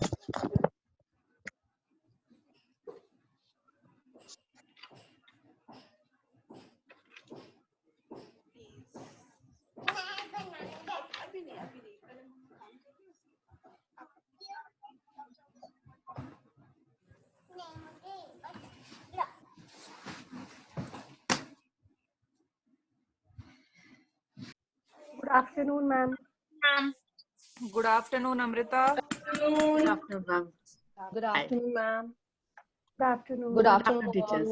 Good afternoon, ma'am. Good afternoon, Amrita. Good afternoon, ma'am. Good afternoon, ma'am. Good afternoon. Good afternoon, teachers.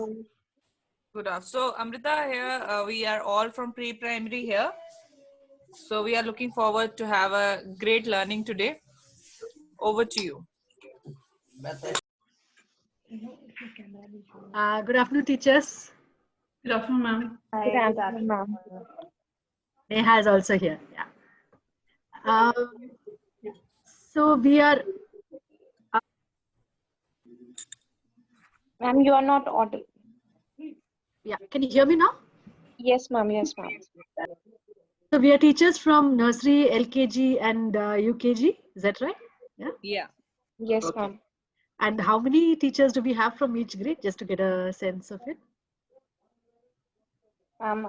Good afternoon. So, Amrita, here we are all from pre-primary here. So, we are looking forward to have a great learning today. Over to you. Good afternoon, teachers. Good afternoon, ma'am. Good afternoon, ma'am. Neha is also here. Yeah. So we are. Ma'am, you are not audible. Yeah. Can you hear me now? Yes, ma'am. Yes, ma'am. So we are teachers from nursery, LKG, and UKG. Is that right? Yeah. Yeah. Yes, Okay. ma'am. And how many teachers do we have from each grade, just to get a sense of it? Ma'am,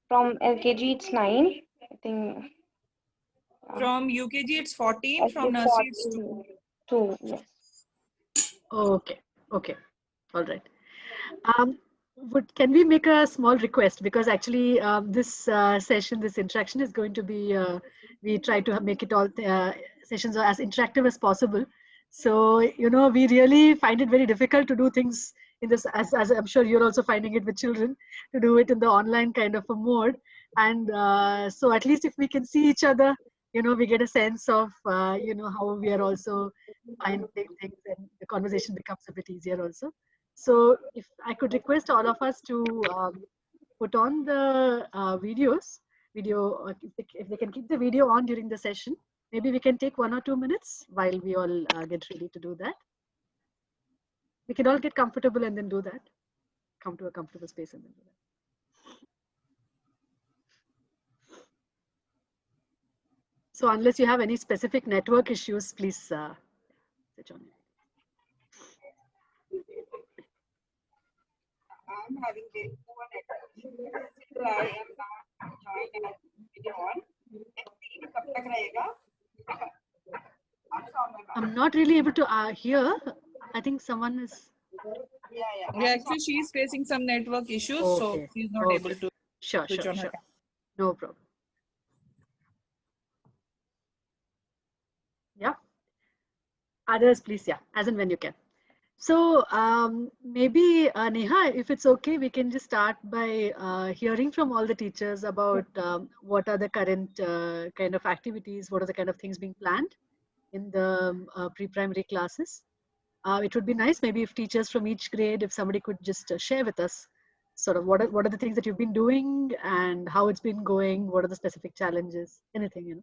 from LKG it's 9. I think. From UKG, it's 14. I From think nursery, it's 2. 2. Yes. Okay. Okay. All right. Can we make a small request? Because actually this session, this interaction is going to be, we try to make it all sessions as interactive as possible. So, we really find it very difficult to do things in this, as I'm sure you're also finding it with children, to do it in the online kind of a mode. And so at least if we can see each other, we get a sense of, how we are also finding things, and the conversation becomes a bit easier also. So if I could request all of us to put on the if they can keep the video on during the session, maybe we can take 1 or 2 minutes while we all get ready to do that. We can all get comfortable and then do that. Come to a comfortable space and then do that. So unless you have any specific network issues, please switch on. I'm having very poor network. So I am not joined as video on. कब तक रहेगा? I'm not really able to hear. I think someone is. Yeah, actually, she's facing some network issues, Okay. so she's not able to switch on her. No problem. Yeah. Others, please. Yeah, as and when you can. So maybe Neha, if it's okay, we can just start by hearing from all the teachers about what are the current kind of activities, what are the kind of things being planned in the pre-primary classes. It would be nice maybe if teachers from each grade, if somebody could just share with us sort of what are the things that you've been doing and how it's been going, what are the specific challenges, anything,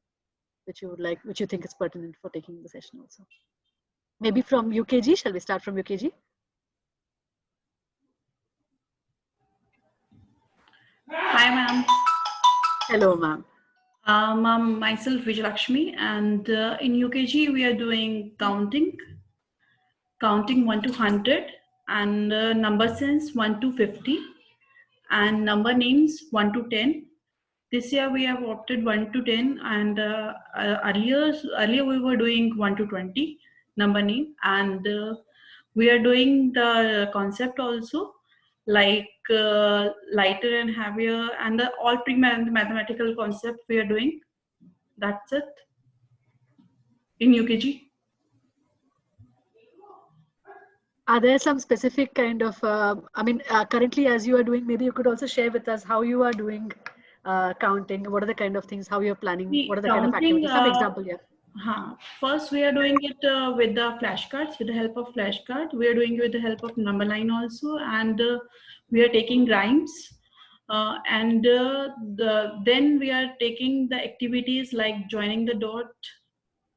which you would like, which you think is pertinent for taking the session also. Maybe from UKG, shall we start from UKG? Hi, ma'am. Hello, ma'am. Ma'am, myself Vijayalakshmi, and in UKG we are doing counting 1 to 100, and number sense 1 to 50, and number names 1 to 10. This year we have opted 1 to 10, and earlier we were doing 1 to 20 number name, and we are doing the concept also, like lighter and heavier, and all mathematical concept we are doing. That's it in UKG. Are there some specific kind of, currently as you are doing, maybe you could also share with us how you are doing counting, what are the kind of things, how you're planning, what are the kind of activities, some example, yeah. First, we are doing it with the flashcards, with the help of flashcard. We are doing it with the help of number line also, and we are taking rhymes. Then we are taking the activities like joining the dot,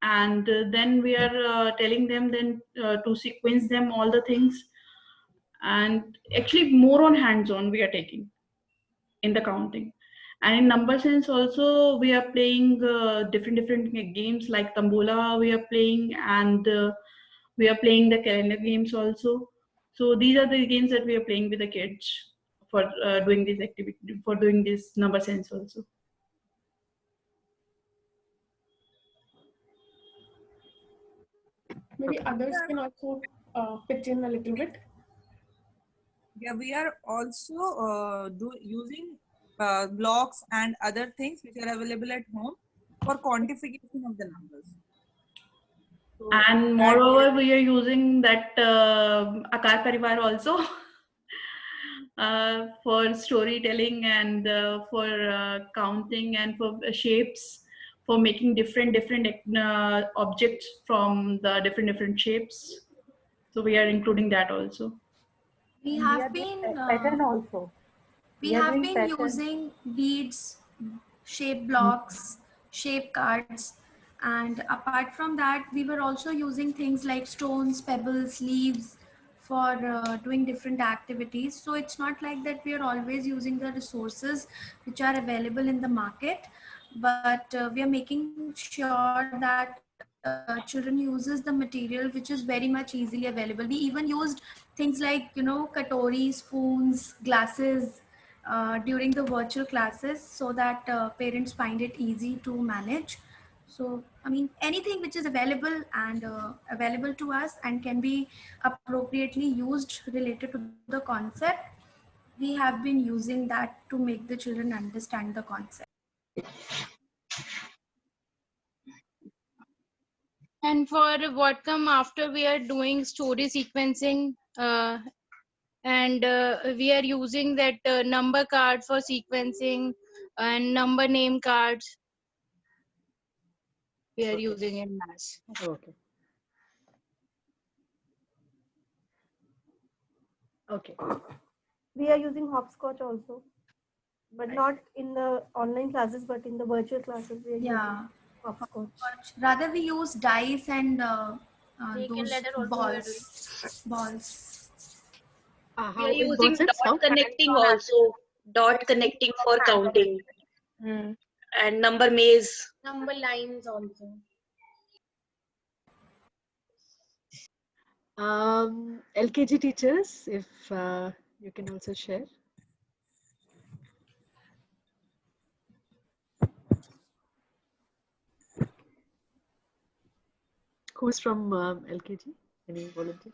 and then we are telling them then to sequence them all the things, and actually more on hands-on we are taking in the counting. And in number sense also, we are playing different games like Tambola we are playing, and we are playing the calendar games also. So these are the games that we are playing with the kids for doing this activity, for doing this number sense also. Maybe others can also pitch in a little bit. Yeah, we are also using blocks and other things which are available at home for quantification of the numbers. So And moreover, we are using that Akar Parivar also for storytelling and for counting and for shapes, for making different objects from the different shapes. So we are including that also. We have been pattern also. we have been using beads, shape blocks, shape cards, and apart from that, we were also using things like stones, pebbles, leaves for doing different activities. So it's not like that we are always using the resources which are available in the market, but we are making sure that children uses the material which is very much easily available. We even used things like, katori, spoons, glasses during the virtual classes, so that parents find it easy to manage. So, I mean, anything which is available and available to us and can be appropriately used related to the concept, we have been using that to make the children understand the concept. And for what come after, we are doing story sequencing, and we are using that number card for sequencing and number name cards. We are using in mass. Okay. Okay. We are using hopscotch also, but not in the online classes, but in the virtual classes we are using hopscotch. Rather, we use dice and those ladder also balls. We are using dot connecting also, dot connecting for counting, and number maze. Number lines also. LKG teachers, if you can also share. Who's from LKG? Any volunteer?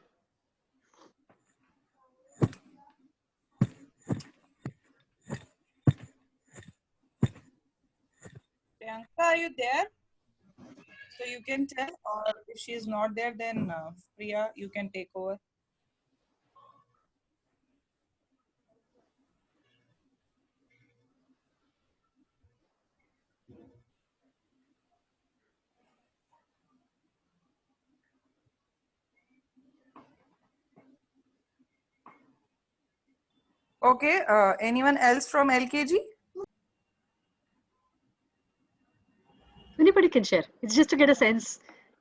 Priyanka, are you there? So you can tell, or if she is not there, then Priya, you can take over. Okay, anyone else from LKG? Anybody can share. It's just to get a sense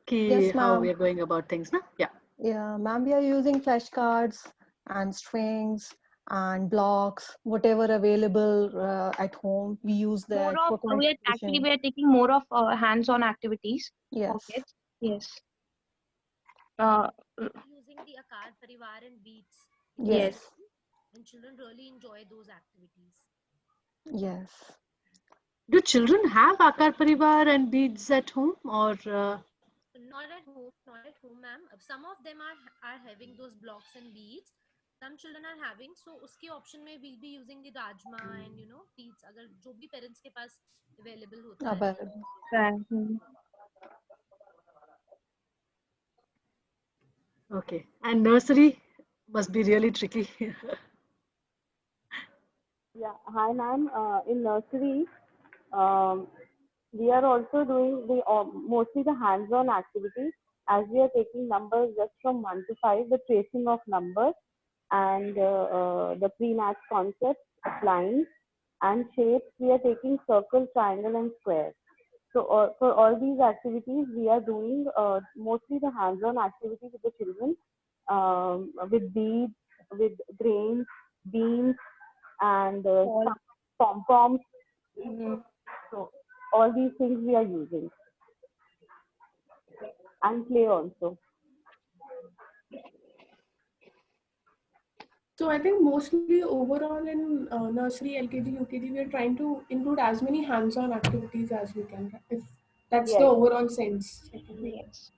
Yes, how we ma'am. are going about things, no? Yeah. Yeah, ma'am, we are using flashcards and strings and blocks, whatever available at home. We use that for Actually, quantification. we are taking more of hands-on activities. Yes. Okay. Yes. Using the Akar Parivar and beats. Yes. And children really enjoy those activities. Yes. Do children have Akar Parivar and beads at home, or? Not at home, ma'am. Some of them are having those blocks and beads. Some children are having. So, uski option में we'll be using the rajma and beads. अगर जो भी parents के पास available होता है. Okay. And nursery must be really tricky. Yeah, hi ma'am. In nursery, we are also doing mostly the hands-on activities, as we are taking numbers just from 1 to 5, the tracing of numbers and the pre-match concepts of lines and shapes. We are taking circle, triangle, and square. So for all these activities, we are doing mostly the hands-on activities with the children, with beads, with grains, beans, and pom-poms. So all these things we are using, and play also. So I think mostly overall in nursery, LKG, UKG, we are trying to include as many hands-on activities as we can. If that's the Yes. overall sense. Yes.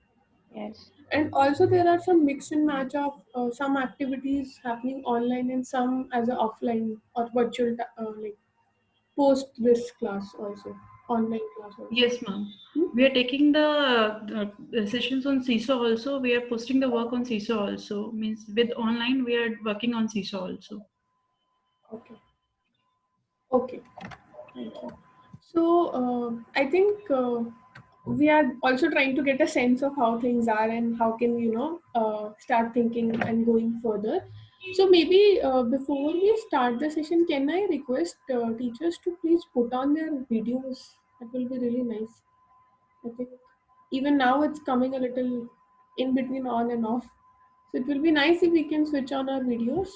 Yes. And also there are some mix and match of some activities happening online and some as a offline or virtual, like post this class also, online class also. Yes, ma'am. We are taking the sessions on Seesaw also. We are posting the work on Seesaw also. Means with online, we are working on Seesaw also. Okay. Okay. Thank you. So I think we are also trying to get a sense of how things are and how can we, start thinking and going further. So maybe before we start the session, can I request teachers to please put on their videos? That will be really nice. I think even now it's coming a little in between on and off. So it will be nice if we can switch on our videos.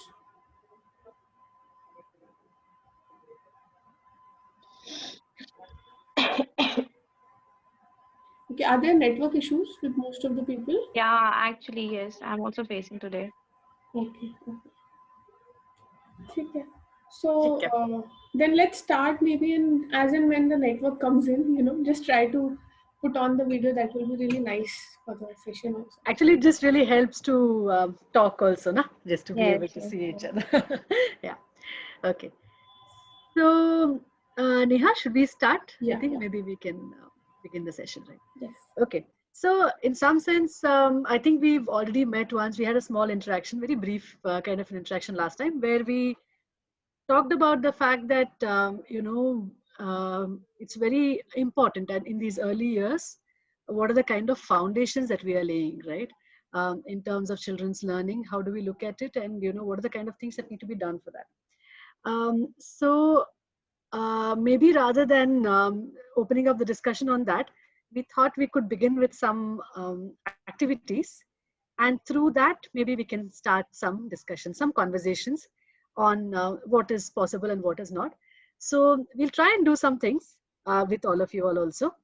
Okay, are there network issues with most of the people? Yeah, actually, yes. I'm also facing today. Okay. Okay. So then let's start maybe in as and when the network comes in, just try to put on the video. That will be really nice for the session also. Actually, it just really helps to talk also, na? Just to be able to Yes. see each other. Yeah. Okay. So, Neha, should we start? I think maybe we can begin the session, right? Yes. Okay. So, in some sense, I think we've already met once. We had a small interaction, very brief kind of an interaction last time, where we talked about the fact that it's very important, and in these early years, what are the kind of foundations that we are laying, right? In terms of children's learning, how do we look at it, and what are the kind of things that need to be done for that? So maybe rather than opening up the discussion on that, we thought we could begin with some activities, and through that maybe we can start some discussion, some conversations on what is possible and what is not. So we'll try and do some things with all of you all also,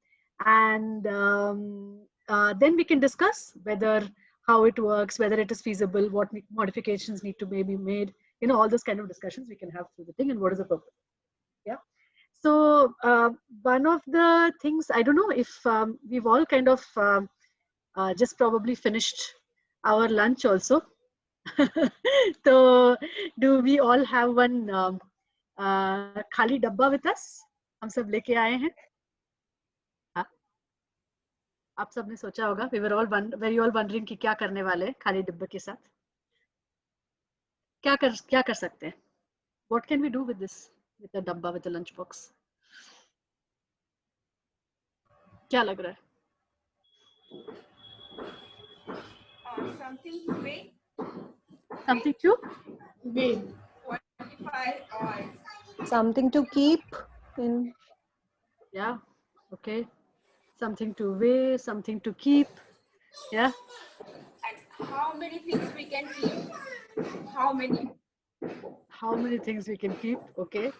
and then we can discuss whether how it works, whether it is feasible, what modifications need to maybe made, all those kind of discussions we can have through the thing, and what is the purpose. Yeah. So one of the things, I don't know if we've all kind of just probably finished our lunch also. So do we all have one खाली डब्बा with us? हम सब लेके आए हैं. हाँ? आप सबने सोचा होगा, we were all wondering कि क्या करने वाले हैं खाली डब्बे के साथ. क्या कर सकते हैं? What can we do with this, with the डब्बा, with the lunch box? क्या लग रहा है? Something to weigh. Something to weigh. Quantify or something to keep in. Yeah. Okay. Something to weigh, something to keep. Yeah. And how many things we can keep? How many? How many things we can keep? Okay.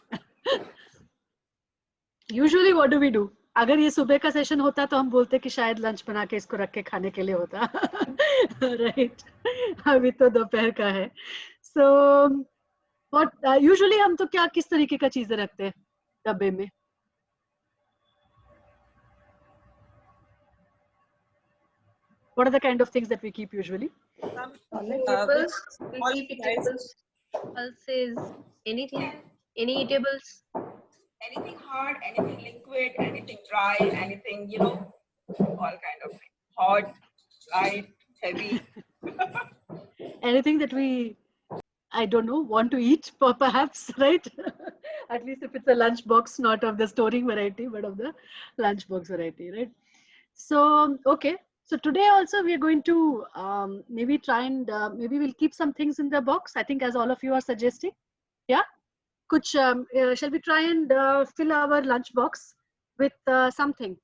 Usually what do we do? अगर ये सुबह का session होता तो हम बोलते कि शायद लंच बना के इसको रख के खाने के लिए होता. Right. अभी तो दोपहर का है. So what usually हम तो क्या किस तरीके का चीजें रखते हैं डब्बे में? What are the kind of things that we keep usually? Eatables. We keep eatables. Pulses. Anything. Any eatables. Anything hard, anything liquid, anything dry, anything, all kind of things. Hot, light, heavy. Anything that we, I don't know, want to eat perhaps, right? At least if it's a lunch box, not of the storing variety, but of the lunch box variety, right? So, okay. So today also we are going to maybe try and maybe we'll keep some things in the box, I think, as all of you are suggesting. Yeah? Shall we try and fill our lunch box with something?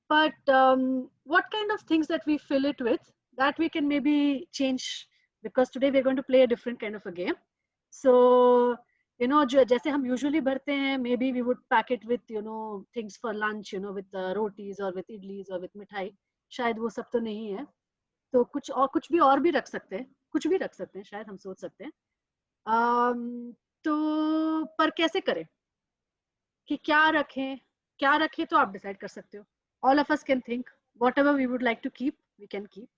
But what kind of things that we fill it with, that we can maybe change, because today we're going to play a different kind of a game. So, you know, जैसे हम usually भरते हैं, maybe we would pack it with, you know, things for lunch, you know, with rotis or with idlis or with मिठाई. शायद वो सब तो नहीं है, तो कुछ भी और भी रख सकते हैं, कुछ भी रख सकते हैं, शायद हम सोच सकते हैं. तो पर कैसे करें कि क्या रखें तो आप डिसाइड कर सकते हो. All of us can think whatever we would like to keep, we can keep.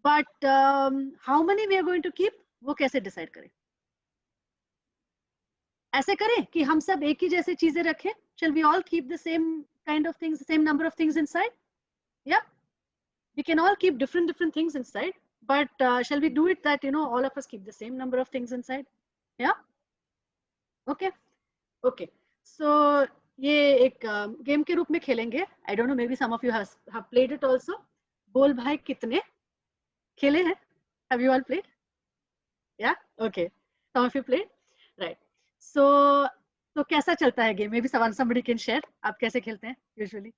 But how many we are going to keep, वो कैसे डिसाइड करें. ऐसे करें कि हम सब एक ही जैसे चीजें रखें. Shall we all keep the same kind of things, the same number of things inside? Yeah, we can all keep different things inside, but shall we do it that, you know, all of us keep the same number of things inside? Yeah, okay. So ये एक game के रूप में खेलेंगे. I don't know, maybe some of you have played it also. बोल भाई कितने खेले हैं? Have you all played? Yeah, okay. Some of you played, right? So कैसा चलता है game? Maybe somebody can share. आप कैसे खेलते हैं usually?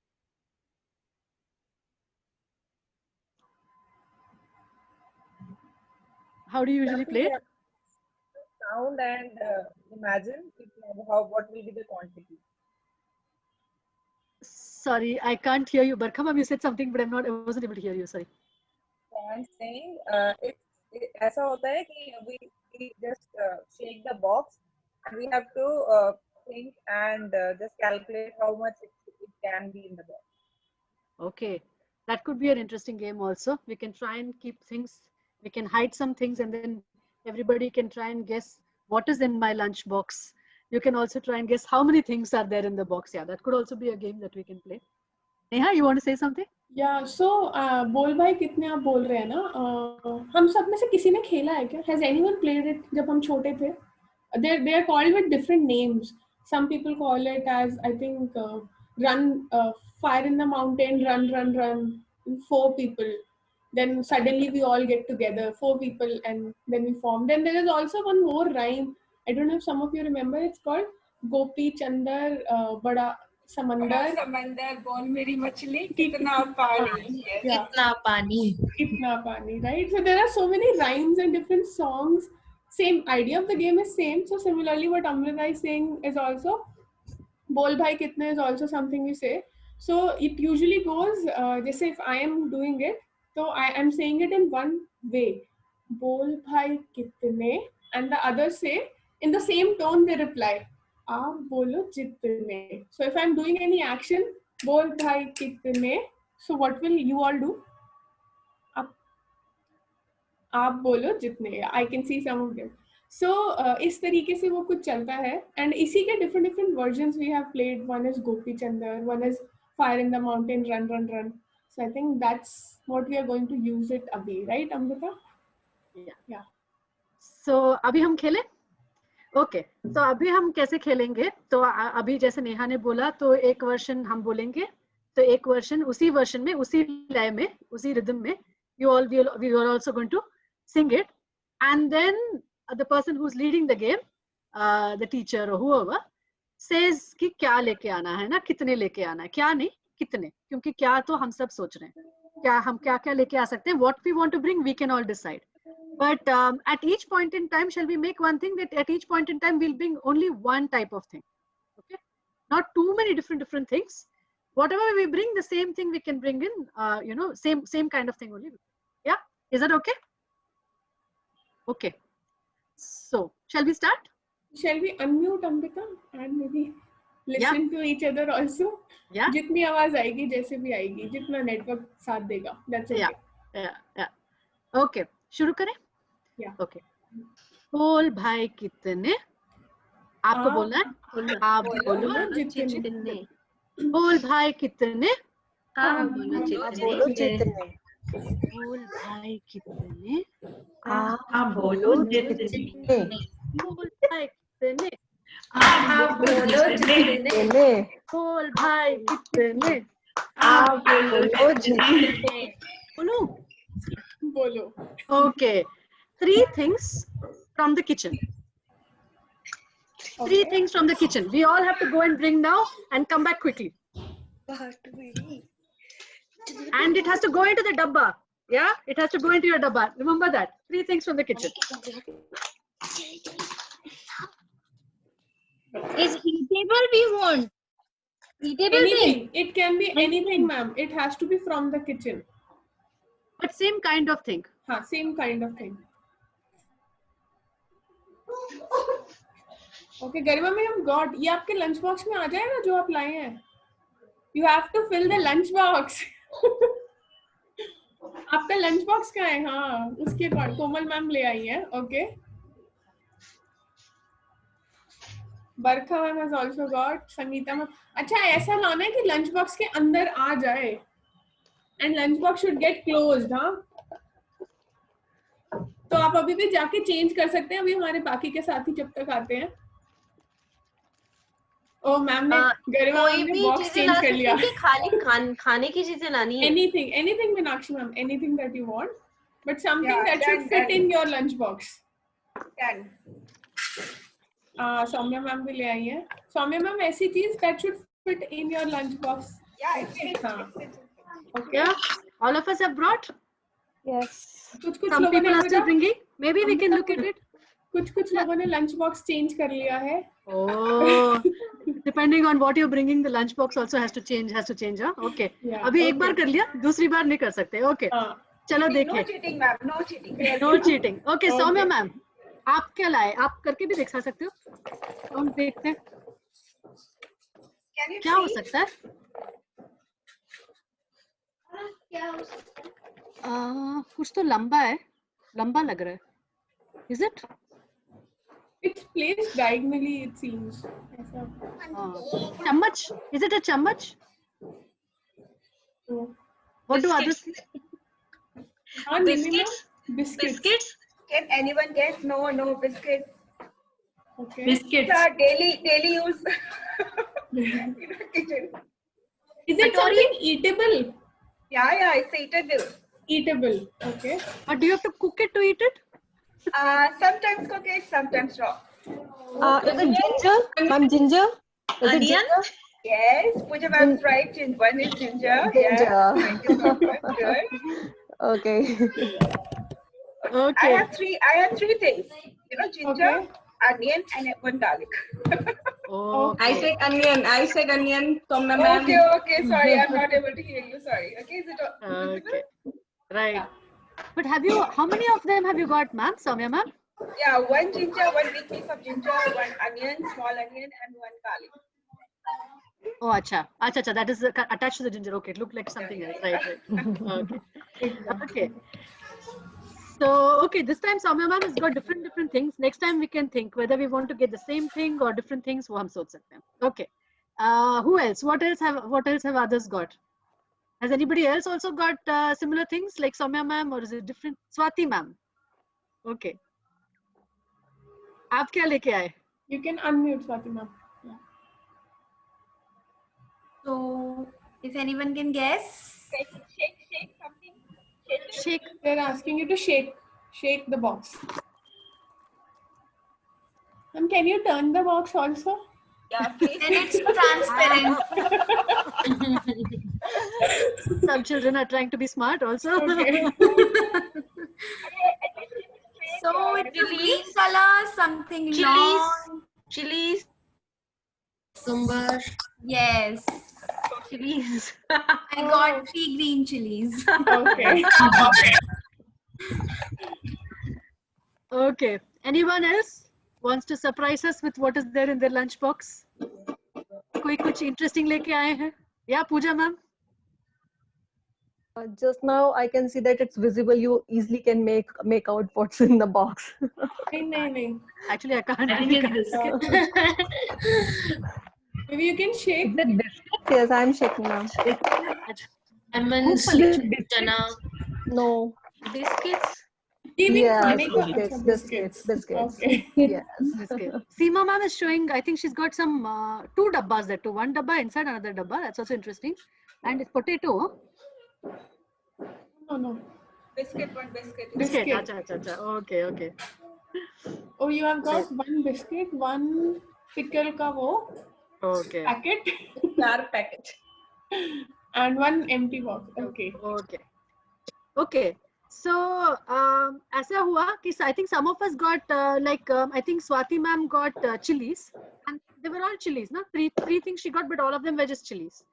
How do you usually play it? Sound and imagine what will be the quantity. Sorry, I can't hear you. Barkha ma'am, you said something, but I wasn't able to hear you. Sorry. So I'm saying, ऐसा होता है कि we just shake the box and we have to think and just calculate how much it can be in the box. Okay, that could be an interesting game also. We can try and keep things, we can hide some things, and then everybody can try and guess what is in my lunch box. You can also try and guess how many things are there in the box. Yeah, that could also be a game that we can play. Neha, you want to say something? Yeah, so बोल भाई कितने आप बोल रहे हैं ना, हम सब में से किसी ने खेला है क्या? Has anyone played it जब हम छोटे थे? They are called with different names. Some people call it as, I think, fire in the mountain, run, 4 people. Then suddenly we all get together, 4 people, and then we form. Then there is also one more rhyme. I don't know if some of you remember. It's called Gopi Chandar Bada Samandar. समंदर बोल मेरी मछली कितना पानी. Yeah. Kitna pani, right? So there are so many rhymes and different songs. Same idea of the game is same. So similarly, what Amrita is saying is also, Bol bhai kitne is also something we say. So it usually goes, just if I am doing it, so I am saying it in one way. Bol bhai kitne, and the others say, in the same tone they reply, aap bolo jitne. So if I'm doing any action, Bol bhai kitne, so what will you all do? आप बोलो जितने. I can see some of them. So इस तरीके से वो कुछ चलता है, and इसी के different versions we have played. One is Gopi Chandar, one is Fire in the Mountain, Run. So I think that's what we are going to use it abhi, right, Amrita? Yeah. So अभी हम खेलें? Okay. तो अभी हम कैसे खेलेंगे? तो अभी जैसे नेहा ने बोला, तो एक वर्षन हम बोलेंगे, तो एक वर्षन उसी वर्षन में, उसी लय में, उसी रिदम में, we are also going to sing it, and then the person who's leading the game, the teacher or whoever, says कि क्या लेके आना है ना, कितने लेके आना है, क्या नहीं कितने, क्योंकि क्या तो हम सब सोच रहे हैं, क्या हम क्या लेके आ सकते हैं, what we want to bring we can all decide, but at each point in time, shall we make one thing that at each point in time we'll bring only one type of thing, okay, not too many different things. Whatever we bring, the same thing we can bring in, you know, same kind of thing only. Yeah, is that okay? Okay. So, shall we start? Shall we unmute Amrita and maybe listen to each other also? Yeah. जितनी आवाज आएगी, जैसे भी आएगी, जितना network साथ देगा. That's okay. Yeah. Okay. शुरू करें? Yeah. Okay. बोल भाई कितने? आपको बोलना है? आप बोलो जितने. बोल भाई कितने? आप बोलो जितने. बोल भाई कितने? आप बोलो जितने. बोल भाई कितने? आप बोलो जितने. बोल भाई कितने? आप बोलो जितने. बोलो. Okay. 3 things from the kitchen. 3 things from the kitchen. We all have to go and bring now and come back quickly. And it has to go into the dabba. Yeah, it has to go into your dabba. Remember that. 3 things from the kitchen. Is eatable we want? Eatable Anything. thing? It can be anything, ma'am. It has to be from the kitchen. But same kind of thing. हाँ, same kind of thing. Okay, Garima ma'am got. ये आपके lunch box में आ जाएगा जो आप लाए हैं. You have to fill the lunch box. आपका लंच बॉक्स कहाँ है? हाँ, उसके अकॉर्डिंग कोमल मैम ले आई है. Okay. Barkha ma'am has also got. Sangeeta ma'am. अच्छा ऐसा लाना है कि लंच बॉक्स के अंदर आ जाए. And lunch box should get closed, हाँ. तो आप अभी भी जाके चेंज कर सकते हैं. अभी हमारे बाकी के साथी जब तक आते हैं. ओ मैम ने गरिमा मैम ने बॉक्स चेंज कर लिया. खाने की चीजें लानी है. Anything Meenakshi ma'am, anything that you want, but something that should fit in your lunch box. Saumya ma'am भी ले आई है. सौम्या मैम ऐसी चीज that should fit in your lunch box. Okay. All of us have brought? Yes. कुछ Some लोगों people ने are still bringing. Maybe we can look at it. कुछ लोगों ने लंच बॉक्स चेंज कर लिया है. Oh, depending on what you're bringing, the lunch box also has to change, huh? Okay. Yeah, अभी एक बार कर लिया, दूसरी बार नहीं कर सकते. Okay. चलो देखिए. No cheating, ma'am. No cheating. No cheating. Okay, Saumya ma'am, आप क्या लाए? आप करके भी दिखा सकते हो. हम देखते हैं. क्या हो सकता है? कुछ तो लंबा है. लंबा लग रहा है. Is it? It's placed diagonally, it seems. चम्मच? Is it a चम्मच? What do others think? Biscuits. Can anyone guess? No, biscuits. Okay. Biscuits. These are daily use. Kitchen. Is it something eatable? Yeah, it's eatable. Eatable. Okay. But do you have to cook it to eat it? Sometimes cook it, sometimes raw. Is it ginger? Ma'am, ginger? Is it ginger? Yes, Pooja ma'am's right. One is ginger. Ginger. Yeah, thank you so much. Good. Okay. I have three things. Ginger, onion, and one garlic. I said onion. Soumya ma'am. Okay. Sorry, I'm not able to hear you. Sorry. Okay, is it Okay. Right. But how many of them have you got, ma'am? Soumya ma'am? Yeah, one ginger, one big piece of ginger, one onion, small onion, and one garlic. Oh, acha. That is attached to the ginger. Okay, it looked like something else. Right. Okay. So, okay, this time Soumya ma'am has got different things. Next time we can think whether we want to get the same thing or different things. वो हम सोच सकते हैं. Okay. Who else? What else have others got? Has anybody else also got similar things like Soumya ma'am, or is it different? Swati ma'am. Okay. आप क्या लेके आए? You can unmute Swati ma'am. So, if anyone can guess. Shake something. Shake. They're asking you to shake the box. Can you turn the box also? Yeah, please. And it's transparent. Some children are trying to be smart also. Okay. So it's a green color, something long. Chilies. Cucumber. Yes. Chilies. I got 3 green chilies. Okay. Okay. Anyone else wants to surprise us with what is there in their lunch box? कोई कुछ interesting लेके आए हैं? Yeah, Pooja ma'am. Just now I can see that it's visible. You easily can make out what's in the box. No. Actually, I can't. I think it's biscuit. Maybe you can shake. Yes, I'm shaking now. Almonds, chana. No. Biscuits. Yes, biscuits. Okay. Yes. Seema ma'am is showing, I think she's got some 2 dabbas there too. 1 dabba inside another dabba. That's also interesting. And it's potato. No. Biscuit, one biscuit. Biscuit. Acha. Okay. Oh, you have got 1 biscuit, 1 pickle ka wo Okay. packet. Flour packet. And 1 empty box. Okay. Okay. So ऐसा हुआ कि I think some of us got I think Swati ma'am got chilies, and they were all chilies, no? Three things she got, but all of them were just chilies.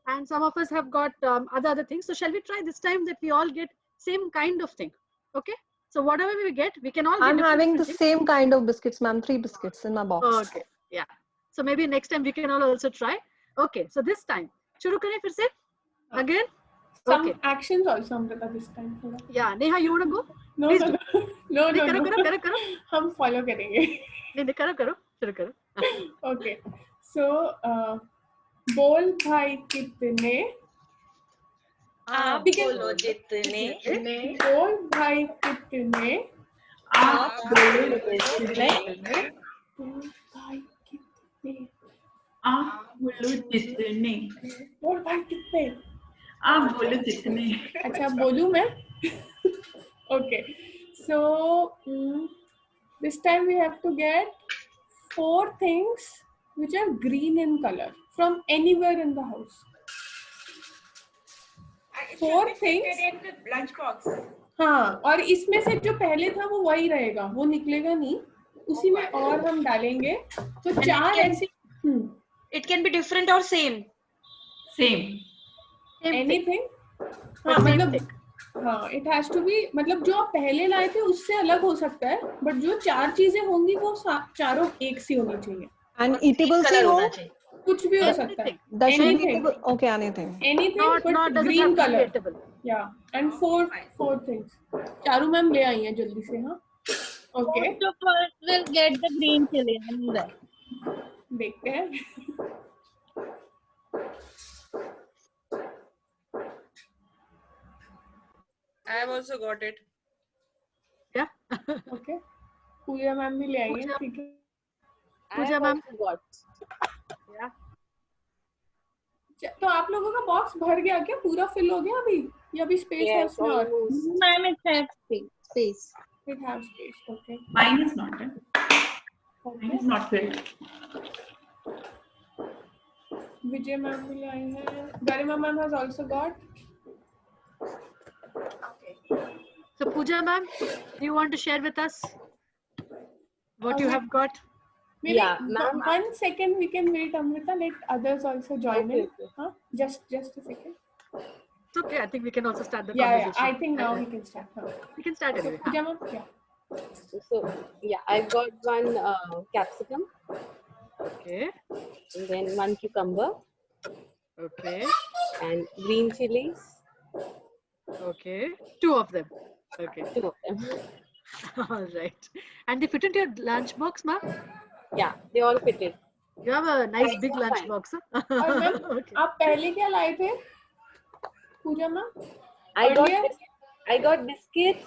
And some of us have got other things. So shall we try this time that we all get same kind of thing? Okay. So whatever we get, we can all get. I'm having the things. same kind of biscuits, ma'am. 3 biscuits in my box. Okay. Yeah. So maybe next time we can all also try. Okay. So this time, shuru kare fir se again. Some okay. actions also, Amrita, this time. Yeah. Neha, you want to go? No, Please no, do. no, no, करो, no. करो, करो, करो. हम follow करेंगे. नहीं करो करो शुरू करो. Okay. So बोल भाई कितने आप बोलो जितने बोल भाई कितने आप बोलो जितने बोल भाई कितने आप बोलो जितने बोल भाई कितने आप बोलो जितने. अच्छा बोलूं मैं? Okay. So this time we have to get 4 things which are green in color from anywhere in the house. 4 things. Lunch box. हाँ, और इसमें से जो पहले था वो वही रहेगा, वो निकलेगा नहीं. उसी में और हम डालेंगे. तो 4 ऐसे. It can be different or same. Same. Anything. हाँ मतलब हाँ, it has to be मतलब जो आप पहले लाए थे उससे अलग हो सकता है, बट जो 4 चीजें होंगी वो चारों एक सी होनी चाहिए. And eatable से हो? कुछ भी हो सकता है. That should be eatable. Okay, anything. Anything but green color. Yeah, and 4 things. Charu ma'am ले आई हैं जल्दी से. हाँ. Okay. Most of us will get the green chili. देखते हैं. I have also got it. Yeah. Okay. Pooja ma'am भी ले आई हैं. ठीक है. पूजा मैम. Yeah. तो आप लोगों का बॉक्स भर गया क्या? पूरा फिल हो गया अभी? या अभी स्पेस है उसमें और? Ma'am, it has space. It has space. Okay. Mine is not. Mine is not filled. Vijay ma'am भी ले आई हैं. Garima ma'am has also got. So Pooja ma'am, do you want to share with us what you have got? Maybe Yeah, ma'am. 1 second we can wait, Amrita. Let others also join in. Huh? Just a second. It's okay. I think we can also start the Yeah, conversation. I think now we can start. We can start anyway. Pooja ma'am, yeah. So yeah, I've got one capsicum. Okay. And then 1 cucumber. Okay. And green chilies. Okay. 2 of them. Okay. 2 of them. All right. And they fit into your lunch box, ma'am? Yeah, they all fitted. You have a nice big lunch box. और ma'am आप पहले क्या लाए थे? पूजा ma'am? I got biscuits.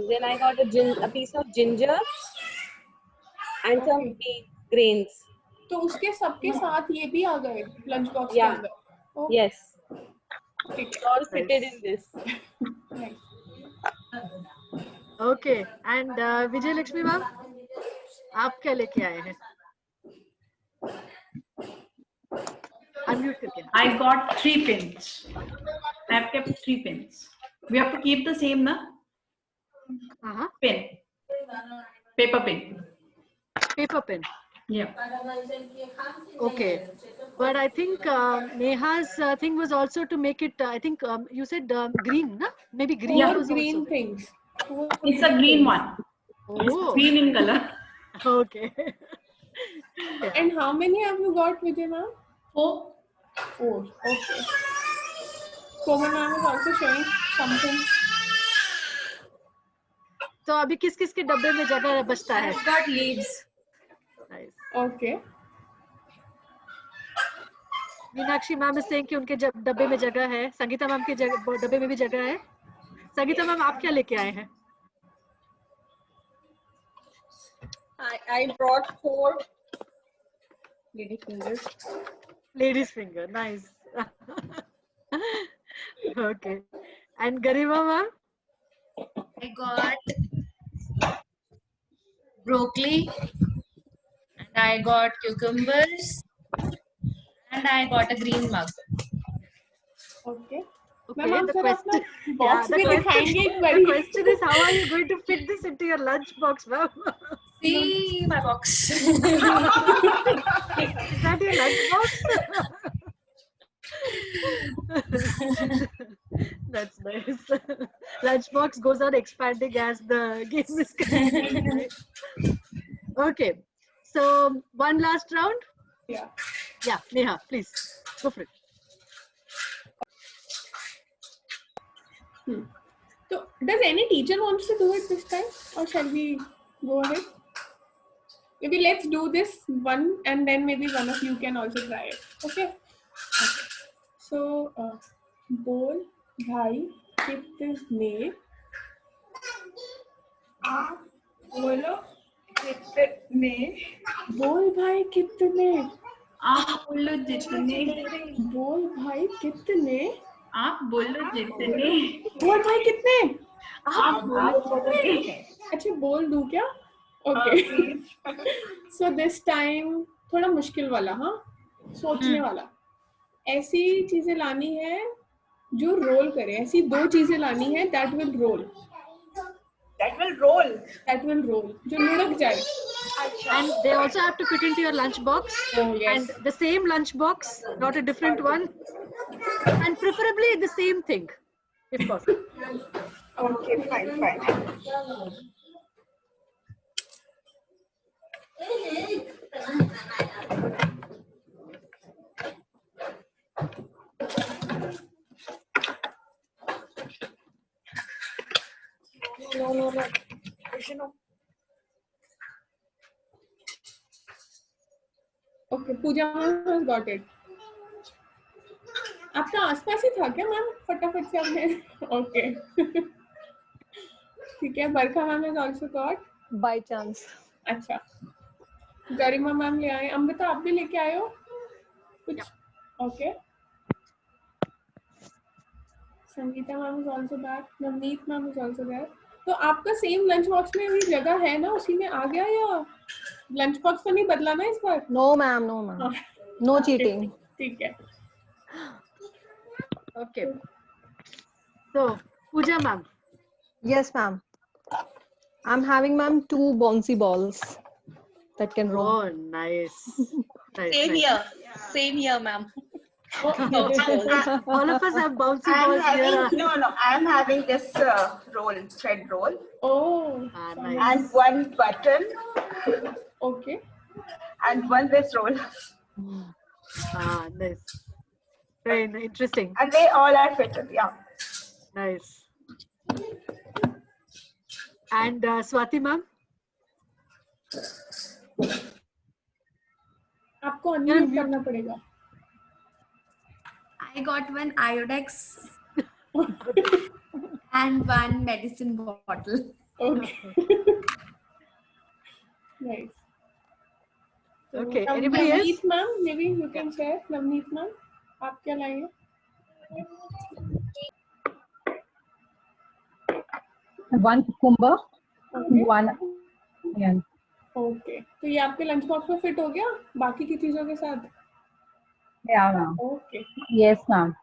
Then I got a piece of ginger and some grains. तो उसके सबके साथ ये भी आ गए लंच बॉक्स के अंदर. Yes. All fitted in this. Okay. And Vijay Lakshmi ma'am, आप क्या लेके आए हैं? Unmute करके. I got 3 pins. I have kept 3 pins. We have to keep the same, na? Pin. Paper pin. Paper pin. Yeah. Okay. But I think Neha's thing was also to make it, I think you said green, na? Maybe green. Yeah, was green also. things. It's a green one. It's green in color. Okay. And how many have you got, Vijay ma'am? 4. 4. Okay. Komal ma'am is also showing something. तो अभी किस किस के डब्बे में जगह बचता है? I've got leaves. Nice. Okay. Meenakshi ma'am is saying कि उनके डब्बे में जगह है. संगीता मैम के डब्बे में भी जगह है. संगीता मैम आप क्या लेके आए हैं? I brought 4 lady fingers. Ladies finger, nice. Okay. And Garima ma'am? I got broccoli, and I got cucumbers, and I got a green mug. Okay. Ma'am the sir अपना question, बॉक्स भी दिखाएंगे एक बार. the question is, how are you going to fit this into your lunch box, ma'am? See my box. Is that your lunch box? That's nice. Lunchbox goes on expanding as the game is continuing, right? Okay. So one last round. Yeah. Yeah, Neha, please go for it. So does any teacher wants to do it this time, or shall we go ahead? Maybe let's do this one, and then maybe one of you can also try it. Okay. So बोल भाई कितने आप बोलो कितने बोल भाई कितने आप बोलो जितने बोल भाई कितने आप बोलो जितने बोल भाई कितने आप बोलो जितने अच्छा बोल दूं क्या ओके सो दिस टाइम थोड़ा मुश्किल वाला हाँ सोचने वाला ऐसी चीजें लानी है जो रोल करे ऐसी दो चीजें लानी है दैट विल रोल जो लुढ़क जाए And they also have to fit into your lunch box. Oh, yes. And the same lunch box, not a different one. And preferably the same thing, if possible. Okay, fine. No. Okay Pooja ma'am has got it आपका आसपास ही था क्या ma'am फटाफट से आपने okay ठीक है Barkha ma'am has also got by chance अच्छा गरिमा मैम ले आए अमृता आप भी लेके आए हो कुछ okay Sangeeta ma'am is also back Navneet ma'am is also there तो आपका सेम लंच बॉक्स में भी जगह है ना उसी में आ गया या लंच बॉक्स तो नहीं बदला ना इस बार नो मैम नो चीटिंग ठीक है Okay. So Pooja ma'am. Yes ma'am. I'm having ma'am 2 bouncy balls that can roll. Oh nice. Same here ma'am. All of us have bouncy balls here. I am having this thread roll. Oh. Nice. And one button. Okay. And one this roll. Nice. Very interesting. And they all are fitted, yeah. Nice. And Swati ma'am? आपको unmute करना पड़ेगा. I got one Iodex and one medicine bottle. Okay. Nice. So, okay. Anybody else? Navneet ma'am, maybe you can share. Navneet ma'am, आप क्या लाएंगे? One cucumber, one onion. Okay. तो ये आपके lunch box में फिट हो गया बाकी की चीजों के साथ? Yeah ma'am. Okay. Yes ma'am.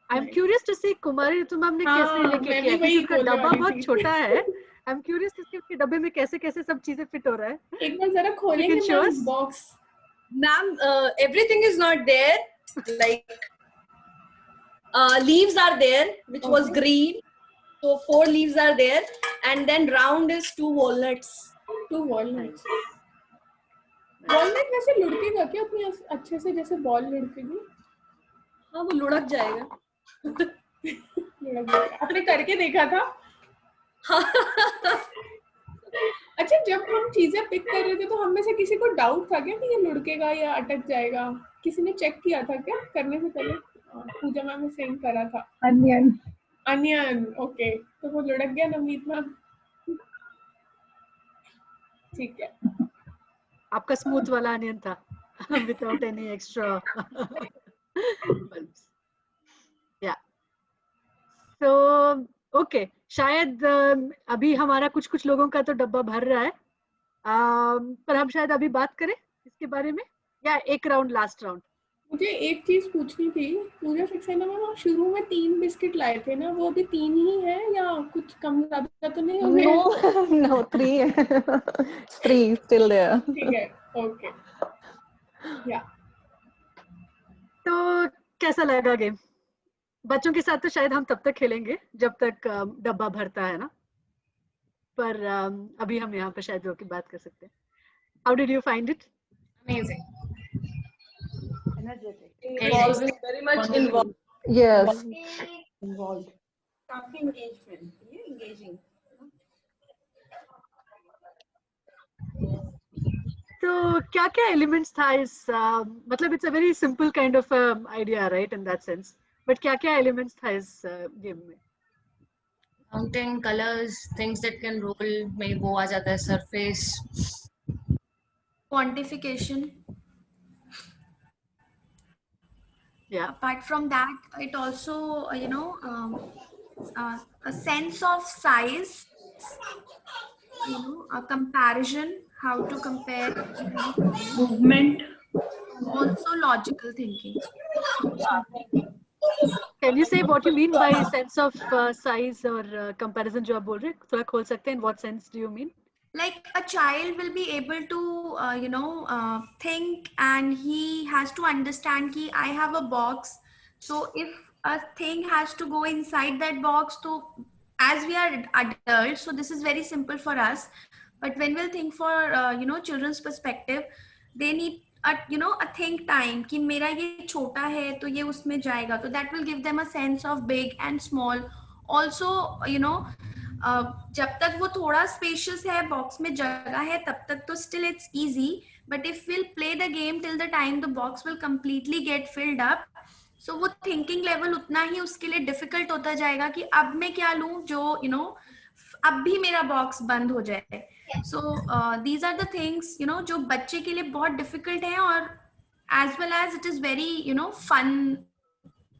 I'm curious to see Kumari Ritu ma'am ने कैसे लेके किया क्योंकि उसका डब्बा बहुत छोटा है. I'm curious to see उसके डब्बे में कैसे सब चीजें फिट हो रहा है. एक बार जरा खोलेंगे ma'am box. Ma'am, everything is not there. Like leaves are there, which was green. So 4 leaves are there, and then round is 2 walnuts. 2 walnuts. Walnut वैसे लुढ़केगा क्या उतनी अच्छे से जैसे बॉल लुढ़केगी? हाँ वो लुढ़क जाएगा. लुढ़क जाएगा. आपने करके देखा था? अच्छा जब हम चीजें पिक कर रहे थे तो हम में से किसी को डाउट था क्या कि ये लुढ़केगा या अटक जाएगा? किसी ने चेक किया था क्या करने से पहले? पूजा मैम ने सेम करा था. अनियन ओके तो वो लुढ़क गया नवनीत मैम. ठीक है. आपका स्मूथ वाला अनियन था without any extra bulbs. Yeah. So okay. शायद अभी हमारा कुछ लोगों का तो डब्बा भर रहा है. पर हम शायद अभी बात करें इसके बारे में या एक राउंड लास्ट राउंड. मुझे एक चीज पूछनी थी पूजा सक्सेना मैम, आप शुरू में 3 बिस्किट लाए थे ना, वो अभी 3 ही है या कुछ कम ज्यादा तो नहीं हो गए? No, no, 3. 3 still there. ठीक है, ओके या। तो कैसा लगा गेम? बच्चों के साथ तो शायद हम तब तक खेलेंगे जब तक डब्बा भरता है ना, पर अभी हम यहाँ पे शायद रोक के बात कर सकते हैं. How did you find it? Amazing. Energetic. Involving, very much involved. Yes. Involved. काफी engagement, ये engaging. तो क्या क्या एलिमेंट्स था इस मतलब it's a very simple kind of idea right in that sense, but क्या क्या एलिमेंट्स था इस गेम में? Counting colors, things that can roll, में वो आ जाता है surface. Quantification. Yeah. Apart from that, it also a sense of size, a comparison, how to compare movement, also logical thinking. Can you say what you mean by sense of size or comparison जो आप बोल रहे हैं, थोड़ा खोल सकते हैं? In what sense do you mean? Like a child will be able to think, and he has to understand कि I have a box, so if a thing has to go inside that box, so as we are adults, so this is very simple for us, but when we'll think for children's perspective, they need a think time कि मेरा ये छोटा है तो ये उसमें जाएगा, तो that will give them a sense of big and small. Also जब तक वो थोड़ा स्पेशियस है, बॉक्स में जगह है, तब तक तो still it's easy, but if will play the game till the time the box will completely get filled up, so वो थिंकिंग लेवल उतना ही उसके लिए डिफिकल्ट होता जाएगा कि अब मैं क्या लूं जो अब भी मेरा बॉक्स बंद हो जाए. So these are the things जो बच्चे के लिए बहुत डिफिकल्ट है, और as well as it is very fun,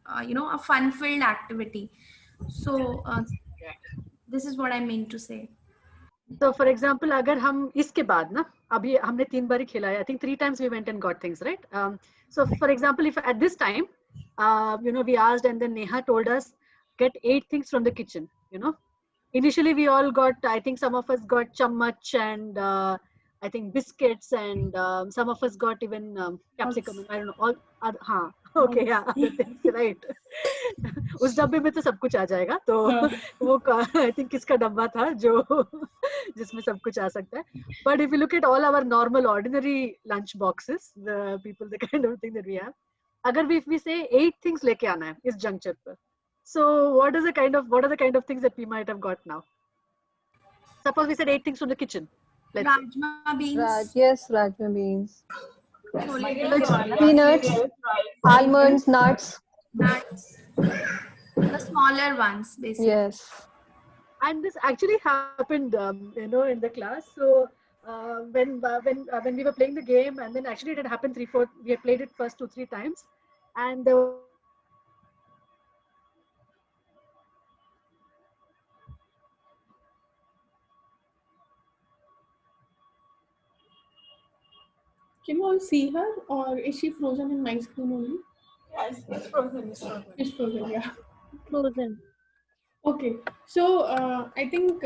a fun filled activity. So this is what I mean to say. So for example, अगर हम इसके बाद ना, अभी हमने 3 बार खेला है, I think 3 times we went and got things, right? So for example, if at this time, we asked and then Neha told us, get 8 things from the kitchen, Initially we all got, I think some of us got chammach and I think biscuits, and some of us got even capsicum, and I don't know, all हाँ, okay, yeah, other things, right? उस डब्बे में तो सब कुछ आ जाएगा, तो वो I think किसका डब्बा था जो जिसमें सब कुछ आ सकता है. But if you look at all our normal ordinary lunch boxes, the kind of thing that we have, अगर if we say 8 things लेके आना है इस juncture पर, so what are the kind of things that we might have got now? Suppose we said 8 things from the kitchen. Rajma beans. Yes, rajma beans. Chole Peanuts, almonds, nuts. The smaller ones, basically. Yes. And this actually happened, in the class. So when we were playing the game, and then actually it had happened 3-4. We had played it first 2-3 times, and there were Can you all see her, or is she frozen in my screen only? Yes, it's frozen. It's frozen. It's frozen, yeah. Frozen. Okay, so I think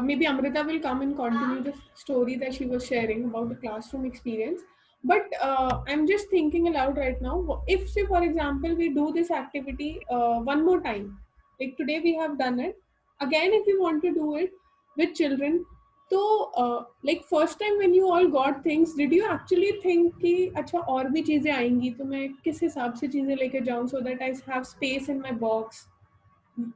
maybe Amrita will come and continue the story that she was sharing about the classroom experience. But I'm just thinking aloud right now. If, say, for example, we do this activity one more time, like today we have done it. Again, if we want to do it with children, so like first time when you all got things, did you actually think कि अच्छा और भी चीजें आएंगी तो मैं किस हिसाब से चीजें लेके जाऊं so that I have space in my box?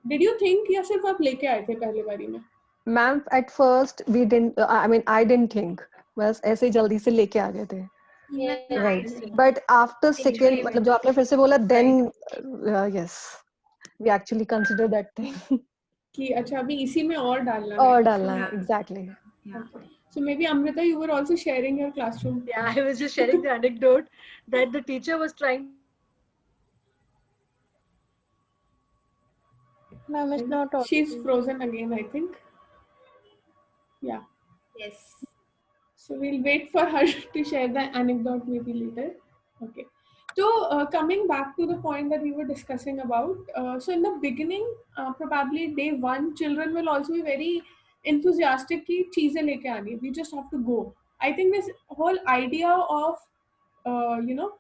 Did you think या सिर्फ आप लेके आए थे पहले बारी में? Ma'am, at first we didn't. I didn't think. बस ऐसे ही जल्दी से लेके आ गए थे. Right. But after second, मतलब जो आपने फिर से बोला, then yes, we actually consider that thing. कि अच्छा अभी इसी में और डालना है. और डालना है, exactly. Okay. So maybe Amrita, you were also sharing your classroom. Yeah, I was just sharing the anecdote that the teacher was trying. Ma'am, it's not audible. She's frozen again, I think. Yeah. Yes. So we'll wait for her to share the anecdote maybe later. Okay. So coming back to the point that we were discussing about, so in the beginning, probably day one, children will also be very enthusiastic कि चीजें लेके आनी. We just have to go. I think this whole idea of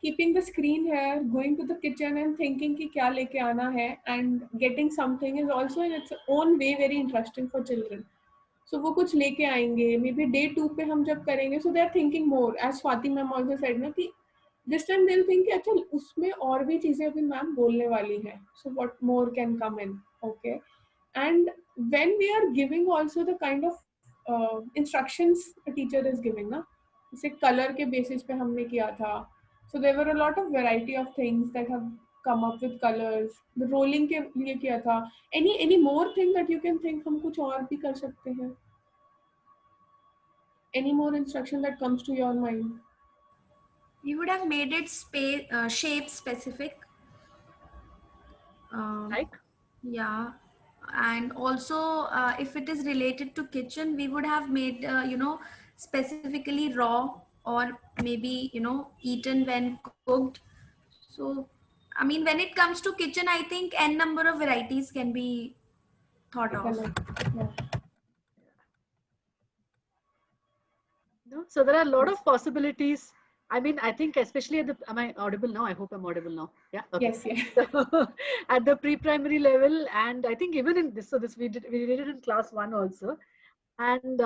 keeping the screen here, going to the kitchen and thinking कि क्या लेके आना है and getting something is also in its own way very interesting for children. So वो कुछ लेके आएंगे. Maybe day 2 पे हम जब करेंगे, so they are thinking more. As Swati ma'am also said ना कि this time they'll think कि अच्छा उसमें और भी चीजें अभी मैम बोलने वाली है. So what more can come in? Okay. And when we are giving also the kind of instructions a teacher is giving ना, जैसे कलर के बेसिस पे हमने किया था. So there were a lot of variety of things that have come up with colors. The rolling के लिए किया था. Any more thing that you can think हम कुछ और भी कर सकते हैं? Any more instruction that comes to your mind? We would have made it shape specific. Like? Yeah. And also, if it is related to kitchen, we would have made, specifically raw or maybe, eaten when cooked. So, I mean, when it comes to kitchen, I think n number of varieties can be thought of. No? So there are a lot of possibilities. I mean, I think especially at the, am I audible now? I hope I'm audible now. Yeah. Okay. Yes. Yeah. So, at the pre-primary level, and I think even in this, so this we did it in class 1 also, and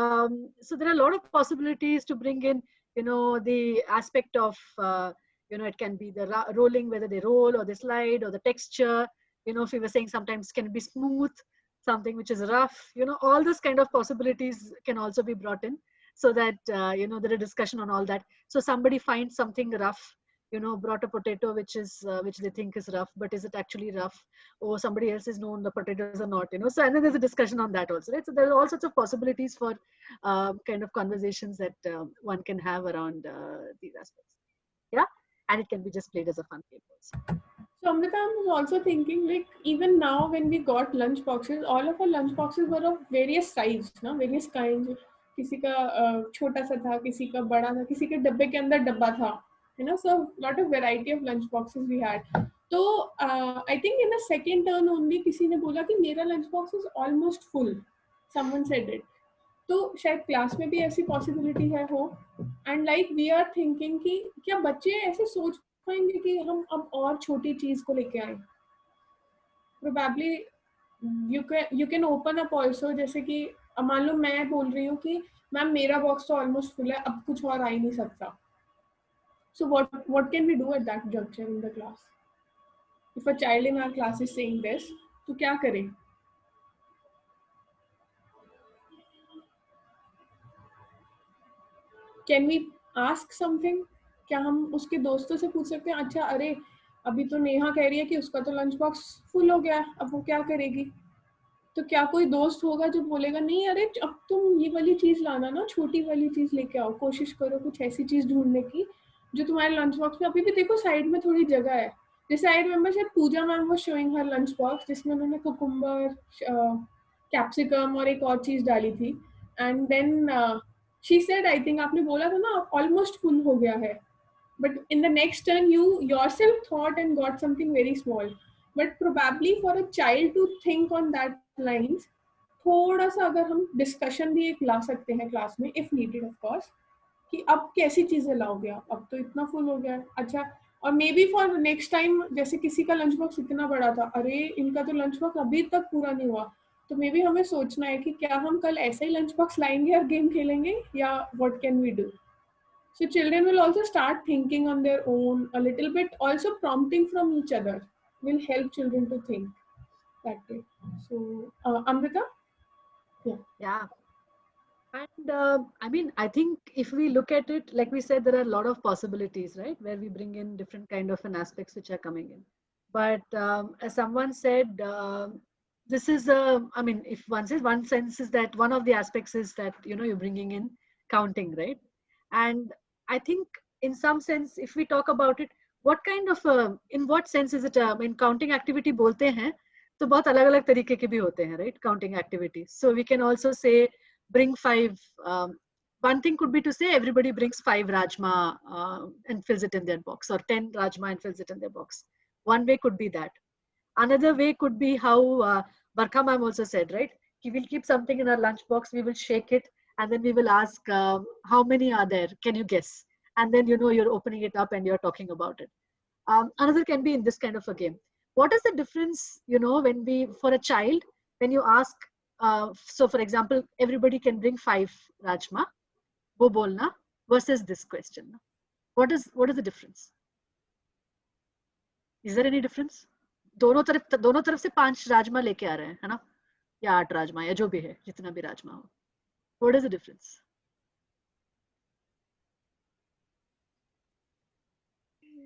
so there are a lot of possibilities to bring in, the aspect of, it can be the rolling, whether they roll or they slide, or the texture. If we were saying sometimes can be smooth, something which is rough. All this kind of possibilities can also be brought in, so that there is discussion on all that. So somebody finds something rough, brought a potato which they think is rough, but is it actually rough? Or somebody else is known the potatoes are not, so and then there's a discussion on that also, right? So there are all sorts of possibilities for kind of conversations that one can have around these aspects. Yeah, and it can be just played as a fun game also. So Amrita, I was also thinking, like, even now when we got lunch boxes, all of our lunch boxes were of various sizes, various kinds. किसी का छोटा सा था, किसी का बड़ा था, किसी के डब्बे के अंदर डब्बा था, so lot of variety of lunch boxes we had. So I think in the second turn only किसी ने बोला कि मेरा lunch box is almost full. Someone said it. तो शायद क्लास में भी ऐसी पॉसिबिलिटी है हो. And like we are thinking कि क्या बच्चे ऐसे सोच पाएंगे कि हम अब और छोटी चीज को लेके आए. Probably you can open up also, जैसे कि मान लो मैं बोल रही हूँ कि मैम मेरा बॉक्स तो ऑलमोस्ट फुल है, अब कुछ और आ ही नहीं सकता. So what can we do at that junction in the class? If a child in our class is saying this, तो क्या करें? Can we ask something? क्या हम उसके दोस्तों से पूछ सकते हैं, अच्छा अरे अभी तो नेहा कह रही है कि उसका तो लंच बॉक्स फुल हो गया है, अब वो क्या करेगी? तो क्या कोई दोस्त होगा जो बोलेगा नहीं अरे अब तुम ये वाली चीज लाना ना, छोटी वाली चीज लेके आओ, कोशिश करो कुछ ऐसी चीज ढूंढने की जो तुम्हारे लंच बॉक्स में, अभी भी देखो साइड में थोड़ी जगह है. जैसे आई रिमेम्बर शायद पूजा मैम वो शोइंग हर लंच बॉक्स जिसमें उन्होंने कुकुम्बर, कैप्सिकम और एक और चीज डाली थी. And then she said, I think आपने बोला था ना ऑलमोस्ट फुल हो गया है, but in the next turn you yourself thought and got something very small. But probably for a child to think on that lines, थोड़ा सा अगर हम डिस्कशन भी एक ला सकते हैं क्लास में, if needed of course, कि अब कैसी चीजें लाओगे, अब तो इतना फुल हो गया है. अच्छा, और may be for next time, जैसे किसी का लंच बॉक्स इतना बड़ा था, अरे इनका तो लंच बॉक्स अभी तक पूरा नहीं हुआ, तो मे बी हमें सोचना है कि क्या हम कल ऐसा ही लंच बॉक्स लाएंगे और गेम खेलेंगे, या what can we do? So children will also start thinking on their own a little bit. Also prompting from each other will help children to think that way. So Amrita? Yeah. And I mean, I think if we look at it, like we said, there are a lot of possibilities, right? Where we bring in different kind of an aspects which are coming in. But as someone said, this is I mean, if one says, one sense is that one of the aspects is that, you're bringing in counting, right? And I think in some sense, if we talk about it, what kind of, in what sense is it, in counting activity बोलते हैं, तो बहुत अलग-अलग तरीके के भी होते हैं, right? Counting activities. So we can also say, bring 5 one thing could be to say everybody brings 5 rajma and fills it in their box, or 10 rajma and fills it in their box. One way could be that. Another way could be how Barkha ma'am also said, right? We will keep something in our lunch box, we will shake it, and then we will ask how many are there, can you guess? And then you're opening it up and you're talking about it. Another can be in this kind of a game. What is the difference, when for a child, when you ask, so for example, everybody can bring 5 rajma, wo bolna, versus this question. What is the difference? Is there any difference? दोनों तरफ से 5 राजमा लेके आ रहे हैं, है ना, या 8 राजमा, या जो भी है, जितना भी राजमा हो. What is the difference?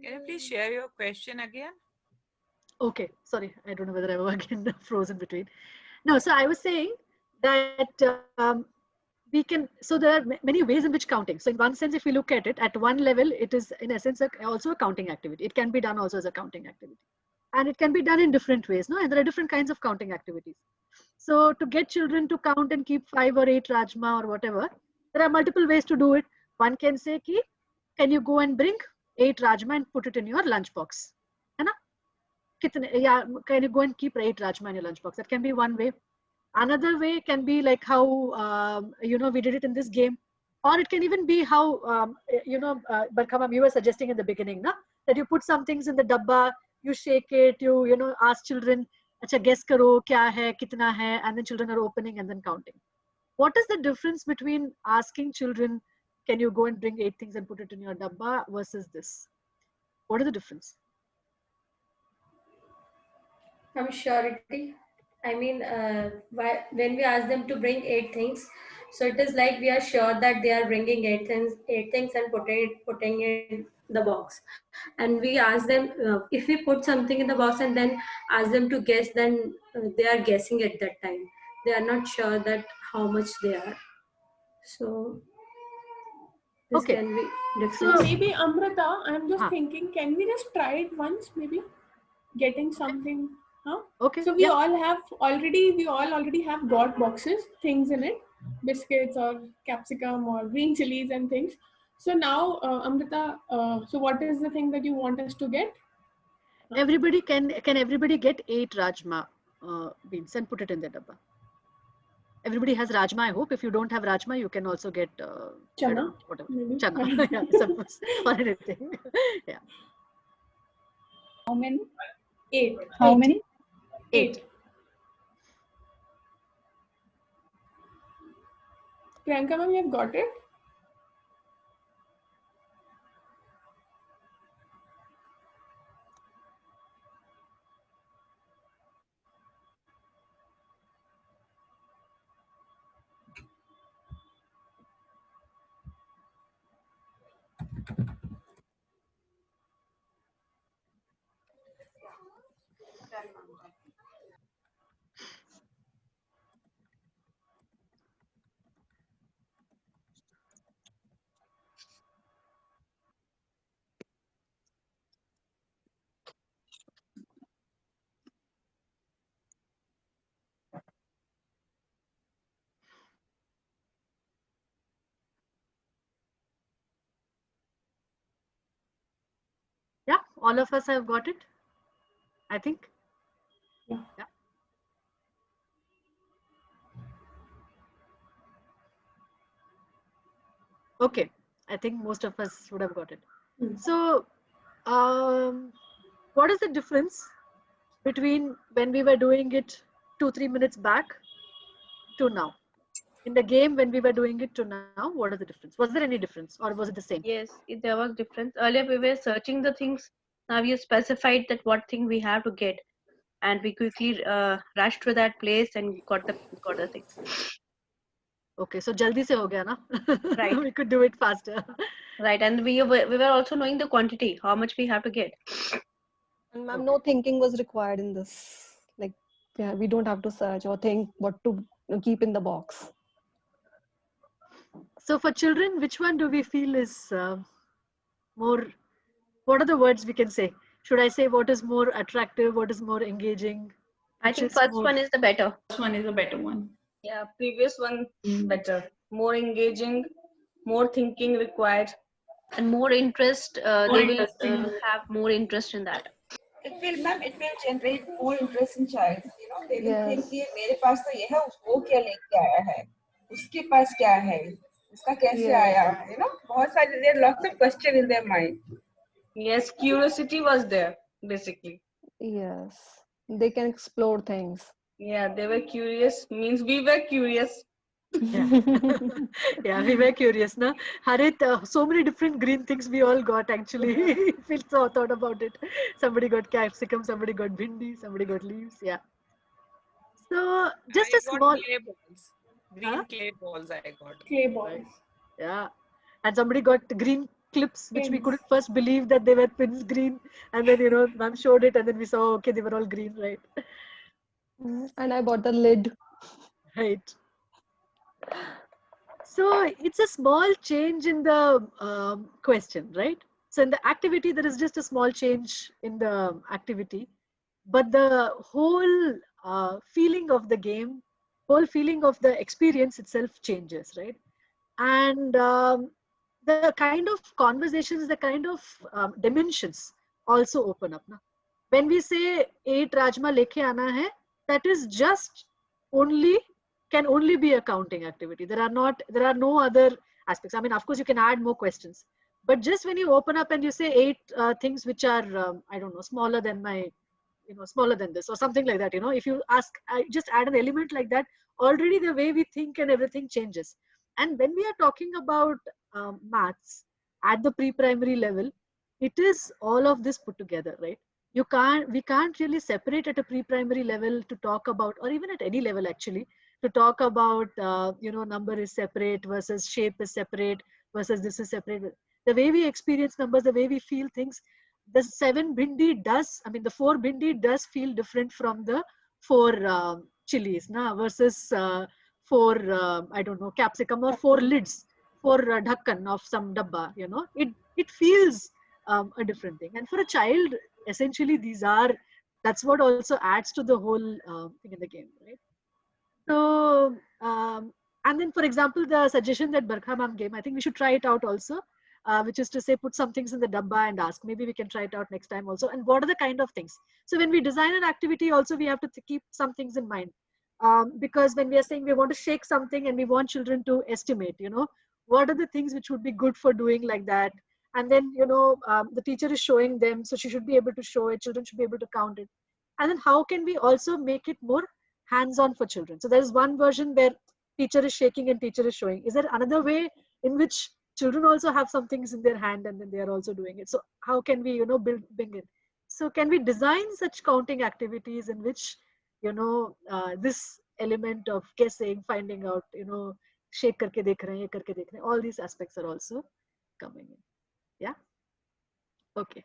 Can you please share your question again? Okay, sorry, I don't know whether I was again frozen between. No, so I was saying that we can, so there are many ways in which counting. So in one sense, if we look at it, at one level, it is in essence also a counting activity. It can be done also as a counting activity. And it can be done in different ways, no? And there are different kinds of counting activities. So to get children to count and keep 5 or 8 rajma or whatever, there are multiple ways to do it. One can say, can you go and bring 8 rajma and put it in your lunch box? Yeah, can you go and keep 8 rajma in your lunch box? That can be one way. Another way can be like how, we did it in this game. Or it can even be how, Barkha ma'am, you were suggesting in the beginning, na? That you put some things in the dabba, you shake it, you ask children, acha, guess karo, kya hai, kitna hai, and then children are opening and then counting. What is the difference between asking children, can you go and bring 8 things and put it in your dabba, versus this? What is the difference? I'm surety. I mean, when we ask them to bring 8 things, so it is like we are sure that they are bringing 8 things and putting it in the box. And we ask them, if we put something in the box and then ask them to guess, then they are guessing at that time. They are not sure that how much they are. So this can be different. So maybe Amrita, I'm just thinking, can we just try it once, maybe getting something? Huh? Okay. So we all already have got boxes, things in it, biscuits or capsicum or green chilies and things. So now, Amrita, so what is the thing that you want us to get? Everybody can everybody get 8 rajma beans and put it in the dabba? Everybody has rajma, I hope. If you don't have rajma, you can also get chana, whatever. Chana, yeah, suppose, or anything. Yeah. How many? 8. How many? 8. Priyanka ma'am, you have got it? Yeah, all of us have got it, I think. Yeah. Okay, I think most of us would have got it. So, what is the difference between when we were doing it 2-3 minutes back to now? In the game, when we were doing it to now, what is the difference? Was there any difference, or was it the same? Yes, there was difference. Earlier we were searching the things. Now you specified that what thing we have to get, and we quickly rushed to that place and got the thing. Okay, so jaldi se ho gaya na? Right. We could do it faster. Right, and we were also knowing the quantity, how much we have to get. And ma'am, no thinking was required in this. Like, yeah, we don't have to search or think what to keep in the box. So for children, which one do we feel is more, what are the words we can say? Should I say what is more attractive, what is more engaging? I think first one is the better. First one is a better one. Yeah, previous one better, more engaging, more thinking required, and more interest. They will have more interest in that. It will generate more interest in child. You know, they will think Yes. कि मेरे पास तो ये है, वो क्या लेके आया है, उसके पास क्या है, उसका कैसे Yes. आया, you know, बहुत सारे, there are lots of question in their mind. Yes, curiosity was there basically. Yes. They can explore things. Yeah, they were curious. Means we were curious. Yeah. Yeah, we were curious, na? Harit, so many different green things we all got actually. If we thought about it. Somebody got capsicum, somebody got bhindi, somebody got leaves. Yeah. So just I a got small. clay balls. Green clay balls I got. Clay balls. Yeah. And somebody got green clips, which we Pins. couldn't first believe that they were pins green. And then, you know, ma'am showed it and then we saw, okay, they were all green, right? And I bought the lid. Right. So it's a small change in the question, right? So in the activity, there is just a small change in the activity, but the whole feeling of the game, whole feeling of the experience itself changes, right? And the kind of conversations, the kind of dimensions also open up. Na? When we say 8 rajma lekhe aana hai, that is just only, can only be a counting activity. There are no other aspects. I mean, of course, you can add more questions, but just when you open up and you say 8 things which are, I don't know, smaller than my, you know, smaller than this or something like that, you know, if you ask, just add an element like that, already the way we think and everything changes. And when we are talking about maths at the pre-primary level, it is all of this put together, right? We can't really separate at a pre-primary level to talk about, or even at any level actually, to talk about, you know, number is separate versus shape is separate versus this is separate. The way we experience numbers, the way we feel things, the 7 bhindi does, I mean, the 4 bhindi does feel different from the 4 chilies, na, versus 4, I don't know, capsicum, or 4 lids, 4 dhakkan of some dabba, you know, it feels a different thing. And for a child, essentially, that's what also adds to the whole thing in the game, right? So, and then, for example, the suggestion that Barkha ma'am gave, I think we should try it out also, which is to say, put some things in the dabba and ask. Maybe we can try it out next time also. And what are the kind of things? So when we design an activity also, we have to keep some things in mind. Because when we are saying we want to shake something and we want children to estimate, you know, what are the things which would be good for doing like that? And then, you know, the teacher is showing them, so she should be able to show it, children should be able to count it. And then how can we also make it more hands-on for children? So there is one version where teacher is shaking and teacher is showing. Is there another way in which children also have some things in their hand and then they are also doing it? So how can we, you know, bring it? So can we design such counting activities in which, you know, this element of guessing, finding out, you know, shake karke dekh rahe hain, ye karke dekh rahe hain, all these aspects are also coming in. Yeah. Okay.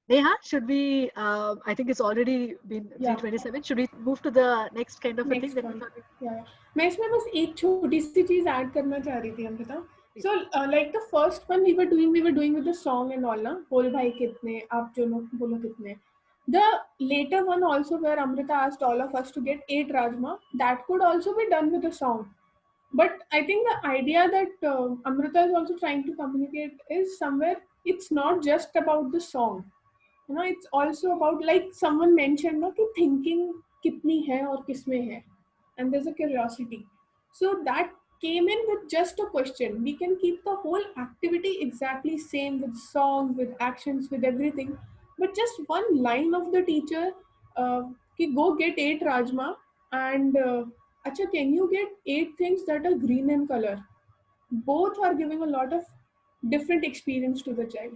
Neha, should we, I think it's already been 3:27. Should we move to the next kind of a thing that we thought we... Yeah. मैं इसमें बस एक छोटी सी चीज add करना चाह रही थी Amrita. So like the first one we were doing with the song and all ना, बोल भाई कितने, आप जो बोलो कितने. The later one also where Amrita asked all of us to get 8 rajma, that could also be done with a song. But I think the idea that Amrita is also trying to communicate is somewhere it's not just about the song. You know, it's also about, like someone mentioned, no, कि thinking कितनी है और किसमें है, and there's a curiosity. So that came in with just a question. We can keep the whole activity exactly same with songs, with actions, with everything, but just one line of the teacher, कि go get 8 rajma, and acha, can you get 8 things that are green in color? Both are giving a lot of different experience to the child.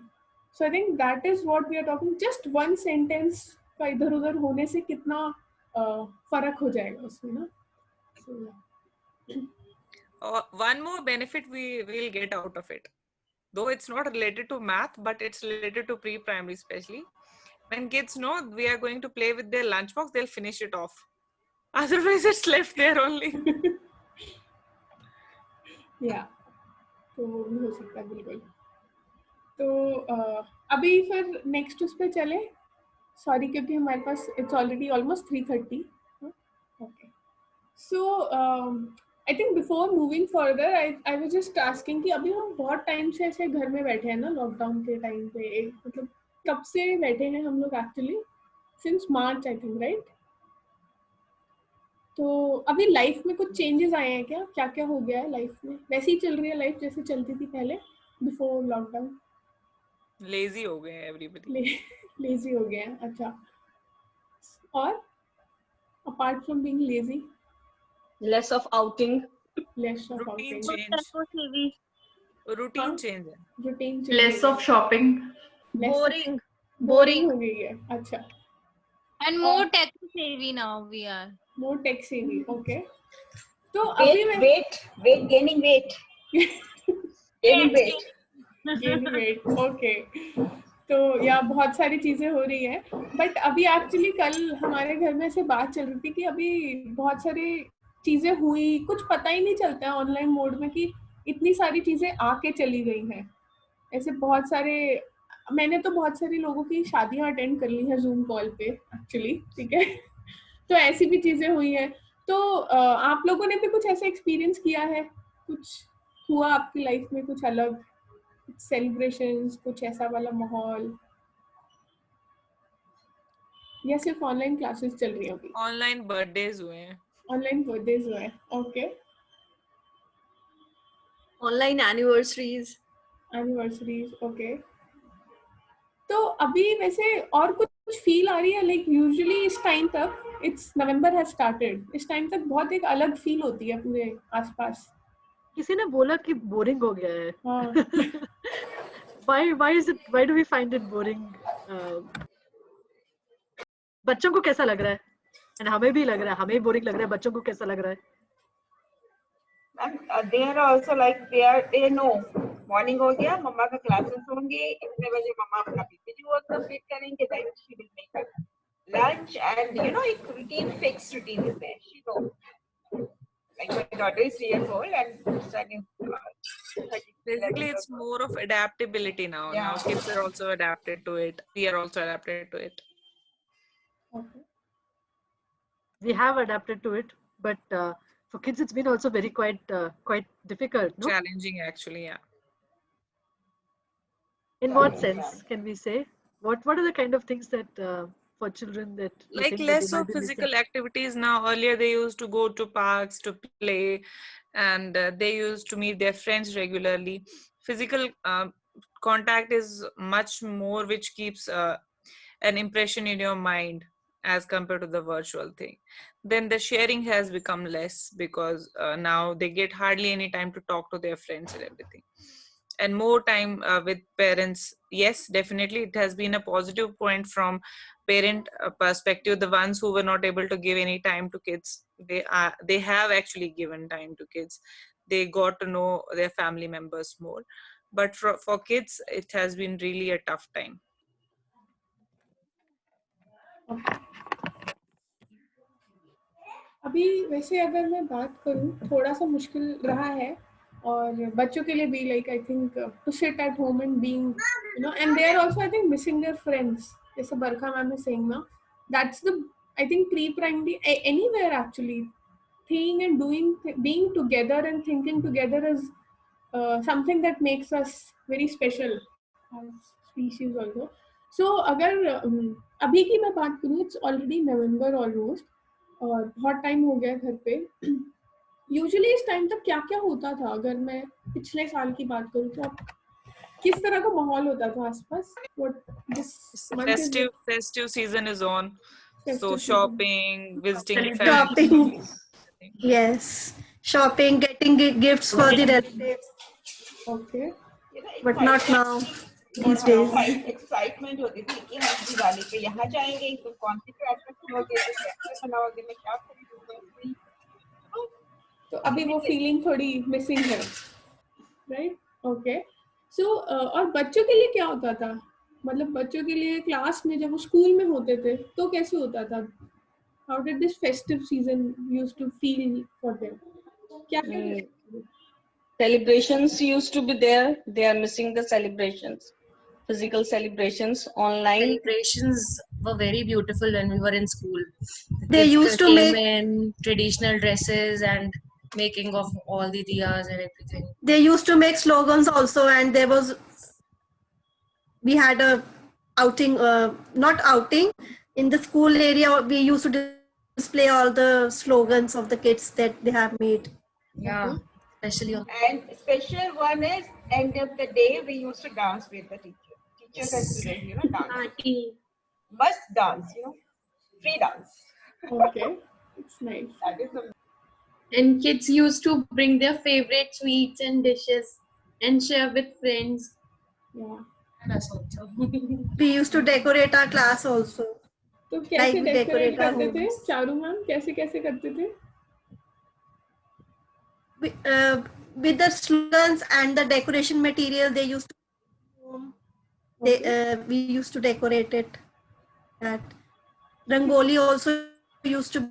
So I think that is what we are talking. Just one sentence का इधर उधर होने से कितना फर्क हो जाएगा उसमें ना. So, one more benefit we will get out of it, though it's not related to math, but it's related to pre-primary especially. When kids know we are going to play with their lunchbox, they'll finish it off. Otherwise, it's left there only. Yeah. तो वो भी हो सकता है बिल्कुल. तो अभी फिर नेक्स्ट उस पे चले. सॉरी क्योंकि हमारे पास it's already almost 3:30. Okay. So I think before moving further, I was just asking कि अभी हम बहुत टाइम से ऐसे घर में बैठे हैं ना लॉकडाउन के टाइम पे, मतलब कब से बैठे हैं हम लोग actually, since March I think, right? तो अभी लाइफ में कुछ चेंजेस आए हैं क्या? क्या क्या हो गया है लाइफ में? वैसे ही चल रही है लाइफ जैसे चलती थी पहले बिफोर लॉकडाउन? लेजी हो गए हैं एवरीबॉडी। लेजी हो गए हैं, अच्छा। और apart from being lazy, less of outing, less of routine outing, change, routine change है, routine change, Less of shopping. boring. Boring हो गई है, अच्छा। And more tech savvy now we are. More tech savvy, okay. तो अभी मैं weight gaining weight gaining weight, okay. तो या बहुत सारी चीजें हो रही है, बट अभी एक्चुअली कल हमारे घर में ऐसे बात चल रही थी कि अभी बहुत सारी चीजें हुई, कुछ पता ही नहीं चलता है ऑनलाइन मोड में कि इतनी सारी चीजें आके चली गई हैं। ऐसे बहुत सारे, मैंने तो बहुत सारे लोगों की शादियां अटेंड कर ली हैं जूम कॉल पे एक्चुअली, ठीक है। तो ऐसी भी चीजें हुई हैं। तो आप लोगों ने भी कुछ ऐसा एक्सपीरियंस किया है? कुछ हुआ आपकी लाइफ में कुछ अलग, सेलिब्रेशंस, कुछ ऐसा वाला माहौल, या सिर्फ ऑनलाइन क्लासेस चल रही हैं अभी? ऑनलाइन बर्थडेज हुए हैं, ऑनलाइन बर्थडेज हुए हैं, okay. Online anniversaries. Anniversaries, okay. तो अभी वैसे और कुछ फील आ रही है, लाइक यूजुअली इस टाइम तक, इट्स नवंबर हैज स्टार्टेड, इस टाइम तक बहुत एक अलग फील होती है पूरे आसपास। किसी ने बोला कि बोरिंग हो गया है। हाँ। why do we find it boring? बच्चों को कैसा लग रहा है? एंड हमें भी लग रहा है, हमें बोरिंग लग रहा है, बच्चों को कैसा लग रहा है? they are also like they know morning हो गया, मम्मा का क्लासेस होंगे, इतने बजे मम्मा अपना पीपीटी वर्क कंप्लीट करेंगे, then she will make lunch, and you know एक routine, fixed routine is there, she knows. Like my daughter is 3 years old and studying. Basically it's more of adaptability now. Yeah. Now kids are also adapted to it, we are also adapted to it. Okay. We have adapted to it, but for kids it's been also very quite difficult, no? Challenging actually, yeah. In what sense can we say? What are the kind of things that for children that you Like think that less they might of be physical missing? activities now. Earlier they used to go to parks to play, and they used to meet their friends regularly. Physical contact is much more, which keeps an impression in your mind as compared to the virtual thing. Then the sharing has become less, because now they get hardly any time to talk to their friends and everything, and more time with parents. Yes, definitely it has been a positive point from parent perspective. The ones who were not able to give any time to kids, they have actually given time to kids. They got to know their family members more, but for kids it has been really a tough time. अभी वैसे अगर मैं बात करूं, थोड़ा सा मुश्किल रहा है, और बच्चों के लिए भी, like I think to sit at home and being, you know, and they are also I think missing their friends, जैसे बरखा मैम इज सेइंग ना, that's the I think pre primary anywhere actually, thing and doing, being together and thinking together is something that makes us very special as species also. So अगर अभी की मैं बात करूँ, it's already November almost, और बहुत time हो गया घर पे। यूजुअली इस टाइम तक क्या क्या होता था? अगर मैं पिछले साल की बात करूँ तो आप किस तरह का माहौल होता था आसपास? What this month is festive season is on, festive so season. shopping, visiting Shopping. family. Yes, shopping, getting gifts for the relatives. Okay. But not now these days. Excitement होती थी कि हम दिवाली पे यहाँ जाएंगे, तो कौन सी ड्रेस बनाओगे, तो कैसे बनाओगे, मैं क्या खरीदूंगा। तो अभी वो फीलिंग थोड़ी मिसिंग है, राइट? ओके। सो और बच्चों के लिए क्या होता था? मतलब बच्चों के लिए क्लास में जब वो स्कूल में होते थे तो कैसे होता था? How did this festive season used to feel for them? क्या Celebrations used to be there. They are missing the celebrations, physical celebrations. Online celebrations were very beautiful when we were in school. They Kids used to came make in traditional dresses and making of all the diyas and everything. They used to make slogans also, and we had a outing, not outing, in the school area. We used to display all the slogans of the kids that they have made. Yeah, especially on. And special one is end of the day we used to dance with the teacher. Teachers and students, dance. Party. Must dance, free dance. Okay, it's nice. That is the And kids used to bring their favorite sweets and dishes and share with friends. Yeah. That's also. We used to decorate our class also. तो कैसे we decorate decorate our करते थे homes. Charu ma'am, कैसे कैसे करते थे? With the slogans and the decoration material they used to we used to decorate it. That Rangoli also used to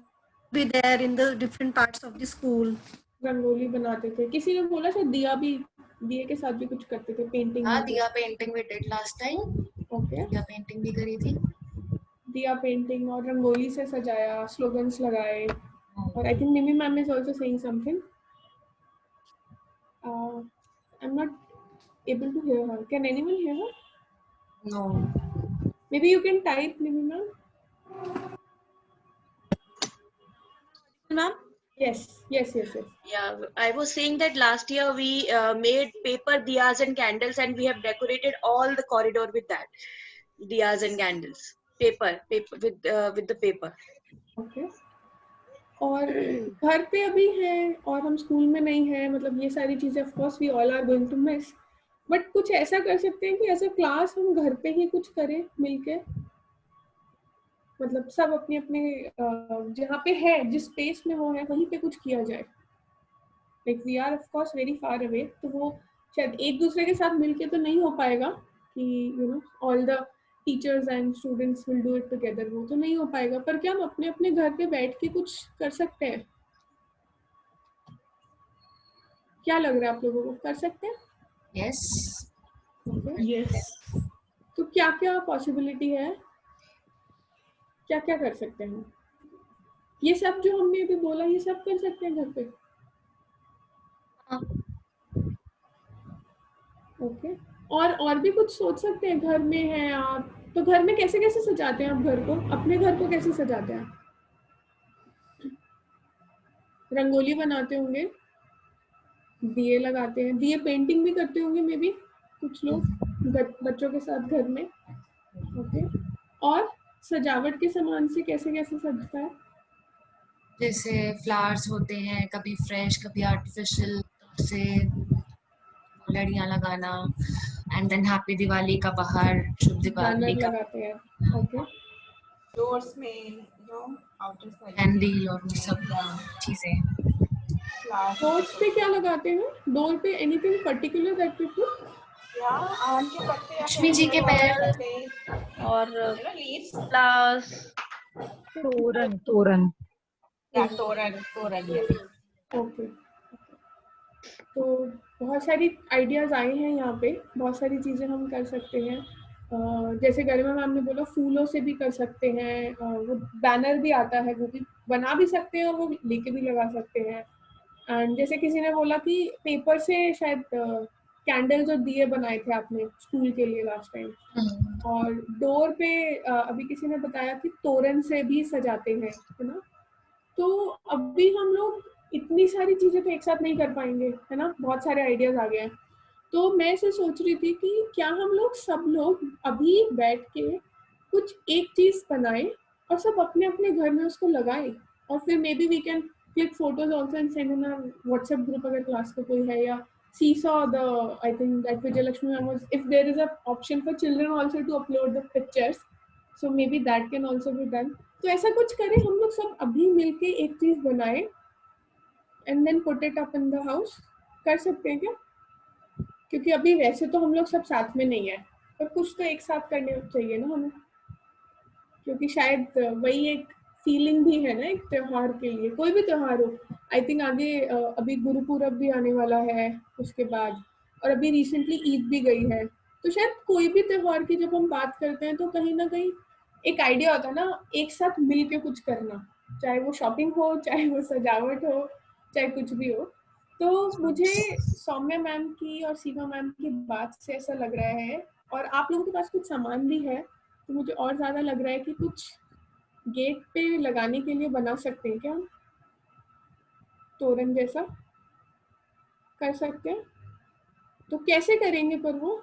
be there in the different parts of the school. Rangoli बनाते थे. किसी ने बोला शायद दिए के साथ भी कुछ करते थे, पेंटिंग. हाँ, दिया painting we did last time. Okay. दिया पेंटिंग भी करी थी. दिया पेंटिंग और रंगोली से सजाया, स्लोगन्स लगाए. और आई थिंक मिमी ma'am is also saying something. I'm not able to hear her. Can anyone hear her? No. Maybe you can type, Mimi ma'am. Ma'am? Yes. Yeah, I was saying that last year we made paper diyas and candles, and we have decorated all the corridor with that diyas and candles. Paper with the paper. Okay. और घर पे अभी है और हम school में नहीं है, मतलब ये सारी चीजें of course we all are going to miss. But कुछ ऐसा कर सकते हैं कि एज अ क्लास हम घर पे ही कुछ करें मिलके, मतलब सब अपने अपने जहाँ पे है, जिस स्पेस में वो है वहीं पे कुछ किया जाए. Like we are of course very far away, तो वो शायद एक दूसरे के साथ मिलके तो नहीं हो पाएगा कि all the teachers and students will do it together, वो तो नहीं हो पाएगा. पर क्या हम अपने अपने घर पे बैठ के कुछ कर सकते हैं? क्या लग रहा है आप लोगों को, कर सकते हैं? Yes. Yes. तो क्या क्या पॉसिबिलिटी है, क्या क्या कर सकते हैं? ये सब जो हमने अभी बोला ये सब कर सकते हैं घर पे. ओके. और भी कुछ सोच सकते हैं. घर में है आप, तो घर में कैसे कैसे सजाते हैं आप घर को? अपने घर को कैसे सजाते हैं? रंगोली बनाते होंगे, दिए लगाते हैं, दिए पेंटिंग भी करते होंगे मे बी कुछ लोग बच्चों के साथ घर में. ओके. और सजावट के सामान से कैसे कैसे सजता है? जैसे फ्लावर्स होते हैं, कभी फ्रेश कभी आर्टिफिशियल, से लड़ियां लगाना, एंड देन हैप्पी दिवाली का बाहर शुभ दीपावली का लगाते हैं. ओके. डोर्स में आउटर साइड कैंडल और वो सब चीजें. डोर्स पे क्या लगाते हैं? डोर पे anything particular that we put? आम के पत्ते, लक्ष्मी जी के पैर और फ्लावर्स, तोरण. तोरण. ओके. तो बहुत सारी आइडियाज आए हैं यहाँ पे, बहुत सारी चीजें हम कर सकते हैं. जैसे गरिमा मैम ने बोला फूलों से भी कर सकते हैं. वो बैनर भी आता है, वो भी बना भी सकते हैं और वो लेके भी लगा सकते हैं. एंड जैसे किसी ने बोला कि पेपर से शायद कैंडल्स और दिए बनाए थे आपने स्कूल के लिए लास्ट टाइम. और डोर पे अभी किसी ने बताया कि तोरण से भी सजाते हैं, है ना. तो अभी हम लोग इतनी सारी चीजें तो एक साथ नहीं कर पाएंगे, है ना. बहुत सारे आइडियाज आ गए हैं. तो मैं ऐसे सोच रही थी कि क्या हम लोग सब लोग अभी बैठ के कुछ एक चीज बनाएं और सब अपने अपने घर में उसको लगाएं, और फिर maybe we can click photos also and send in our WhatsApp group अगर क्लास का कोई है. या seesaw the, I think that Vijayalakshmi ma'am was, if there is a option for children also to upload the pictures, so maybe that can also be done. तो ऐसा कुछ करें हम लोग सब अभी मिलके एक चीज बनाएं and then put it up in the house. कर सकते हैं क्या? क्योंकि अभी वैसे तो हम लोग सब साथ में नहीं है, पर कुछ तो एक साथ करने चाहिए ना हमें, क्योंकि शायद वही एक फीलिंग भी है ना एक त्योहार के लिए. कोई भी त्योहार हो, आई थिंक आगे अभी गुरुपूरब भी आने वाला है उसके बाद, और अभी रिसेंटली ईद भी गई है. तो शायद कोई भी त्योहार की जब हम बात करते हैं तो कहीं ना कहीं एक आइडिया होता है ना एक साथ मिल के कुछ करना, चाहे वो शॉपिंग हो, चाहे वो सजावट हो, चाहे कुछ भी हो। तो मुझे सौम्या मैम की और सीमा मैम की बात से ऐसा लग रहा है, और आप लोगों के पास कुछ सामान भी है, तो मुझे और ज्यादा लग रहा है कि कुछ गेट पे लगाने के लिए बना सकते हैं क्या हम, तोरण जैसा कर सकते हैं। तो कैसे करेंगे, पर वो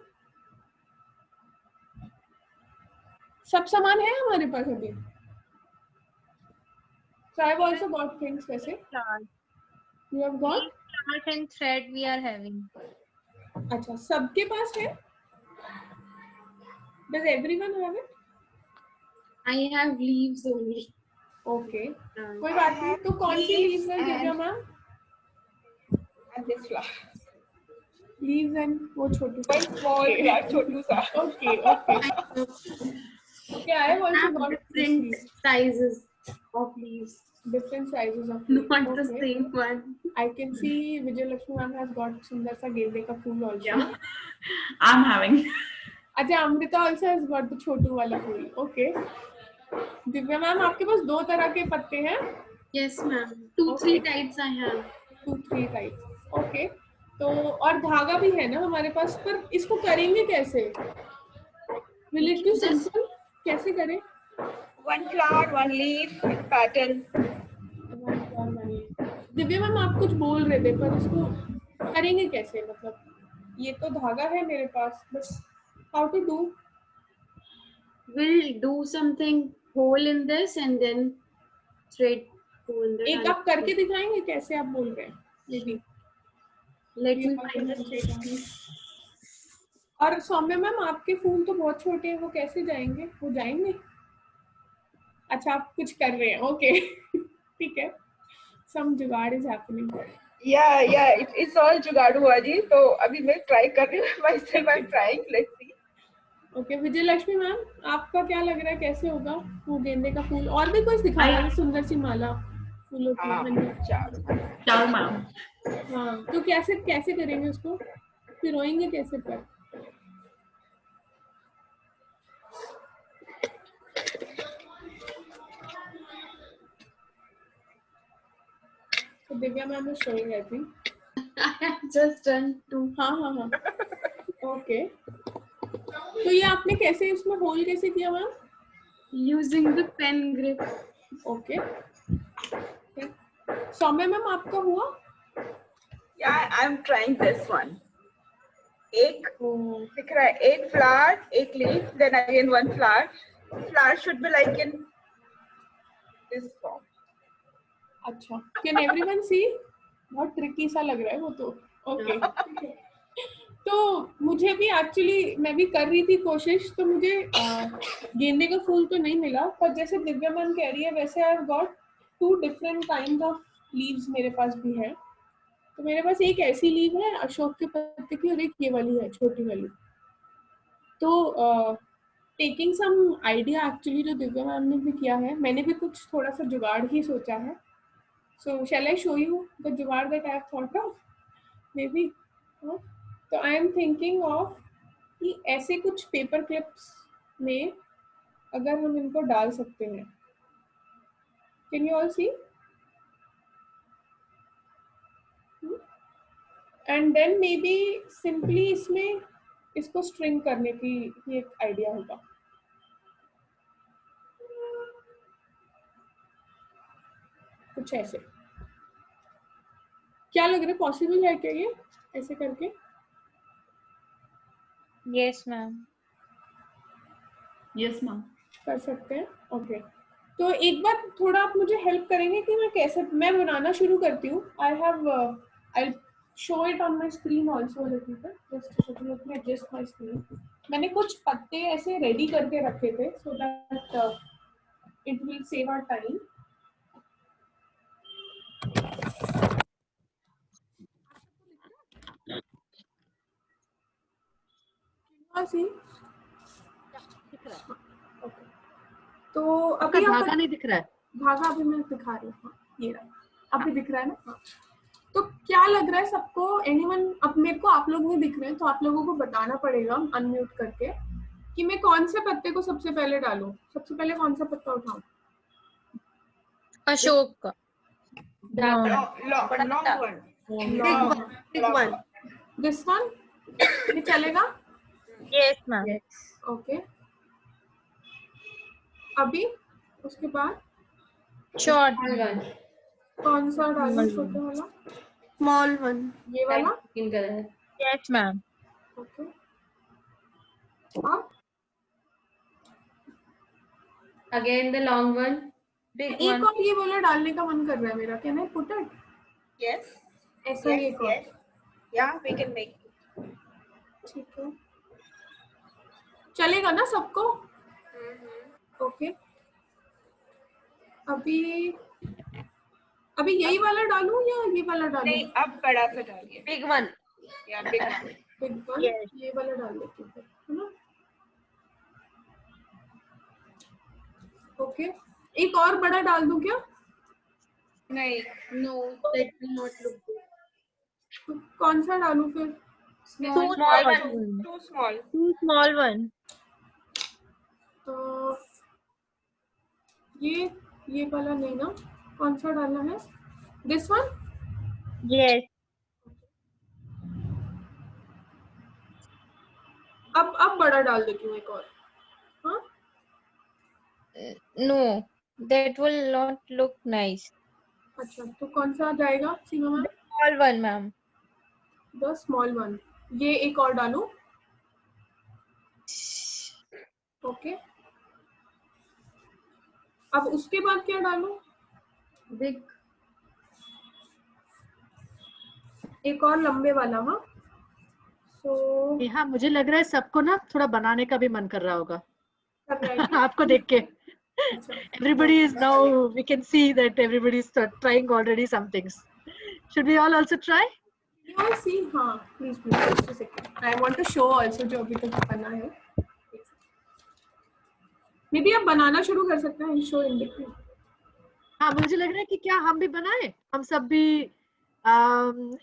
सब सामान है हमारे पास अभी। So I've also got things वैसे। You have got? Flowers and thread we are having. अच्छा, सबके पास है? Does everyone have it? I have leaves only. Okay. कोई बात नहीं। तो कौन सी leaves है Divya ma'am? And this flower. Leaves and वो छोटू सा। One small flower, छोटू सा. Okay, okay. Okay, I have also got different sizes of leaves. Different sizes of leaves. Not the same one. I can see Vijay Lakshmi ma'am has got सुंदर सा गेंदे का फूल also. Yeah. I'm having. अच्छा, Amrita also has got the छोटू वाला फूल. Okay. Divya ma'am, आपके पास 2 तरह के पत्ते हैं? Yes ma'am. 2-3 types I have. 2-3 types. Okay. तो और धागा भी है ना हमारे पास, पर इसको करेंगे कैसे? Will it be simple? कैसे करें? One flower, one leaf, pattern. Divya ma'am, आप कुछ बोल रहे थे, पर इसको करेंगे कैसे? मतलब ये तो धागा है मेरे पास, बस how to do? We'll do something hole in this and then thread hole in एक आप करके दिखाएंगे कैसे आप बोल रहे हैं? Maybe. Let me find it. और सौम्या मैम, आपके फूल तो बहुत छोटे हैं, वो कैसे जाएंगे? वो जाएंगे? अच्छा, आप कुछ कर रहे हैं। ओके, ठीक है। Some जुगाड़ is happening. Yeah, it's all जुगाड़ हुआ जी। तो अभी मैं ट्राई कर रही हूँ, myself I'm trying, let's see. Okay, Vijay Lakshmi ma'am, आपका क्या लग रहा है कैसे होगा वो गेंदे का फूल? और भी कुछ दिखाया सुंदर सी माला फूलों की। चार मैम। हाँ, तो कैसे करेंगे उसको, पिरोएंगे कैसे पर? तो Divya ma'am is showing, I think. I have just done 2. हाँ। ओके, तो ये आपने कैसे इसमें होल कैसे किया ma'am? Using the pen grip. Okay. Saumya ma'am, आपका हुआ? Yeah, I'm trying this one. एक दिख रहा है, एक flower, एक leaf, then again one flower. Flower should be like in this form. अच्छा, कैन एवरीवन सी? बहुत ट्रिकी सा लग रहा है वो तो। ओके। तो मुझे भी एक्चुअली, मैं भी कर रही थी कोशिश, तो मुझे गेंदे का फूल तो नहीं मिला, पर जैसे दिव्या मैम कह रही है वैसे I have got 2 different kind of leaves मेरे पास भी है। तो मेरे पास एक ऐसी लीव है अशोक के पत्ते की, और एक ये वाली है छोटी वाली। तो टेकिंग सम आइडिया एक्चुअली जो दिव्या मैम ने भी किया है, मैंने भी कुछ थोड़ा सा जुगाड़ ही सोचा है। So shall I show you the जुगाड़ that I have thought of? Maybe. तो I am thinking of कि ऐसे कुछ पेपर क्लिप्स में अगर हम इनको डाल सकते हैं। Can you all see? And then maybe simply इसमें इसको स्ट्रिंग करने की ही एक आइडिया होगा। कुछ ऐसे। क्या लग रहा है, पॉसिबल है क्या ये ऐसे करके? Yes ma'am. Yes ma'am. कर सकते हैं। ओके, तो एक बार थोड़ा आप मुझे हेल्प करेंगे कि मैं बनाना शुरू करती हूँ। I'll show it on my screen also a little bit. Just let me adjust my screen. मैंने कुछ पत्ते ऐसे रेडी करके रखे थे so that it will save our time. सी दिख रहा है। ओके, तो अभी धागा नहीं दिख रहा है? धागा अभी मैं दिखा रही हूँ। ये रहा, अभी दिख रहा है ना? तो क्या लग रहा है सबको? एनीवन? अब मेरे को आप लोग नहीं दिख रहे हैं, तो आप लोगों को बताना पड़ेगा अनम्यूट करके कि मैं कौन से पत्ते को सबसे पहले डालूं। सबसे पहले कौन सा पत्ता उठाऊं? अशोक का। That long one. Big one. This one? ये चलेगा? Yes, ma'am. Yes. Okay. अभी उसके बाद Short. कौन सा डालूं छोटा वाला? Small one. ये वाला? Yes, ma'am. Okay. अब Again the long one. Big एक one. और ये वाला डालने का मन कर रहा है मेरा. Can I put it? Yes. ऐसा Yes, ही एक और. yes. Yeah, we can make it. ठीक है. चलेगा ना सबको? ओके. अभी यही वाला डालूं या ये वाला डालूं? नहीं, अब बड़ा सा डालिए. Big one. Yeah, big one. Big one. Yes. ये वाला डाल लेती हूँ, है ना? ओके. एक और बड़ा डाल दूं क्या? नहीं. No, that will not look good. कौन सा डालूं फिर? Too small one. Too small. Too small one. तो ये वाला नहीं ना? कौन सा डालना है? This one? Yes. अब बड़ा डाल देती हूँ एक और. हाँ? No, that will not look nice. अच्छा, तो कौन सा जाएगा Seema ma'am? Small one, ma'am. The small one. ये एक और डालूं? ओके. अब उसके बाद क्या डालूं? Big. एक और लंबे वाला. हाँ. So हाँ, मुझे लग रहा है सबको ना थोड़ा बनाने का भी मन कर रहा होगा. कर रहा है क्या? आपको देख के. Everybody is now, we can see that everybody is trying already some things. Should we all also try? You all see? हाँ, please, just a second. I want to show also जो अभी तक बना है. Maybe आप बनाना शुरू कर सकते हैं. Show in between. हाँ, मुझे लग रहा है कि क्या हम भी बनाए, हम सब भी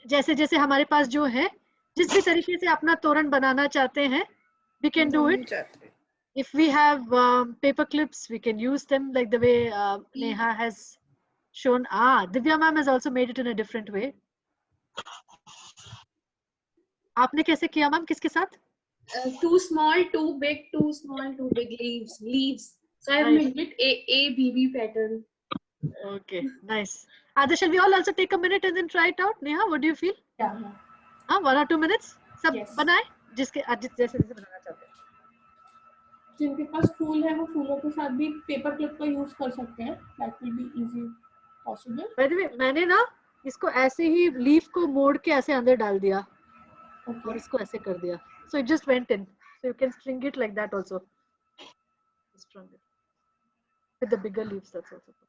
जैसे जैसे हमारे पास जो है, जिस भी तरीके से अपना तोरण बनाना चाहते हैं, we can do it. If we have paper clips, we can use them like the way Neha has shown. Divya ma'am has also made it in a different way. आपने कैसे किया मैम? किसके साथ? Too small, too big, too small, too big leaves. So I have Nice. made it ABB pattern. Okay, nice. Shall we all also take a minute and then try it out? Neha, what do you feel? Yeah. 1 or 2 minutes? सब Yes. बनाए जिसके जैसे बनाना चाहते हैं. जिनके पास फूल है वो फूलों के साथ भी पेपर क्लिप का यूज कर सकते हैं. That will be easy possible. By the way, मैंने ना इसको ऐसे ही लीफ को मोड़ के ऐसे अंदर डाल दिया और इसको ऐसे कर दिया. So it just went in. So you can string it like that also. String it with the bigger leaves. That's also possible.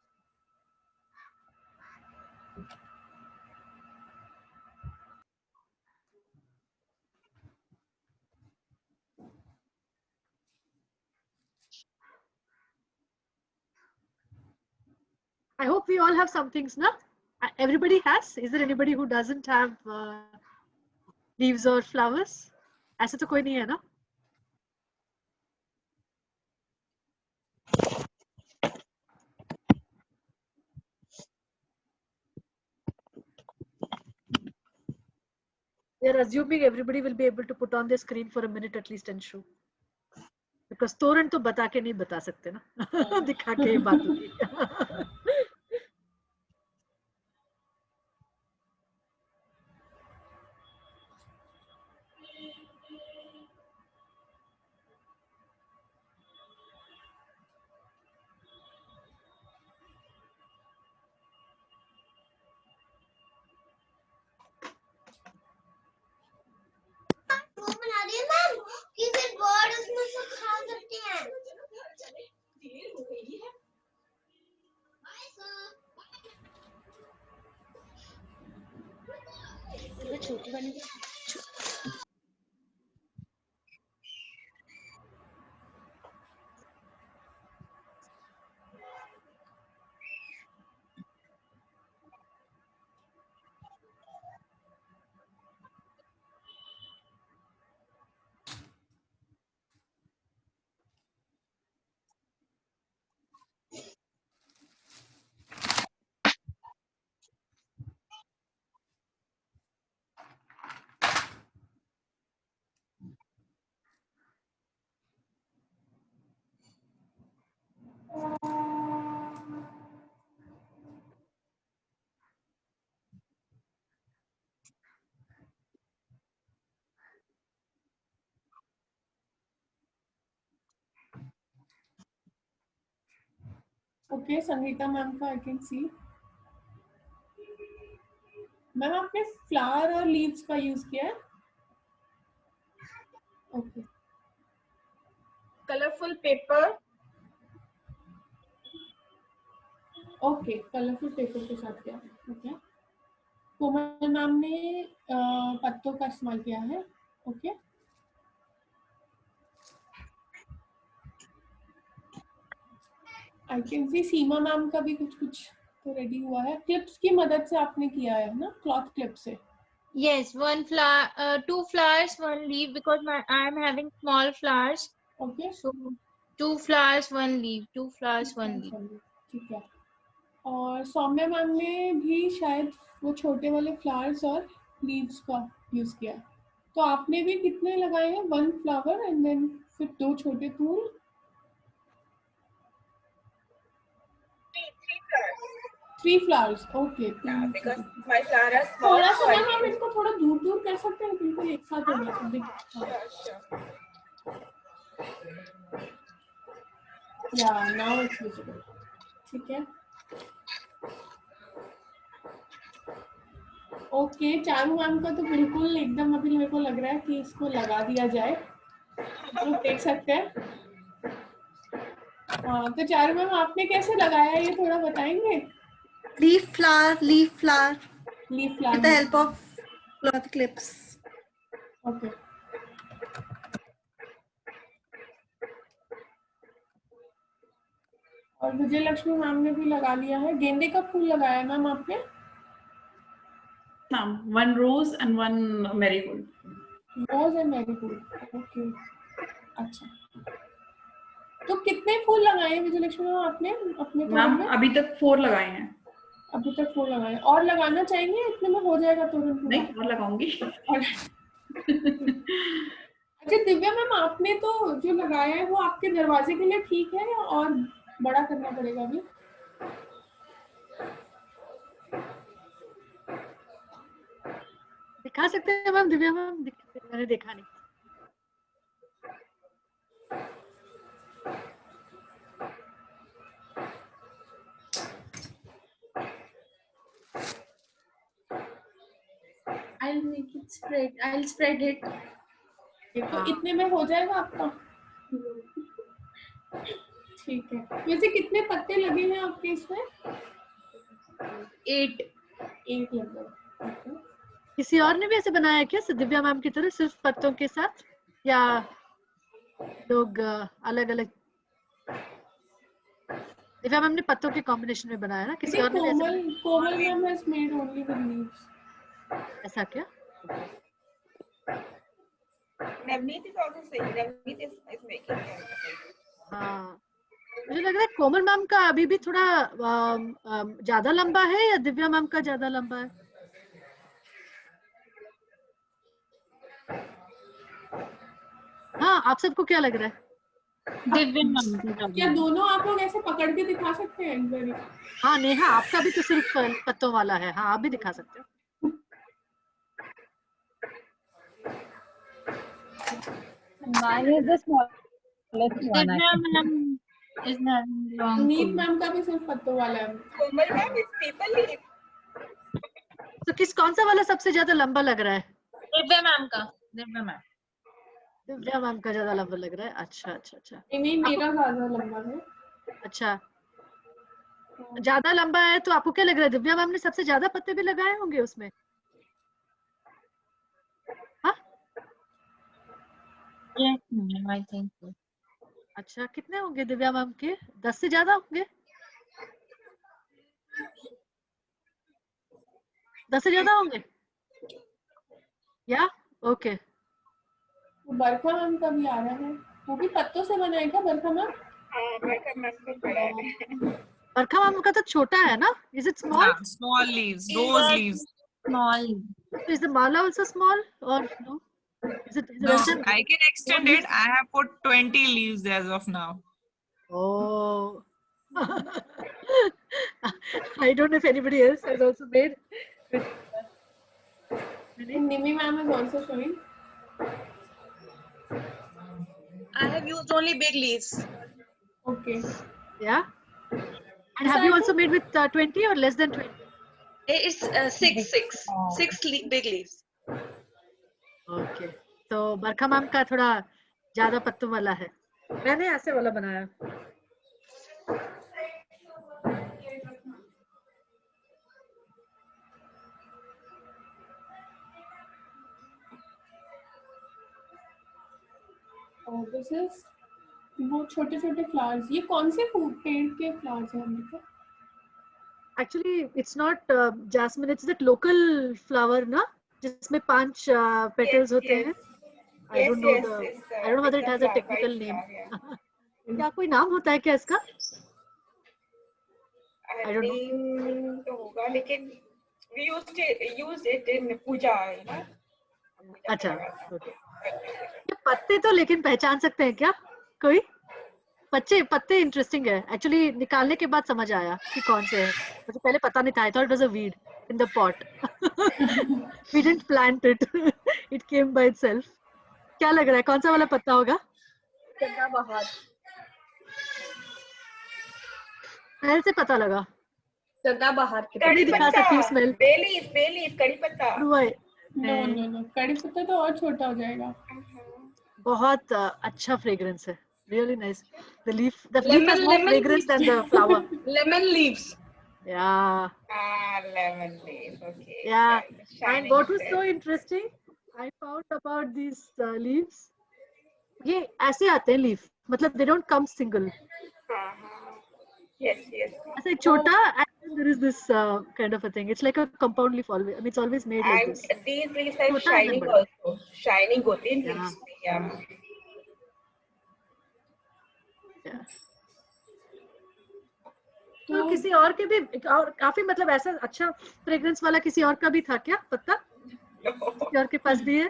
I hope we all have some things, na? Everybody has. Is there anybody who doesn't have leaves or flowers? ऐसे तो कोई नहीं है ना? We are assuming everybody will be able to put on their screen for a minute at least and show. Because तोरण तो बता के नहीं बता सकते ना. दिखा के बात होगी. छोटी वाली ओके, संगीता मैम का आई कैन सी। मैम आपने फ्लावर और लीव्स का यूज किया है? Okay, colourful paper. Okay, colourful paper के साथ किया। ओके, कोमल मैम ने पत्तों का इस्तेमाल किया है। Okay, I can C Seema ma'am का भी कुछ कुछ तो रेडी हुआ है। क्लिप्स की मदद से आपने किया है ना, क्लॉथ क्लिप से? Yes, one flower, two flowers, one leaf, because I am having small flowers. Okay. So 2 flowers, 1 leaf. 2 flowers, 1 leaf. ठीक है। और सौम्या मैम ने भी शायद वो छोटे वाले फ्लावर्स और लीव्स का यूज किया है। तो आपने भी कितने लगाए हैं? 1 फ्लावर एंड देन फिर 2 छोटे फूल। 3 flowers. Okay, because my flower are small. थोड़ा सा मैम आप इसको थोड़ा दूर दूर कर सकते हैं, बिल्कुल एक साथ हो गया सब दिख। या नाउ इट्स विजिबल। ठीक है, ओके। चारू मैम का तो बिल्कुल एकदम अभी मेरे को लग रहा है कि इसको लगा दिया जाए। तो देख सकते हैं। तो चारू मैम आपने कैसे लगाया ये थोड़ा बताएंगे? Leaf flower with the help of cloth clips. Okay. और विजय लक्ष्मी मैम ने भी लगा लिया है। गेंदे का फूल लगाया है मैम आपने? Ma'am 1 rose and 1 marigold. Rose and marigold. Okay, अच्छा। तो कितने फूल लगाए हैं विजय लक्ष्मी मैम आपने अपने तोरण में? अभी तक 4 लगाए हैं। अभी तक 4 लगाए। और लगाना चाहिए? इतने में हो जाएगा तोरण पूरा? नहीं, और लगाऊंगी। अच्छा दिव्या मैम, आपने तो जो लगाया है वो आपके दरवाजे के लिए ठीक है या और बड़ा करना पड़ेगा अभी? दिखा सकते हैं मैम? दिव्या मैम मैंने देखा नहीं। I'll make it spread. I'll spread it. तो इतने में हो जाएगा आपका? ठीक है। वैसे कितने पत्ते लगे हैं आपके इसमें? 8 लग गए। किसी और ने भी ऐसे बनाया क्या दिव्या मैम की तरह, सिर्फ पत्तों के साथ, या लोग अलग अलग? दिव्या मैम ने पत्तों के कॉम्बिनेशन में बनाया ना, किसी और ने भी ऐसे? Komal ma'am has made only with leaves. ऐसा क्या? Navneet is also saying. Navneet is making it. हाँ, मुझे लग रहा है कोमल मैम का अभी भी थोड़ा ज्यादा लंबा है या दिव्या मैम का ज्यादा लंबा है? हाँ, आप सबको क्या लग रहा है? दिव्या मैम। क्या दोनों आप लोग ऐसे पकड़ के दिखा सकते हैं एक बार? हाँ नेहा, आपका भी तो सिर्फ पत्तों वाला है। हाँ, आप भी दिखा सकते हो। Mine is the smallest one. Divya ma'am is having long नीत full. मैम का भी सिर्फ पत्तों वाला है। कोमल मैम इस पेपर लीफ। तो कौन सा वाला सबसे ज्यादा लंबा लग रहा है? दिव्या मैम का। दिव्या मैम। दिव्या मैम का ज्यादा लंबा लग रहा है। अच्छा अच्छा अच्छा। नहीं, मेरा ज्यादा लंबा है। अच्छा, ज्यादा लंबा है तो आपको क्या लग रहा है, दिव्या मैम ने सबसे ज्यादा पत्ते भी लगाए होंगे उसमें? हाँ? Yes, ma'am, I think so. अच्छा, कितने होंगे दिव्या मैम के? 10 से ज्यादा होंगे? 10 से ज्यादा होंगे या? ओके। बरखा मैम का भी आ रहा है, वो भी पत्तों से बना है क्या बरखा मैम? बरखा मैम का तो छोटा है ना? Is it small? Small leaves, those leaves. Small. Is the mala also small or no? Is it No, less than? I can extend it. I have put 20 leaves as of now. Oh. I don't know if anybody else has also made. Nimi ma'am is also showing. I have used only big leaves. Okay. Yeah. And have you also made with 20 or less than 20? It's six big leaves. Okay. तो बरखा ma'am का थोड़ा ज्यादा पत्तों वाला है. मैंने ऐसे वाला बनाया. This is वो छोटे छोटे फ्लावर्स. ये कौन से पेड़ के फ्लावर्स हैं हमको? Actually, it's not jasmine. It's that local flower, na, जिसमें 5 petals होते हैं. I don't know I don't know whether it has a technical name. क्या कोई नाम होता है क्या इसका? I don't know. तो होगा, लेकिन we used it in puja, you know. अच्छा. Okay. ये पत्ते तो लेकिन पहचान सकते हैं क्या कोई? पत्ते इंटरेस्टिंग है. एक्चुअली निकालने के बाद समझ आया कि कौन से हैं. मुझे पहले पता नहीं था. I thought it was a weed in the pot. We didn't plant it. It came by itself. क्या लग रहा है कौन सा वाला पत्ता होगा? सदाबहार. स्मेल से पता लगा. सदाबहार. कड़ी दिखा सकती हूँ स्मेल. बेलीफ कड़ी पत्ता. नो कड़ी पत्ता तो और छोटा हो जाएगा. बहुत अच्छा फ्रेग्रेंस है. Really nice. The leaf has more fragrance than the flower. Lemon leaves. Yeah. Lemon leaf. Okay. Yeah. And what was so interesting, I found about these leaves. ये ऐसे आते हैं leaf. मतलब they don't come single. Yes. ऐसे छोटा, and then there is this kind of a thing. It's like a compound leaf always. I mean, it's always made like this. And these leaves are shining also. Shining होते हैं leaves. Yeah. तो किसी और के भी और काफी मतलब ऐसा अच्छा फ्रेग्रेंस वाला किसी और का भी था क्या पत्ता? किसी और के पास भी है?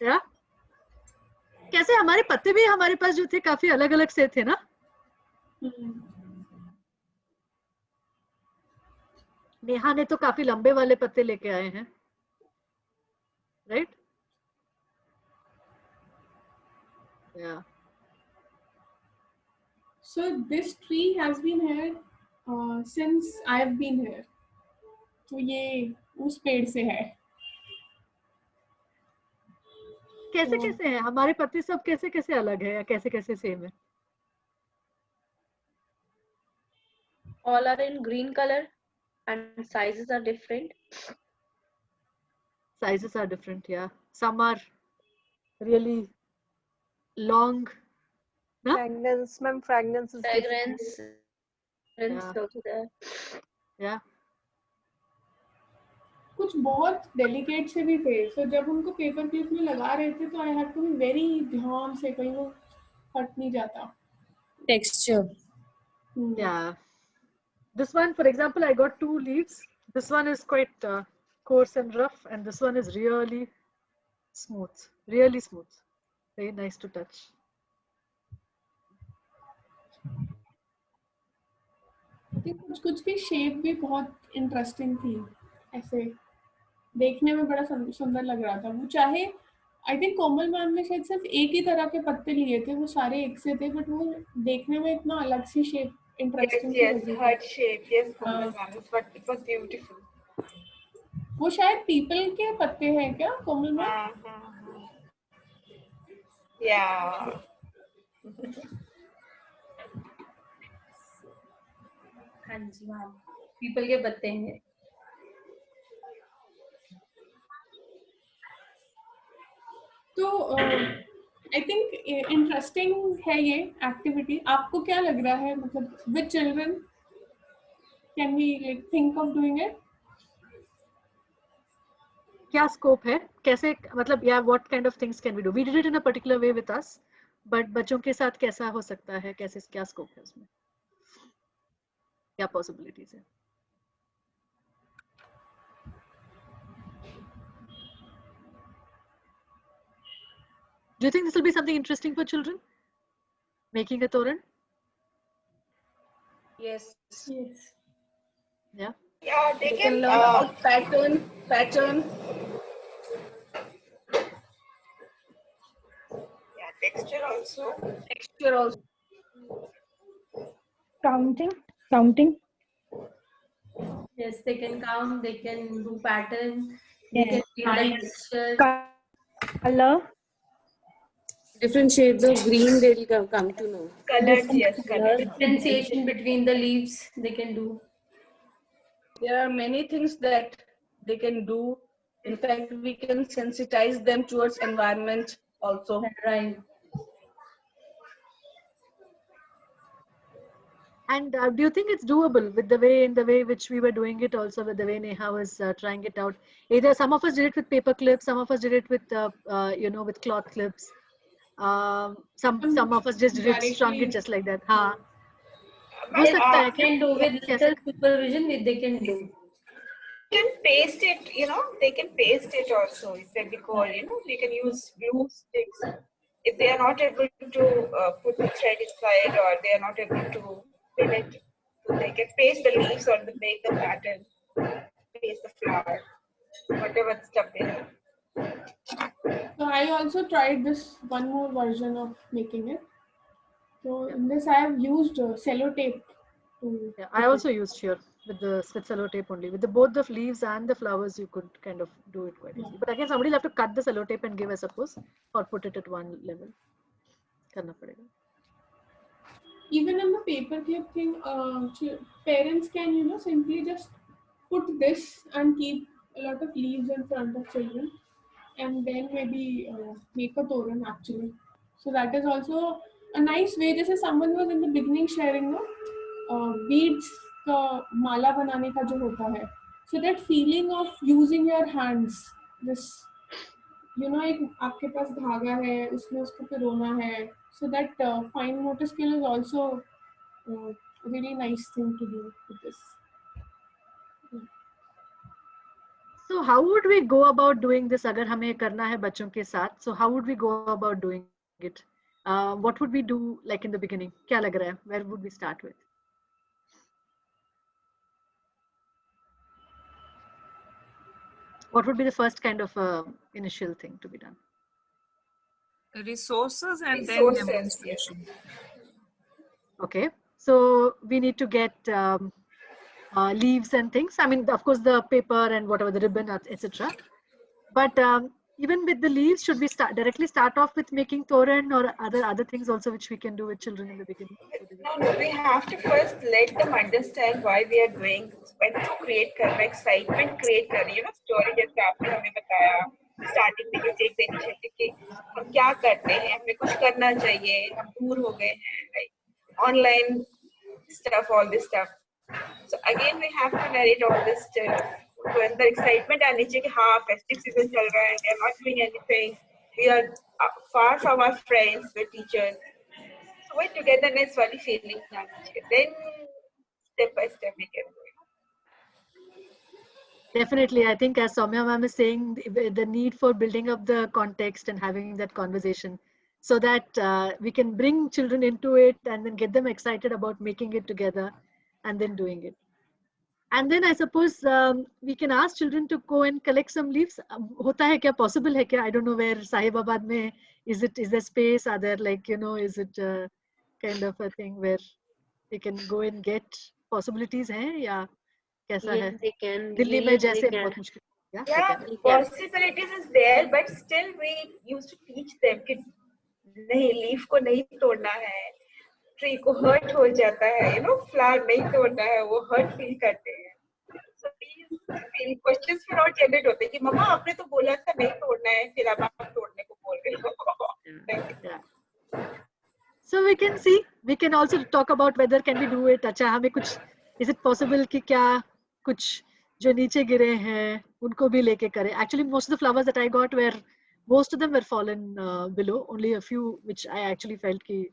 या कैसे हमारे पत्ते भी हमारे पास जो थे काफी अलग अलग से थे ना. नेहा ने तो काफी लंबे वाले पत्ते लेके आए हैं, right? Yeah. So this tree has been here since I have been here. तो ये उस पेड़ से है. कैसे हैं हमारे पत्ते सब कैसे अलग है या कैसे सेम है? All are in green color and sizes are different. Sizes are different, yeah. Some are really long. Huh? Fragrance, ma'am, fragrance is different. Fragrance also there. Yeah. कुछ बहुत डेलिकेट से भी थे. So जब उनको पेपर क्लिप में लगा रहे थे तो I had to be very ध्यान से कहीं वो फट नहीं जाता. Texture. Yeah. This one, for example, I got 2 leaves. This one is quite coarse and rough, and this one is really smooth. Really smooth. Very nice to touch. कुछ की shape भी बहुत इंटरेस्टिंग थी. ऐसे देखने में बड़ा सुंदर लग रहा था. वो चाहे आई थिंक कोमल मैम ने शायद सिर्फ एक ही तरह के पत्ते लिए थे. वो सारे एक से थे बट वो देखने में इतना अलग सी शेप इंटरेस्टिंग सी लगी. Heart shape. Yes, Komal ma'am. But it was beautiful. वो शायद पीपल के पत्ते हैं क्या कोमल मैम? Yeah. हाँ जी मैम, पीपल के पत्ते हैं. तो आई थिंक इंटरेस्टिंग है ये एक्टिविटी. आपको क्या लग रहा है मतलब with children can we like think of doing it? क्या स्कोप है? कैसे मतलब या what kind of things can we do? We did it in a particular way with us, but बच्चों के साथ कैसा हो सकता है? कैसे क्या स्कोप है उसमें? क्या पॉसिबिलिटीज है? Do you think this will be something interesting for children? Making a toran? Yes. Yeah. Yeah, they can learn about pattern. Yeah, texture also. Texture also. Counting. Yes, they can count, they can do pattern, they Yes. can feel the Nice. texture. Color. Different shades of green they'll come to know. Colors, Different yes, colors. colors. Differentiation between the leaves they can do. There are many things that they can do. In fact, we can sensitize them towards environment also. Right. And do you think it's doable with the way which we were doing it, also with the way Neha was trying it out? Either some of us did it with paper clips, some of us did it with with cloth clips. Some of us just did it, strung it Directly. just like that. हाँ, हो Yes, सकता है they क्या? can do with कैसे? little supervision, they can do. Can paste it, they can paste it also. If they call, we can use glue sticks. If they are not able to put the thread inside, or they are not able to pin it, so they can paste the leaves or make the pattern, paste the flower, whatever stuff they have. So I also tried this one more version of making it. So in this, I have used sellotape to Yeah, I put it. also used here with sellotape only. With both the leaves and the flowers, you could kind of do it quite easily. But again, somebody will have to cut the sellotape and give, I suppose, or put it at one level. करना पड़ेगा. Even in the paper clip thing, parents can simply just put this and keep a lot of leaves in front of children, and then maybe make a toran actually. So that is also a nice way. This is someone was in the beginning sharing beads का माला बनाने का जो होता है. So that feeling of using your hands, this एक आपके पास धागा है, उसमें उसको पिरोना है. So that fine motor skill is also a really nice thing to do with this. So how would we go about doing this? अगर हमें करना है बच्चों के साथ, so how would we go about doing it? What would we do like in the beginning? क्या लग रहा है? Where would we start with? What would be the first kind of initial thing to be done? Resources and then Resources, demonstration. Okay, so we need to get leaves and things. I mean, of course, the paper and whatever, the ribbon, etc. But even with the leaves, should we directly start off with making toran, or other things also which we can do with children in the beginning? No, we have to first let them understand why we are doing, when to create excitement, create story जैसे आपने हमें बताया starting में you take the initiative कि हम क्या करते हैं, हमें कुछ करना चाहिए, हम दूर हो गए हैं, like online stuff, all this stuff. So again we have to narrate all this stuff. So अंदर excitement आनी चाहिए कि हाँ festive season चल रहा है, we are not doing anything, we are far from our friends, the teachers. So when togetherness wali feeling आनी चाहिए, then step by step we can do it. Definitely, I think as Soumya ma'am is saying, the need for building up the context and having that conversation, so that we can bring children into it and then get them excited about making it together and then doing it. And then I suppose we can ask children to go and collect some leaves. होता है क्या, possible है क्या? I don't know where Sahibabad में is there space? Are there is it kind of a thing where they can go and get possibilities हैं या कैसा है? Yes, they can. दिल्ली में Yes, they जैसे can. बहुत मुश्किल. Yeah, they Yeah, can. possibilities is there, but still we used to teach them कि नहीं, leaf को नहीं तोड़ना है, tree को hurt हो जाता है, flower नहीं तोड़ना है, वो hurt feel करते हैं. So these questions भी not generate होते कि मम्मा आपने तो बोला था नहीं तोड़ना है, फिर आप तोड़ने को बोल रहे हो. Yeah. So we can also talk about whether can we do it. अच्छा हमें कुछ, is it possible कि क्या कुछ जो नीचे गिरे हैं उनको भी लेके करें. Actually most of the flowers that I got most of them were fallen below. Only a few which I actually felt कि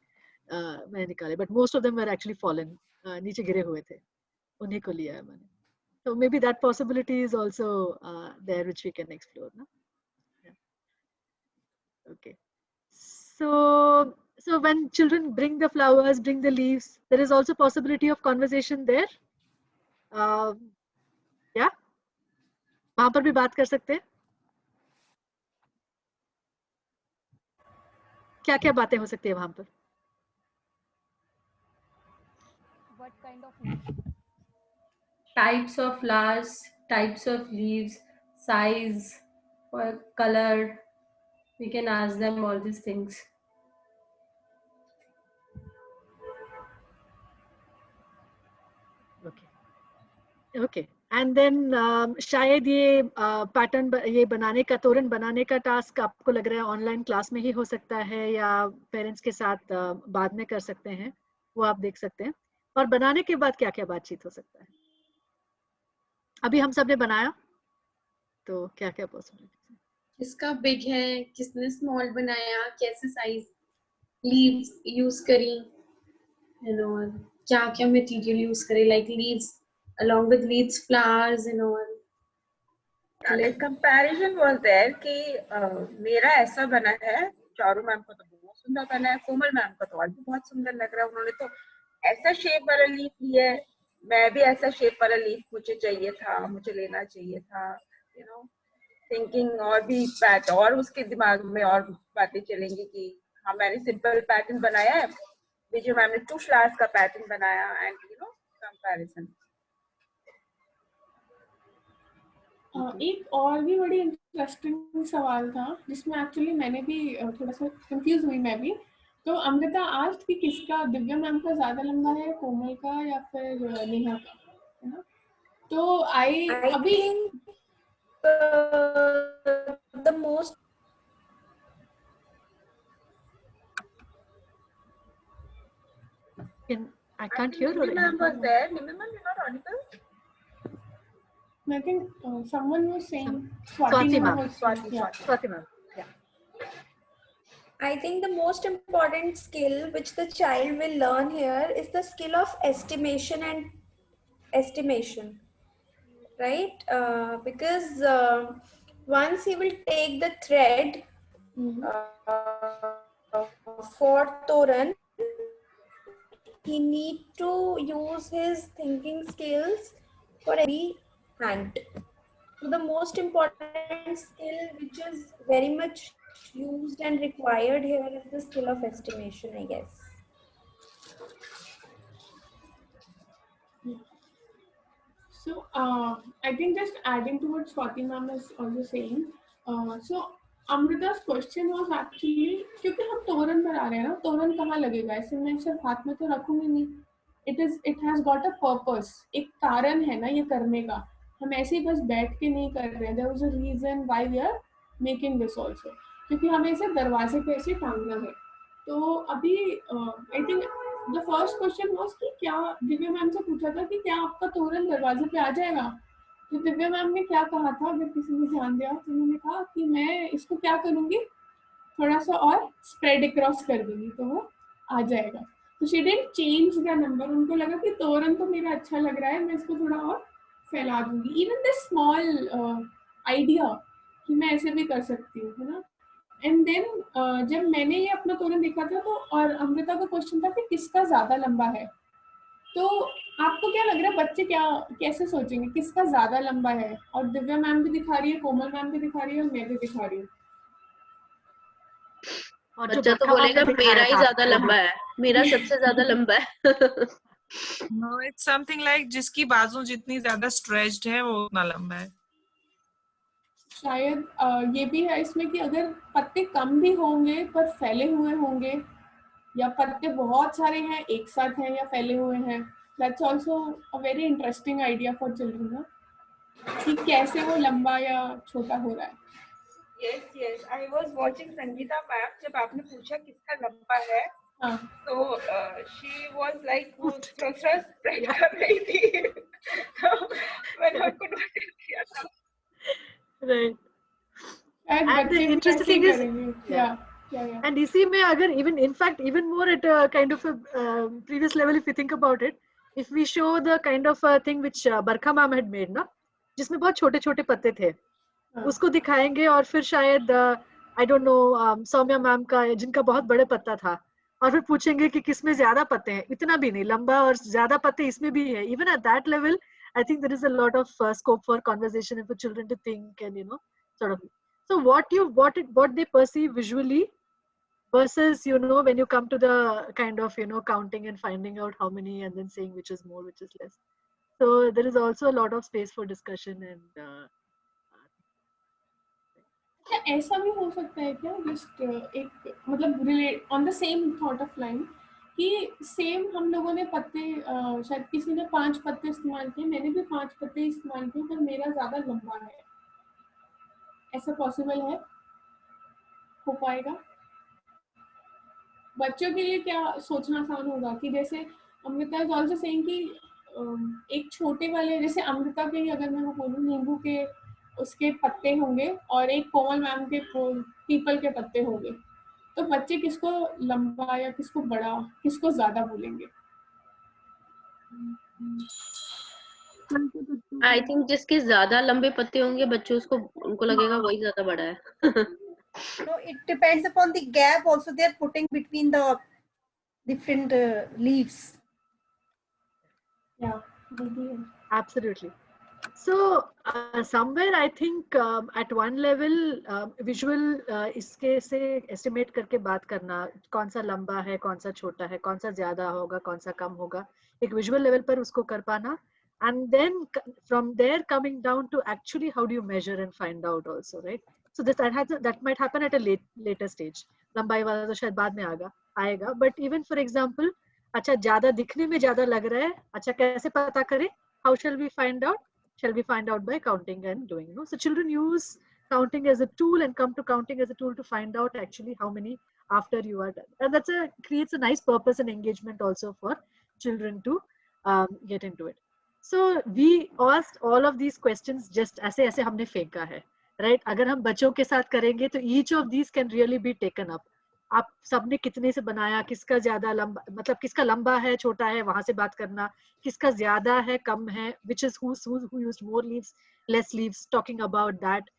मैंने निकाले, but most of them were actually fallen. नीचे गिरे हुए थे, उन्हीं को लिया है मैंने. So maybe that possibility is also there which we can explore. No? Yeah. Okay. So when children bring the flowers, bring the leaves, there is also possibility of conversation there. Yeah, वहाँ पर भी बात कर सकते हैं. क्या क्या बातें हो सकती है वहाँ पर? What kind of leaf? types of flowers, types of leaves, size, or color. We can ask them all these things. Okay. Okay. And then शायद ये पैटर्न ये बनाने का तोरण बनाने का टास्क आपको लग रहा है ऑनलाइन क्लास में ही हो सकता है या पेरेंट्स के साथ बाद में कर सकते हैं, वो आप देख सकते हैं। और बनाने के बाद क्या क्या बातचीत हो सकता है? अभी हम सब ने बनाया तो क्या क्या पॉसिबिलिटीज? किसका बिग है, किसने स्मॉल बनाया, कैसे साइज लीव्स यूज करी, और क्या क्या मटेरियल यूज करे, like leaves along with leaves, flowers and all. Like comparison was there कि मेरा ऐसा बना है, चारू मैम का तो बहुत सुंदर बना है, कोमल मैम का तो और भी बहुत सुंदर लग रहा है, उन्होंने तो ऐसा शेप वाला लीफ लिया है, मैं भी ऐसा शेप वाला लीफ मुझे चाहिए था, मुझे लेना चाहिए था, यू नो थिंकिंग और भी पैट और उसके दिमाग में और बातें चलेंगी कि हाँ मैंने सिंपल पैटर्न बनाया है, विजय मैम ने 2 फ्लावर्स का पैटर्न बनाया एंड यू नो कंपैरिजन। एक और भी बड़ी इंटरेस्टिंग सवाल था जिसमें एक्चुअली मैंने भी थोड़ा सा कंफ्यूज हुई मैं भी। तो अमृता आज कि किसका, दिव्या मैम का ज्यादा लंबा है, कोमल का या फिर नेहा का, है ना? तो आई अभी the most I can't hear her. Ma'am was there. Ma'am, you're not audible. I think someone was saying Swati ma'am. Swati ma'am. Yeah. I think the most important skill which the child will learn here is the skill of estimation and estimation, right? Because once he will take the thread for Toran, he need to use his thinking skills for every hand. So the most important skill which is very much used and required here is the skill of estimation, I guess. So I think just adding to what Swati ma'am is also saying, so Amrita's question was actually क्योंकि हम तोरण बना रहे हैं ना, तोरण कहाँ लगेगा, ऐसे मैं सिर्फ हाथ में तो रखूंगी नहीं, it has got a purpose, एक कारण है ना ये करने का, हम ऐसे ही बस बैठ के नहीं कर रहे हैं, there was a reason why we are making this also, क्योंकि हमें इसे दरवाजे पे ऐसे टांगना है। तो अभी I think the first question was कि क्या दिव्या मैम से पूछा था कि क्या आपका तोरण दरवाजे पे आ जाएगा, तो दिव्या मैम ने क्या कहा था, अगर किसी ने ध्यान दिया तो उन्होंने कहा कि मैं इसको क्या करूंगी, थोड़ा सा और स्प्रेड अक्रॉस कर दूंगी तो वो आ जाएगा। तो she didn't change the number, उनको लगा कि तोरण तो मेरा अच्छा लग रहा है, मैं इसको थोड़ा और फैला दूंगी, इवन द स्मॉल आइडिया कि मैं ऐसे भी कर सकती हूँ, है ना। एंड देन जब मैंने ये अपना तोरण देखा था तो और अमृता का क्वेश्चन था कि किसका ज्यादा लंबा है, तो आपको क्या लग रहा है बच्चे क्या कैसे सोचेंगे किसका ज्यादा लंबा है, और दिव्या मैम भी दिखा रही है, कोमल मैम भी दिखा रही है और मैं भी दिखा रही हूँ। बच्चा तो बोलेगा मेरा ही ज्यादा लंबा है, मेरा सबसे ज्यादा लंबा है। No, it's something like जिसकी बाजू जितनी ज्यादा स्ट्रेच्ड है वो उतना लंबा है। शायद ये भी है इसमें कि अगर पत्ते कम भी होंगे पर फैले हुए होंगे, या पत्ते बहुत सारे हैं एक साथ हैं या फैले हुए हैं, that's also a very interesting idea for children, कि कैसे वो लंबा या छोटा हो रहा है। Yes, I was watching Sangeeta ma'am, जब आपने पूछा किसका लंबा है, तो she was like वो थोड़ा स्प्रेड कर रही थी, तो मैंने आपको नोटिस किया था। Right. And the interesting thing is, and इसी में अगर even more at a kind of a previous level, if you think about it, if we show the kind of a thing which Barkha ma'am had made ना, जिसमें बहुत छोटे छोटे पत्ते थे, उसको दिखाएंगे और फिर शायद I don't know Saumya ma'am का जिनका बहुत बड़े पत्ता था, और फिर पूछेंगे कि किसमें ज्यादा पत्ते हैं, इतना भी नहीं लंबा और ज्यादा पत्ते इसमें भी है, even at that level I think there is a lot of scope for conversation and for children to think and sort of. So what they perceive visually versus when you come to the kind of counting and finding out how many and then saying which is more, which is less. So there is also a lot of space for discussion and क्या ऐसा भी हो सकता है क्या, just एक मतलब relate on the same thought of line, कि सेम हम लोगों ने पत्ते शायद किसी ने 5 पत्ते इस्तेमाल किए, मैंने भी 5 पत्ते इस्तेमाल किए, पर मेरा ज्यादा लंबा है, ऐसा पॉसिबल है, हो पाएगा? बच्चों के लिए क्या सोचना आसान होगा कि जैसे अमृता इज ऑल्सो सेइंग कि एक छोटे वाले, जैसे अमृता के ही अगर मैं वो बोलूँ, नींबू के उसके पत्ते होंगे और एक कोमल मैम के पीपल के पत्ते होंगे, तो बच्चे किसको लंबा या किसको बड़ा, किसको ज्यादा बोलेंगे? आई थिंक जिसके ज्यादा लंबे पत्ते होंगे बच्चों, उसको उनको लगेगा वही ज्यादा बड़ा है. No, it depends upon the gap also they are putting between the different leaves. Yeah, absolutely. So somewhere I think at one level visual इसके से estimate करके बात करना, कौन सा लंबा है, कौन सा छोटा है, कौन सा ज्यादा होगा, कौन सा कम होगा, एक visual level पर उसको कर पाना, and then from there coming down to actually how do you measure and find out also, right? So that might happen at a later stage. लंबाई वाला तो शायद बाद में आएगा, but even for example, अच्छा ज्यादा दिखने में ज्यादा लग रहा है, अच्छा कैसे पता करें? How shall we find out? Shall we find out by counting and doing? No? So children use counting as a tool and come to counting as a tool to find out actually how many after you are done. And that's creates a nice purpose and engagement also for children to get into it. So we asked all of these questions just ऐसे हमने फेंका है, right? अगर हम बच्चों के साथ करेंगे तो each of these can really be taken up. आप सबने कितने से बनाया, किसका ज्यादा लंबा, मतलब किसका लंबा है, छोटा है, वहां से बात करना, किसका ज्यादा है, कम है, which is who used more leaves, less leaves, talking about that.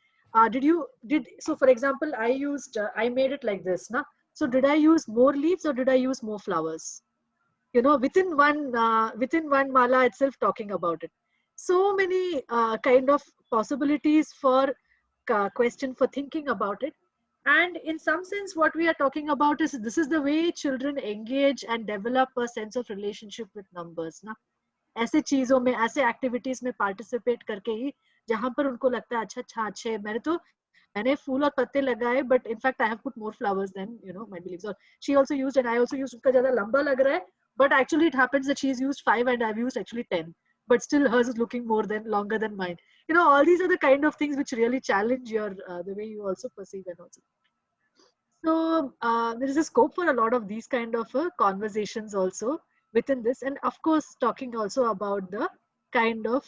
So for example, I made it like this, na? So did I use more leaves or did I use more flowers? You know, within one mala itself talking about it. So many kind of possibilities for question for thinking about it. And in some sense, what we are talking about is this is the way children engage and develop a sense of relationship with numbers, ना? ऐसे चीजों में, ऐसे activities में participate करके ही जहां पर उनको लगता है अच्छा अच्छे मैंने फूल और पत्ते लगाए, but in fact I have put more flowers than my believes, और she also used and I also used, उसका ज्यादा लंबा लग रहा है, but actually it happens that she's used 5 and I've used actually 10, but still hers is looking longer than mine. All these are the kind of things which really challenge your the way you also perceive and also. So there is a scope for a lot of these kind of conversations also within this, and of course talking also about the kind of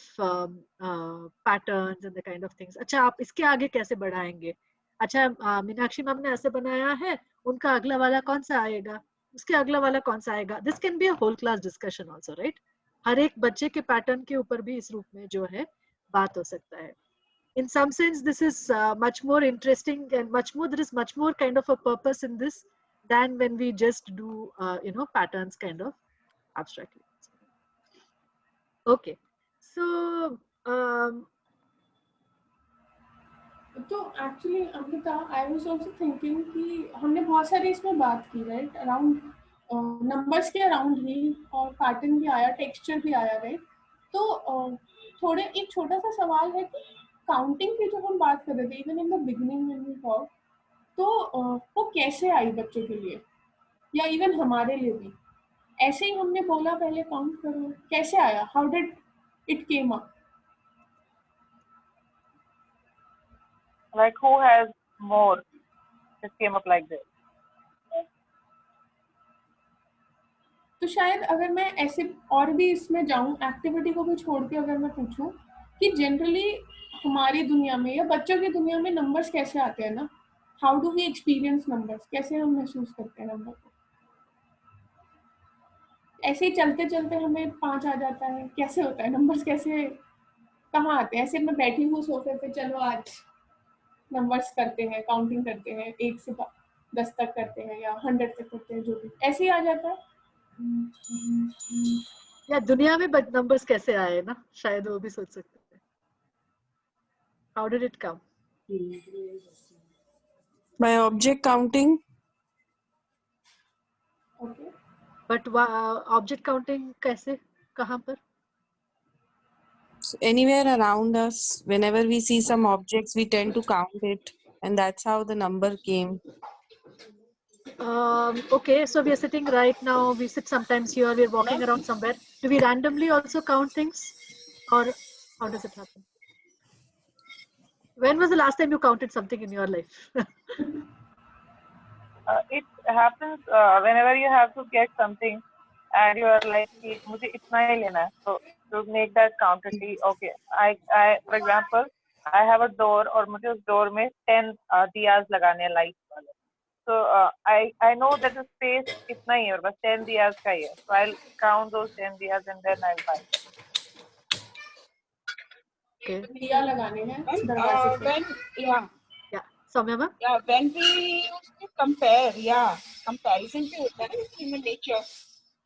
patterns and the kind of things. अच्छा आप इसके आगे कैसे बढ़ाएंगे? अच्छा Meenakshi ma'am ने ऐसे बनाया है, उनका अगला वाला कौन सा आएगा, उसके अगला वाला कौन सा आएगा? This can be a whole class discussion also, right? हर एक बच्चे के पैटर्न के ऊपर भी इस रूप में जो है बात हो सकता है. In some sense, this is much more interesting and there is much more kind of a purpose in this than when we just do, patterns kind of abstractly. Okay. So, तो actually Amrita, I was also thinking कि हमने बहुत सारी इसमें बात की, right, around numbers के around ही, और पैटर्न भी आया, टेक्सचर भी आया, राइट? तो थोड़े एक छोटा सा सवाल है कि काउंटिंग की जो हम बात कर रहे थे even in the beginning when we talk, तो वो कैसे आई बच्चों के लिए या इवन हमारे लिए भी? ऐसे ही हमने बोला पहले काउंट करो, कैसे आया? How did it came up? Like who has more? It came up like this. तो शायद अगर मैं ऐसे और भी इसमें जाऊं, एक्टिविटी को भी छोड़ के अगर मैं पूछूं कि जनरली हमारी दुनिया में या बच्चों की दुनिया में नंबर्स कैसे आते हैं ना, how do we experience numbers, कैसे हम महसूस करते हैं नंबर को? ऐसे ही चलते चलते हमें 5 आ जाता है, कैसे होता है? नंबर्स कैसे, कहाँ आते हैं? ऐसे मैं बैठी हूँ सोफे पे, चलो आज नंबर्स करते हैं, काउंटिंग करते हैं, 1 से 10 तक करते हैं या 100 तक करते हैं, जो भी ऐसे ही आ जाता है. या दुनिया में नंबर्स कैसे आए ना, शायद वो भी सोच सकते हैं. How did it come? By object counting. Okay. But object counting कैसे, कहाँ पर? anywhere around us, whenever we see some objects, we tend to count it, and that's how the number came. Okay, so we are sitting right now. We sit sometimes here. We're walking around somewhere. Do we randomly also count things, or how does it happen? When was the last time you counted something in your life? It happens whenever you have to get something and you are like कि मुझे इतना ही लेना है, so to make that count at least, okay, I for example I have a door और मुझे उस door में 10 diyas लगाने हैं light वाले, so I know that the space इतना ही है और बस 10 diyas का ही है, so I'll count those 10 diyas and then I'll buy. Okay. दिया लगाने हैं दरवाजे पे. When Yeah, Soumya ma'am? Yeah, when we used to compare, comparison भी होता है ना human nature.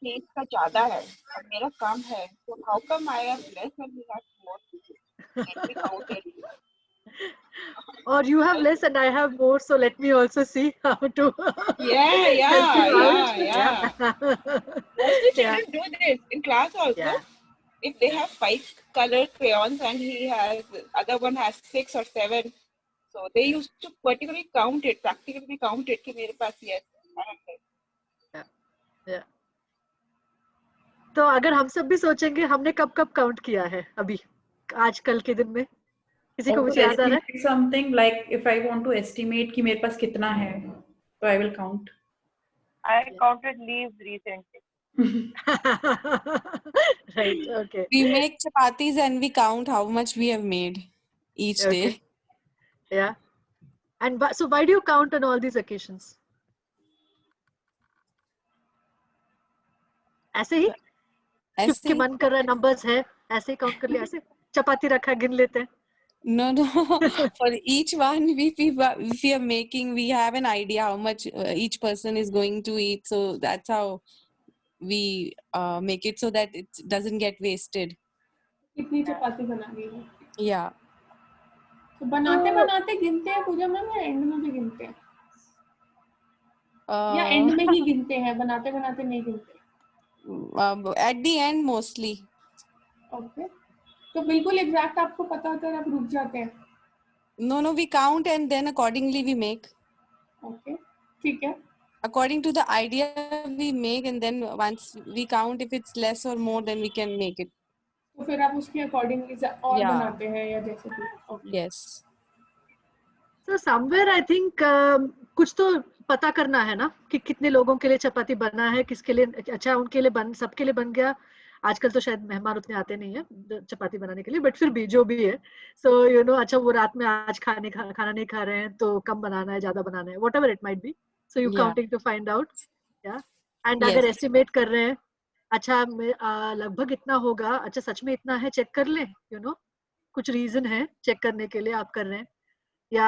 कि इसका ज्यादा है और मेरा कम है, so how come I have less and he has more? Let me count it. Or you have less and I have more, so let me also see how to help you out. Yeah. Mostly Yeah. children do this in class also. Yeah. If they have 5 colored crayons and he has other one has 6 or 7, so they used to particularly count it, practically count it कि मेरे पास ये है. Yeah. Yeah. तो अगर हम सब भी सोचेंगे हमने कब कब काउंट किया है अभी आजकल के दिन में, किसी को कुछ याद आ रहा है? Something like if I want to estimate कि मेरे पास कितना है, so I will count. I counted leaves recently. Right. Okay. We make chapatis and we count how much we have made each day. Yeah. And so why do you count on all these occasions? ऐसे ही क्योंकि मन कर रहा है, numbers है, ऐसे ही count कर लिया, ऐसे चपाती रखा गिन लेते हैं. No. For each one, if we are making, we have an idea how much each person is going to eat. So that's how we make it so that it doesn't get wasted. कितनी चपाती बनानी है? Yeah. तो बनाते बनाते गिनते हैं पूजा ma'am या and में भी गिनते हैं? या एंड में ही गिनते हैं, बनाते बनाते नहीं गिनते? At the end mostly. Okay. तो बिल्कुल एग्जैक्ट आपको पता होता है, आप रुक जाते हैं? No, we count and then accordingly we make. Okay, ठीक है. According to the idea we make, and then once we count, if it's less or more, then we can make it. तो फिर आप उसके अकॉर्डिंगली और बनाते हैं या जैसे भी? Okay. Yes. So somewhere I think कुछ तो पता करना है ना कि कितने लोगों के लिए चपाती बना है, किसके लिए अच्छा, उनके लिए बन, सबके लिए बन गया. आजकल तो शायद मेहमान उतने आते नहीं है चपाती बनाने के लिए, बट फिर भी जो भी है, सो यू नो, अच्छा वो रात में आज खाना नहीं खा रहे हैं तो कम बनाना है, ज्यादा बनाना है, whatever it might be, so you counting to find out. या एंड अगर एस्टिमेट कर रहे हैं, अच्छा लगभग इतना होगा, अच्छा सच में इतना है, चेक कर ले, यू नो, कुछ रीजन है चेक करने के लिए आप कर रहे हैं, या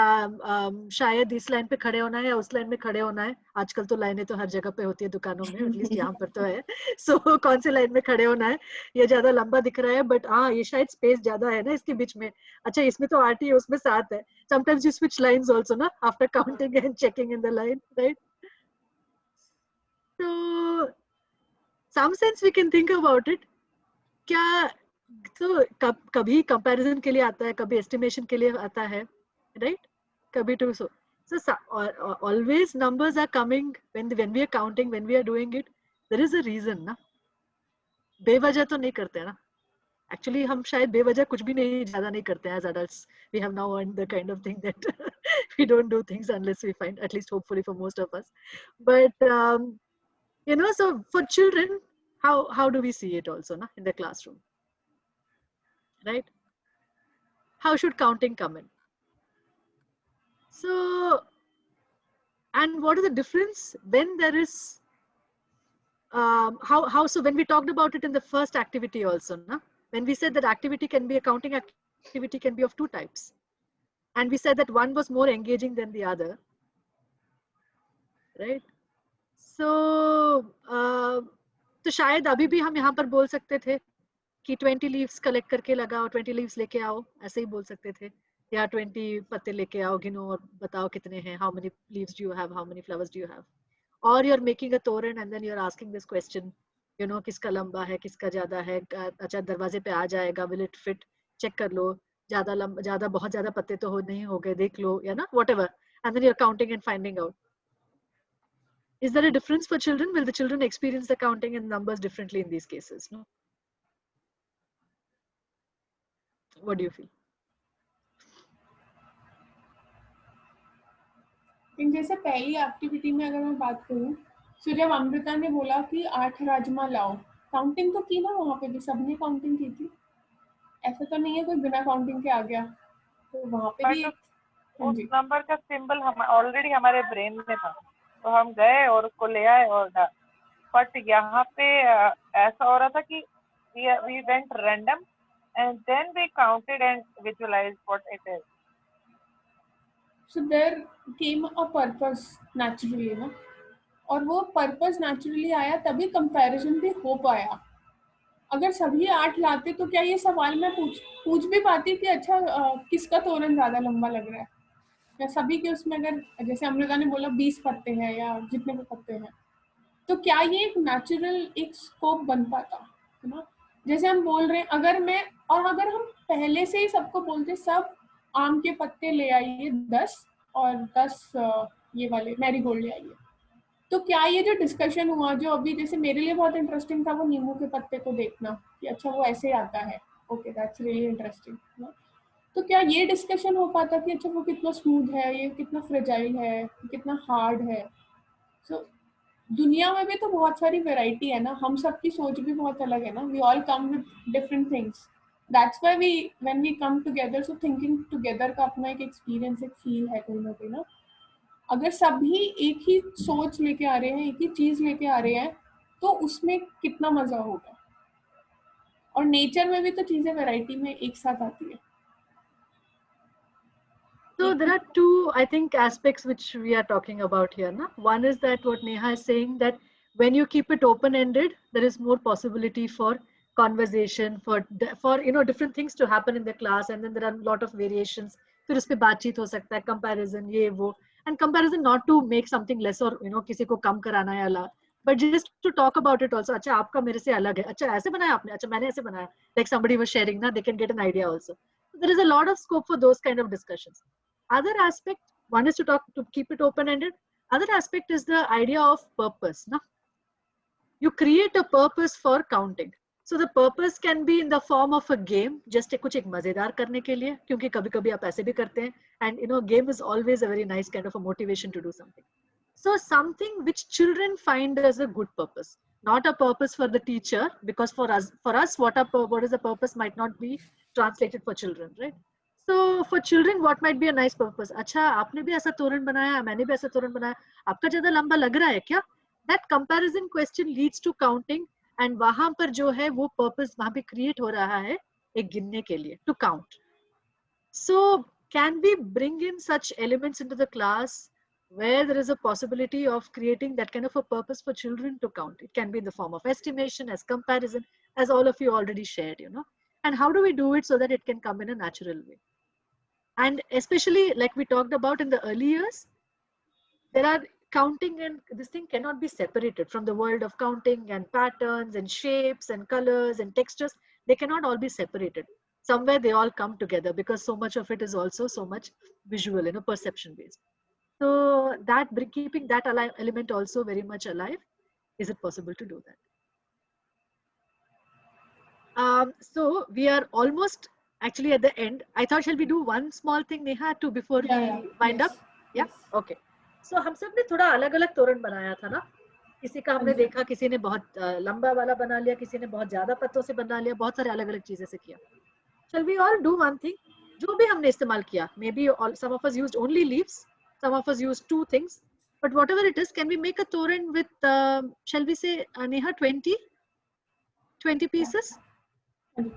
शायद इस लाइन पे खड़े होना है या उस लाइन में खड़े होना है. आजकल तो लाइनें तो हर जगह पे होती है दुकानों में, एटलीस्ट यहाँ पर तो है. सो कौन से लाइन में खड़े होना है, ये ज्यादा लंबा दिख रहा है, बट हाँ ये शायद स्पेस ज्यादा है ना इसके बीच में, अच्छा इसमें तो 8 ही है, उसमें 7 है. Sometimes you switch lines also ना after counting and checking in the line, right? तो some sense we can think about it. क्या तो कभी कंपैरिजन के लिए आता है, कभी एस्टिमेशन के लिए आता है, right? Kabhi too. So always numbers are coming when we are counting, when we are doing it, there is a reason ना. बेवजह तो नहीं करते हैं ना. Actually हम शायद बेवजह कुछ भी नहीं, ज्यादा नहीं करते हैं as adults. We have now earned the kind of thing that we don't do things unless we find, at least hopefully for most of us. But you know, so for children, how do we see it also na in the classroom, right? How should counting come in? So, and what is the difference when there is, so when we talked about it in the first activity also, na? When we said that activity can be, a counting activity can be of 2 types. And we said that one was more engaging than the other, right? So, तो शायद अभी भी हम यहाँ पर बोल सकते थे कि 20 leaves collect करके लगाओ, 20 leaves लेके आओ, ऐसे ही बोल सकते थे. या 20 पत्ते लेके आओ, गिनो और बताओ कितने हैं, how many leaves do you have, how many flowers do you have? Or you're making a toran and then you're asking this question, you know, किसका लंबा है, किसका ज्यादा है, अच्छा दरवाजे पे आ जाएगा, will it fit check कर लो, ज़्यादा बहुत ज़्यादा पत्ते तो नहीं हो गए, देख लो, या ना, whatever, and then you're counting and finding out. Is there a difference for children? Will the children experience the counting and numbers differently in these cases? No. What do you feel? जैसे पहली activity में अगर मैं बात करूं, तो जब अमृता ने बोला कि 8 राजमा लाओ, काउंटिंग तो की ना, वहां पे भी सबने काउंटिंग की थी, ऐसा तो नहीं है कोई बिना काउंटिंग के आ गया, तो वहां पे भी उस नंबर का सिंबल हम ऑलरेडी हमारे ब्रेन में था, तो हम गए और उसको ले आए और बट यहाँ पे ऐसा हो रहा था कि we went random and then we counted and visualized what it is. So there came a purpose naturally, ना, और वो पर्पस नेचुरली आया तभी कंपैरिजन भी हो पाया. अगर सभी 8 लाते तो क्या ये सवाल मैं पूछ भी पाती कि अच्छा किसका तोरण ज्यादा लंबा लग रहा है, या सभी के उसमें अगर जैसे अमृता ने बोला 20 पत्ते हैं या जितने भी पत्ते हैं, तो क्या ये एक नेचुरल एक स्कोप बन पाता है ना. जैसे हम बोल रहे हैं, अगर हम पहले से ही सबको बोलते सब आम के पत्ते ले आइए 10 और 10 ये वाले मैरीगोल्ड ले आइए, तो क्या ये जो डिस्कशन हुआ जो अभी जैसे मेरे लिए बहुत इंटरेस्टिंग था वो नींबू के पत्ते को देखना कि अच्छा वो ऐसे आता है, ओके दैट्स रियली इंटरेस्टिंग, तो क्या ये डिस्कशन हो पाता कि अच्छा वो कितना स्मूथ है, ये कितना फ्रेजाइल है, कितना हार्ड है. सो दुनिया में भी तो बहुत सारी वैरायटी है ना, हम सबकी सोच भी बहुत अलग है ना, we all come with different things, that's why when we come together, so thinking together का अपना एक एक्सपीरियंस, एक फील है कहीं ना कहीं ना. अगर सभी एक ही सोच लेके आ रहे हैं, एक ही चीज लेके आ रहे हैं, तो उसमें कितना मजा होगा. और नेचर में भी तो चीजें वैरायटी में एक साथ आती है. So there are two, I think, aspects which we are talking about here. Na? One is that what Neha is saying, that when you keep it open-ended, there is more possibility for conversation, for different things to happen in the class, and then there are a lot of variations. फिर उस पे बातचीत हो सकता है, comparison ये वो, and comparison not to make something less or किसी को कम कराना या ला, but just to talk about it also. अच्छा आपका मेरे से अलग है, अच्छा ऐसे बनाया आपने, अच्छा मैंने ऐसे बनाया, like somebody was sharing ना, they can get an idea also. So there is a lot of scope for those kind of discussions. Other aspect, one is to keep it open-ended. Other aspect is the idea of purpose. No? You create a purpose for counting. So the purpose can be in the form of a game, just कुछ एक मजेदार करने के लिए, क्योंकि कभी-कभी आप ऐसे भी करते हैं, and game is always a very nice kind of a motivation to do something. So something which children find as a good purpose, not a purpose for the teacher, because for us what is the purpose might not be translated for children, right? So for children, what might be a nice purpose? अच्छा आपने भी ऐसा तोरण बनाया, मैंने भी ऐसा तोरण बनाया, आपका ज़्यादा लंबा लग रहा है क्या? That comparison question leads to counting, and वहाँ पर जो है वो purpose वहाँ पे create हो रहा है एक गिनने के लिए, to count. So can we bring in such elements into the class where there is a possibility of creating that kind of a purpose for children to count? It can be in the form of estimation, as comparison, as all of you already shared, And how do we do it so that it can come in a natural way? And especially like we talked about in the early years, there are counting, and this thing cannot be separated from the world of counting and patterns and shapes and colors and textures. They cannot all be separated. Somewhere they all come together because so much of it is also so much visual, perception based. So that keeping that element also very much alive, is it possible to do that? So we are almost actually at the end. I thought, shall we do one small thing, Neha, before we wind up? Yeah. Okay. So हम सब ने थोड़ा अलग-अलग तोरण बनाया था ना. किसी का हमने देखा, किसी ने बहुत लंबा वाला बना लिया, किसी ने बहुत ज्यादा पत्तों से बना लिया, बहुत सारे अलग-अलग चीजें से किया. Shall we all do one thing? जो भी हमने इस्तेमाल किया, maybe some of us used only leaves, some of us used 2 things, but whatever it is, can we make a toran with, shall we say, Neha, 20 pieces?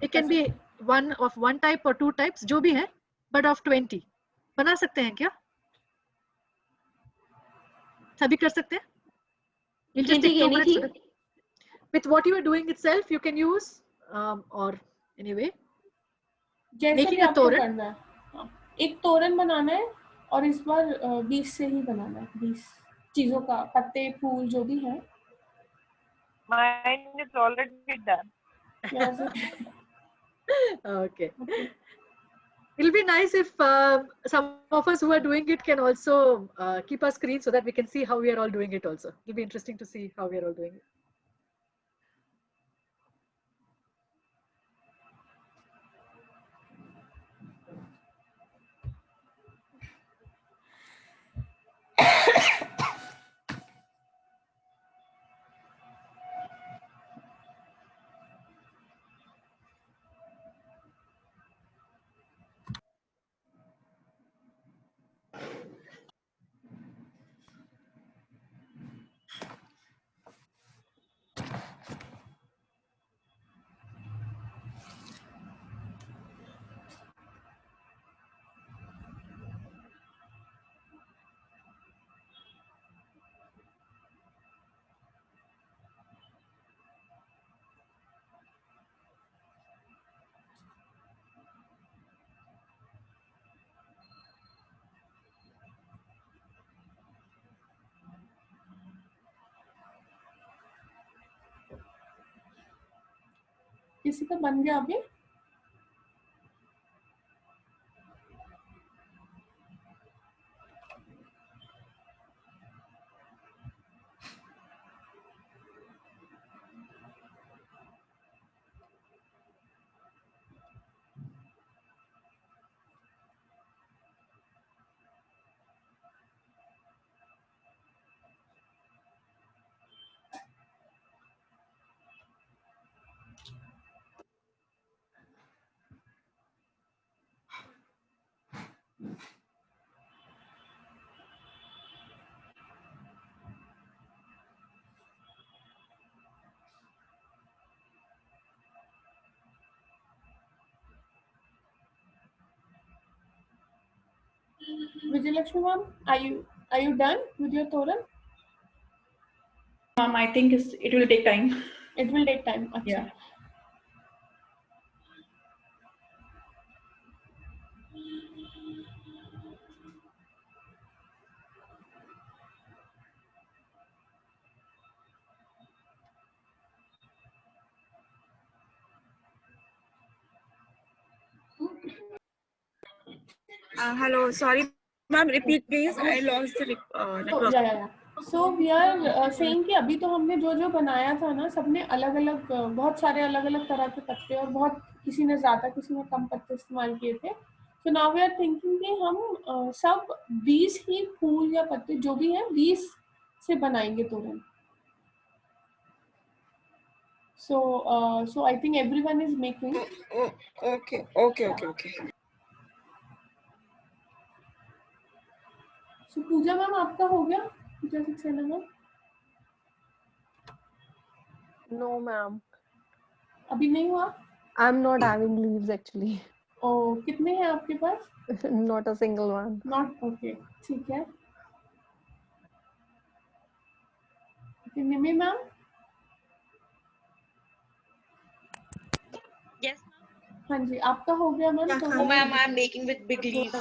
It can be one of one type or 2 types, जो भी है, but of 20. बना सकते हैं क्या? सभी कर सकते हैं? We'll just take 2 minutes. With what you are doing itself, you can use, or anyway. जैसे भी आपको करना है, एक तोरण बनाना है और इस बार 20 से ही बनाना है, 20 चीजों का, पत्ते, फूल जो भी है. Mine is already done. Okay. It'll be nice if some of us who are doing it can also keep our screen so that we can see how we are all doing it also. It'll be interesting to see how we are all doing it. किसी का बन गया अभी? Vijayalakshmi ma'am, are you done with your Toran? Ma'am, I think it will take time. It will take time. Achha. Yeah. Hello, sorry, ma'am. Repeat, please. I lost the network. Yeah. So we are saying कि अभी तो हमने जो बनाया था ना, सबने अलग-अलग बहुत सारे अलग-अलग तरह के पत्ते और बहुत किसी ने ज़्यादा किसी ने कम पत्ते इस्तेमाल किए थे. So now we are thinking कि हम सब 20 ही फूल या पत्ते जो भी हैं 20 से बनाएंगे तोरण. So I think everyone is making. Okay. So Pooja ma'am आपका हो गया? Pooja Saxena ma'am? No, ma'am. अभी नहीं हुआ? I'm not having leaves actually. Oh, कितने हैं आपके पास? Not a single one. Not okay. ठीक है. Okay, निमी मैम? Yes. हाँ जी, आपका हो गया मैम? तो ma'am, I'm making with big leaves.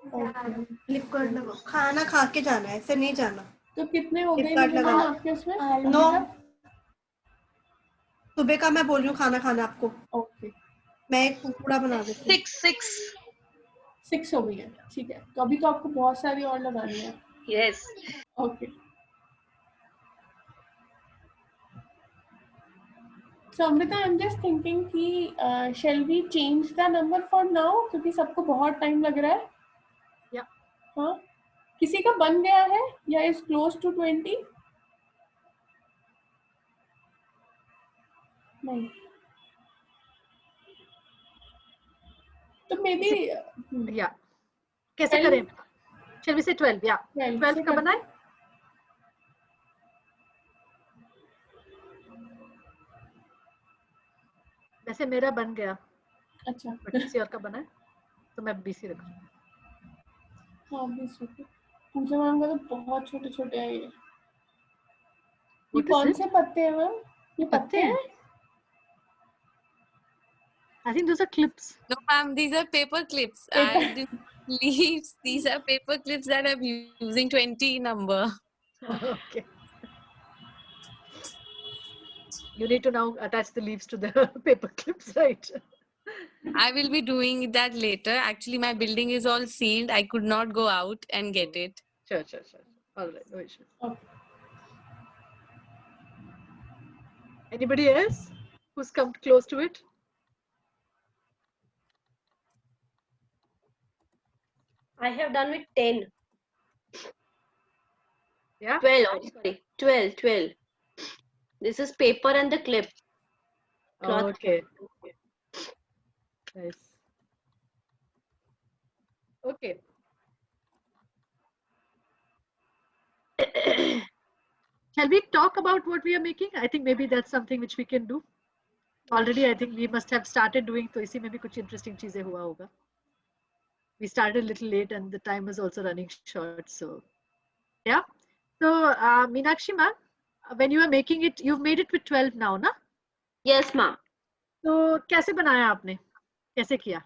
Flip card लगाओ. खाना खा के जाना है, ऐसे नहीं जाना. तो कितने हो गए कार्ड मैम लगाओ. आपके उसमें? 9. सुबह का मैं बोल रही हूँ खाना खाना आपको. ओके. मैं एक पूरा बना देती हूँ. 6 हो गई है. ठीक है. तो अभी तो आपको बहुत सारी और लगानी है. Yes. Okay. So Amrita, I'm just thinking कि shall we change the number for now क्योंकि सबको बहुत टाइम लग रहा है. Yeah. हाँ. किसी का बन गया है या is close to 20? नहीं. तो maybe yeah. कैसे करें? Shall we say 12? Yeah. 12 का बनाए? वैसे मेरा बन गया. अच्छा. किसी और का बना है तो मैं 20 ही रखूँ. हाँ 20 रुपए. पूजा मैम का तो बहुत छोटे छोटे हैं ये. ये कौन से पत्ते हैं मैम? ये पत्ते हैं? I think those are clips. No, ma'am, these are paper clips. I didn't leaves. These are paper clips that I'm using 20 number. Okay. You need to now attach the leaves to the paper clips, right? I will be doing that later. Actually, my building is all sealed. I could not go out and get it. Sure. All right, no issues. Okay. Anybody else who's come close to it? I have done with 10. Yeah. 12. Oh, sorry. 12. This is paper and the clip. Cloth. Okay. Nice. Okay. Shall we talk about what we are making? I think maybe that's something which we can do. Already, I think we must have started doing. तो इसी में भी कुछ interesting चीजें हुआ होगा. We started a little late and the time was also running short. So, yeah. So, Meenakshi ma'am, when you are making it, you've made it with 12 now, na? Yes, ma'am. तो कैसे बनाया आपने? कैसे किया?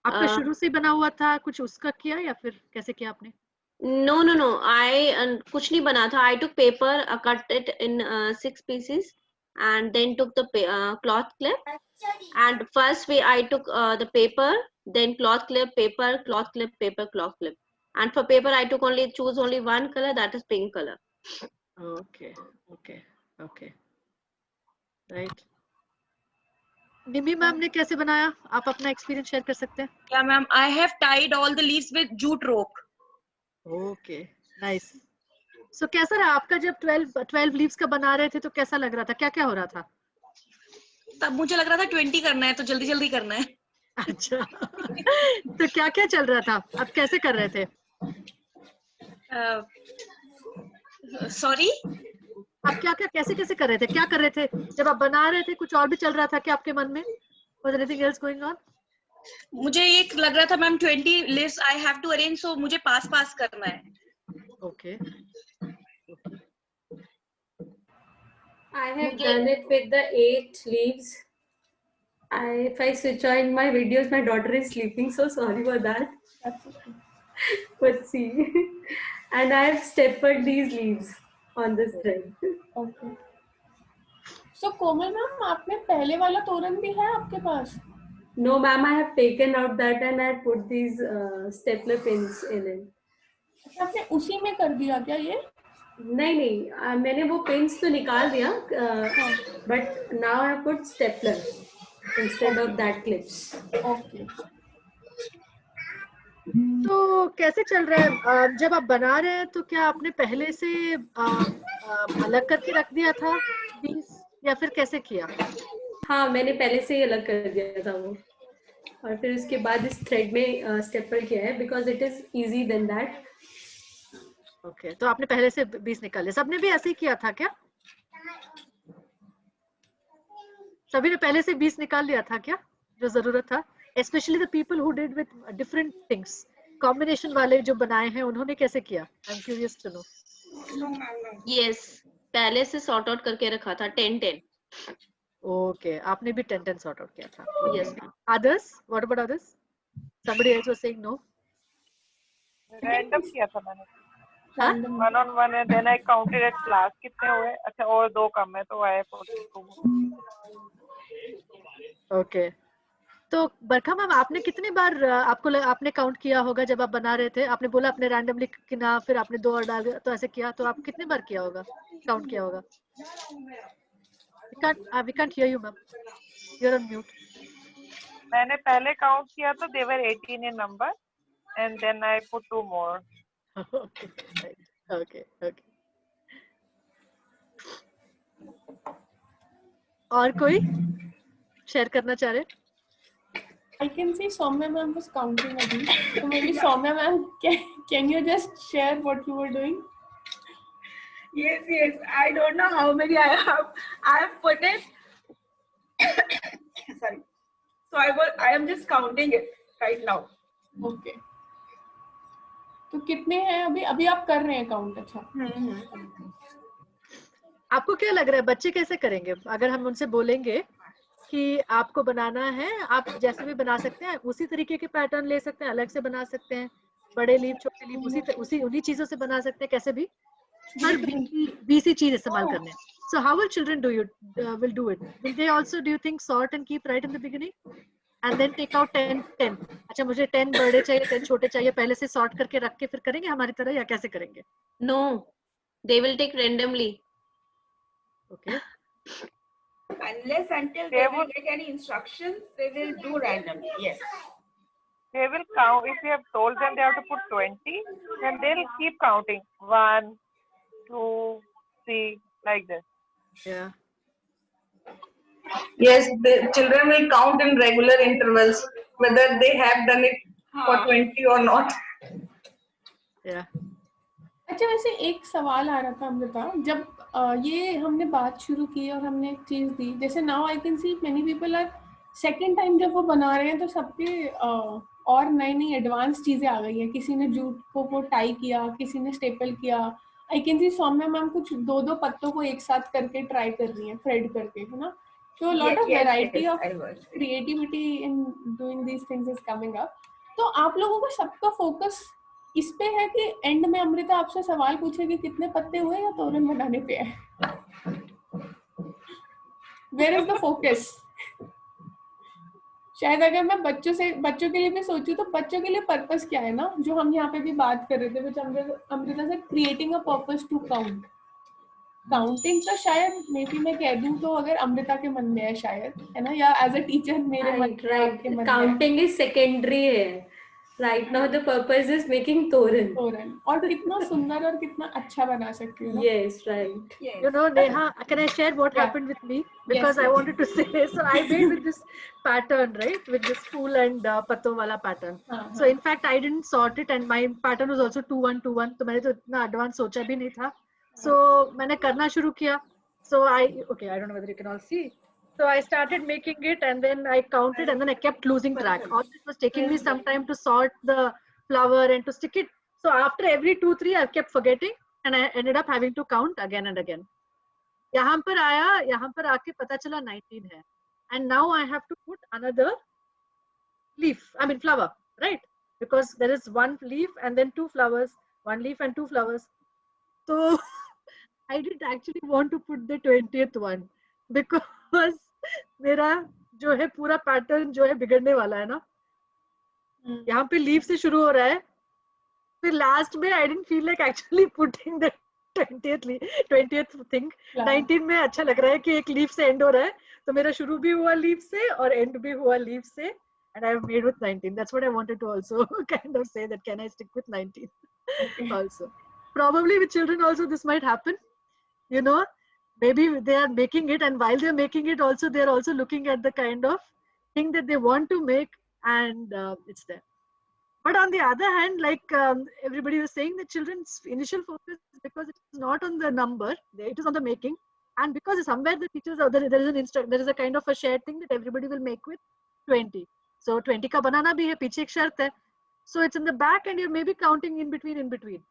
आपका शुरू से बना हुआ था, कुछ उसका किया या फिर कैसे किया आपने? No. I कुछ नहीं बना था. I took paper, cut it in 6 pieces, and then took the cloth clip. And first I took the paper, then cloth clip, paper, cloth clip, paper, cloth clip. And for paper, I choose only one color, that is pink color. Okay. Right. Nimi ma'am ने कैसे बनाया? आप अपना experience share कर सकते हैं? Yeah, ma'am. I have tied all the leaves with jute rope. Okay, nice. So कैसा रहा आपका जब 12 leaves का बना रहे थे तो कैसा लग रहा था? क्या हो रहा था? तब मुझे लग रहा था 20 करना है तो जल्दी करना है. अच्छा. तो क्या चल रहा था? आप कैसे कर रहे थे? Sorry? आप कैसे कर रहे थे? क्या कर रहे थे? जब आप बना रहे थे कुछ और भी चल रहा था क्या आपके मन में? Was anything else going on? मुझे ये लग रहा था ma'am 20 leaves I have to arrange, so मुझे पास करना है. Okay. I have done it with the 8 leaves. If I switch on my videos, my daughter is sleeping, so sorry for that. That's okay. But see, and I have stapled these leaves on this thread. Okay. So Komal ma'am, आपने पहले वाला तोरण भी है आपके पास? No, ma'am, I have taken out that and I put these stapler pins in it. आपने उसी में कर दिया क्या ये? नहीं, मैंने वो pins तो निकाल दिया, but now I put stapler instead of that clips. Okay. तो कैसे चल रहा है? जब आप बना रहे हैं तो क्या आपने पहले से अलग करके रख दिया था बीन्स या फिर कैसे किया? हाँ, मैंने पहले से ही अलग कर दिया था वो, और फिर उसके बाद इस थ्रेड में स्टेपल किया है because it is easy than that. Okay, तो आपने पहले से बीस निकाले. सबने भी ऐसे ही किया था क्या? सभी ने पहले से 20 निकाल लिया था क्या जो जरूरत था? Especially the people who did with different things. Combination वाले जो बनाए हैं उन्होंने कैसे किया? I'm curious to know. Yes, पहले से sort out करके रखा था 10. Okay, आपने भी 10 sort out किया था. Yes. Others? What about others? Somebody else was saying no. Random किया था मैंने. One on one and then I counted at class कितने हुए? अच्छा और 2 कम है तो I put 2. Okay. तो बरखा मैम आपने कितनी बार आपने काउंट किया होगा जब आप बना रहे थे? आपने बोला आपने रैंडमली किना, फिर आपने 2 और डाल दिया, तो ऐसे किया, तो आप कितनी बार किया होगा, काउंट किया होगा? We can't hear you ma'am. You're on mute. मैंने पहले काउंट किया तो they were 18 in number and then I put 2 more. Okay, right. Okay. और कोई शेयर करना चाह रहे? I can see Soumya ma'am was counting abhi. So maybe Soumya ma'am, can you just share what you were doing? Yes. I don't know how many I have put it. Sorry. So I am just counting it right now. Okay. तो कितने हैं अभी आप कर रहे हैं count? अच्छा. आपको क्या लग रहा है बच्चे कैसे करेंगे? अगर हम उनसे बोलेंगे कि आपको बनाना है, आप जैसे भी बना सकते हैं, उसी तरीके के पैटर्न ले सकते हैं, अलग से बना सकते हैं, बड़े लीफ छोटे लीफ उन्हीं चीजों से बना सकते हैं, कैसे भी हर 20 चीज इस्तेमाल करने हैं. So how will children do it? Will do it? Will they also, do you think, sort and keep right in the beginning, and then take out 10 10? अच्छा मुझे 10 बड़े चाहिए 10 छोटे चाहिए, पहले से sort करके रख के फिर करेंगे हमारी तरह, या कैसे करेंगे? No, they will take randomly. Okay. Unless until they will get any instructions, they will do randomly. Yes. They will count. If you have told them they have to put 20, then they'll keep counting. 1, 2, 3, like this. Yeah. Yes, the children will count in regular intervals, whether they have done it for 20 or not. Yeah. अच्छा, वैसे एक सवाल आ रहा था अमृता, जब ये हमने बात शुरू की और हमने एक चीज दी, जैसे now I can see many people are second time जब वो बना रहे हैं तो सबके और नई नई एडवांस चीजें आ गई है। किसी ने जूट को वो टाई किया, किसी ने स्टेपल किया। I can see Saumya ma'am कुछ 2-2 पत्तों को एक साथ करके ट्राई कर रही है, थ्रेड करके, है ना? तो lot of variety of creativity in doing these things is coming up. तो आप लोगों का सबका फोकस इस पे है कि एंड में अमृता आपसे सवाल पूछेगी कितने पत्ते हुए या तोरण बनाने पे है? Where is the focus? शायद अगर मैं बच्चों के लिए भी सोचूं तो बच्चों के लिए पर्पस क्या है ना, जो हम यहाँ पे भी बात कर रहे थे, which अमृता से creating a purpose to count. Counting तो शायद मे बी मैं कह दूं तो अगर अमृता के मन में है शायद, है ना, या एज अ टीचर मेरे मन में, आपके मन में। काउंटिंग इज सेकेंडरी है। Right now the purpose is making toran. और कितना सुंदर और कितना अच्छा बना सकती हूँ। Yes, right. Yes. You know, Neha, can I share what happened with me? Because I wanted to say, so I made with this pattern, right? With this spool and patton wala pattern. So in fact, I didn't sort it, and my pattern was also 2-1-2-1. तो मैंने तो इतना advanced सोचा भी नहीं था. So मैंने करना शुरू किया. So I don't know whether you can all see. So I started making it, and then I counted, and then I kept losing track. All this was taking me some time to sort the flower and to stick it. So after every 2-3, I kept forgetting, and I ended up having to count again and again. यहाँ पर आया, यहाँ पर आके पता चला 19 है, and now I have to put another flower, right? Because there is one leaf and then 2 flowers, 1 leaf and 2 flowers. So I didn't actually want to put the 20th one because मेरा जो है पूरा pattern जो है बिगड़ने वाला है ना। यहाँ पे लीफ से शुरू हो रहा है, फिर लास्ट में I didn't feel like actually putting the 20th thing. 19 में अच्छा लग रहा है कि एक लीफ से एंड हो रहा है, तो मेरा शुरू भी हुआ लीफ से और एंड भी हुआ लीफ से, and I've made with 19. That's what I wanted to also kind of say, that can I stick with 19 also. Probably with children also this might happen, you know, maybe they are making it, and while they're making it also, they're also looking at the kind of thing that they want to make, and it's there. But on the other hand, like everybody was saying, the children's initial focus, because it is not on the number, it is on the making, and because somewhere the teachers are there is a kind of a shared thing that everybody will make with 20. So 20 ka banana bhi hai, piche ek shart hai. So it's in the back, and you're maybe counting in between.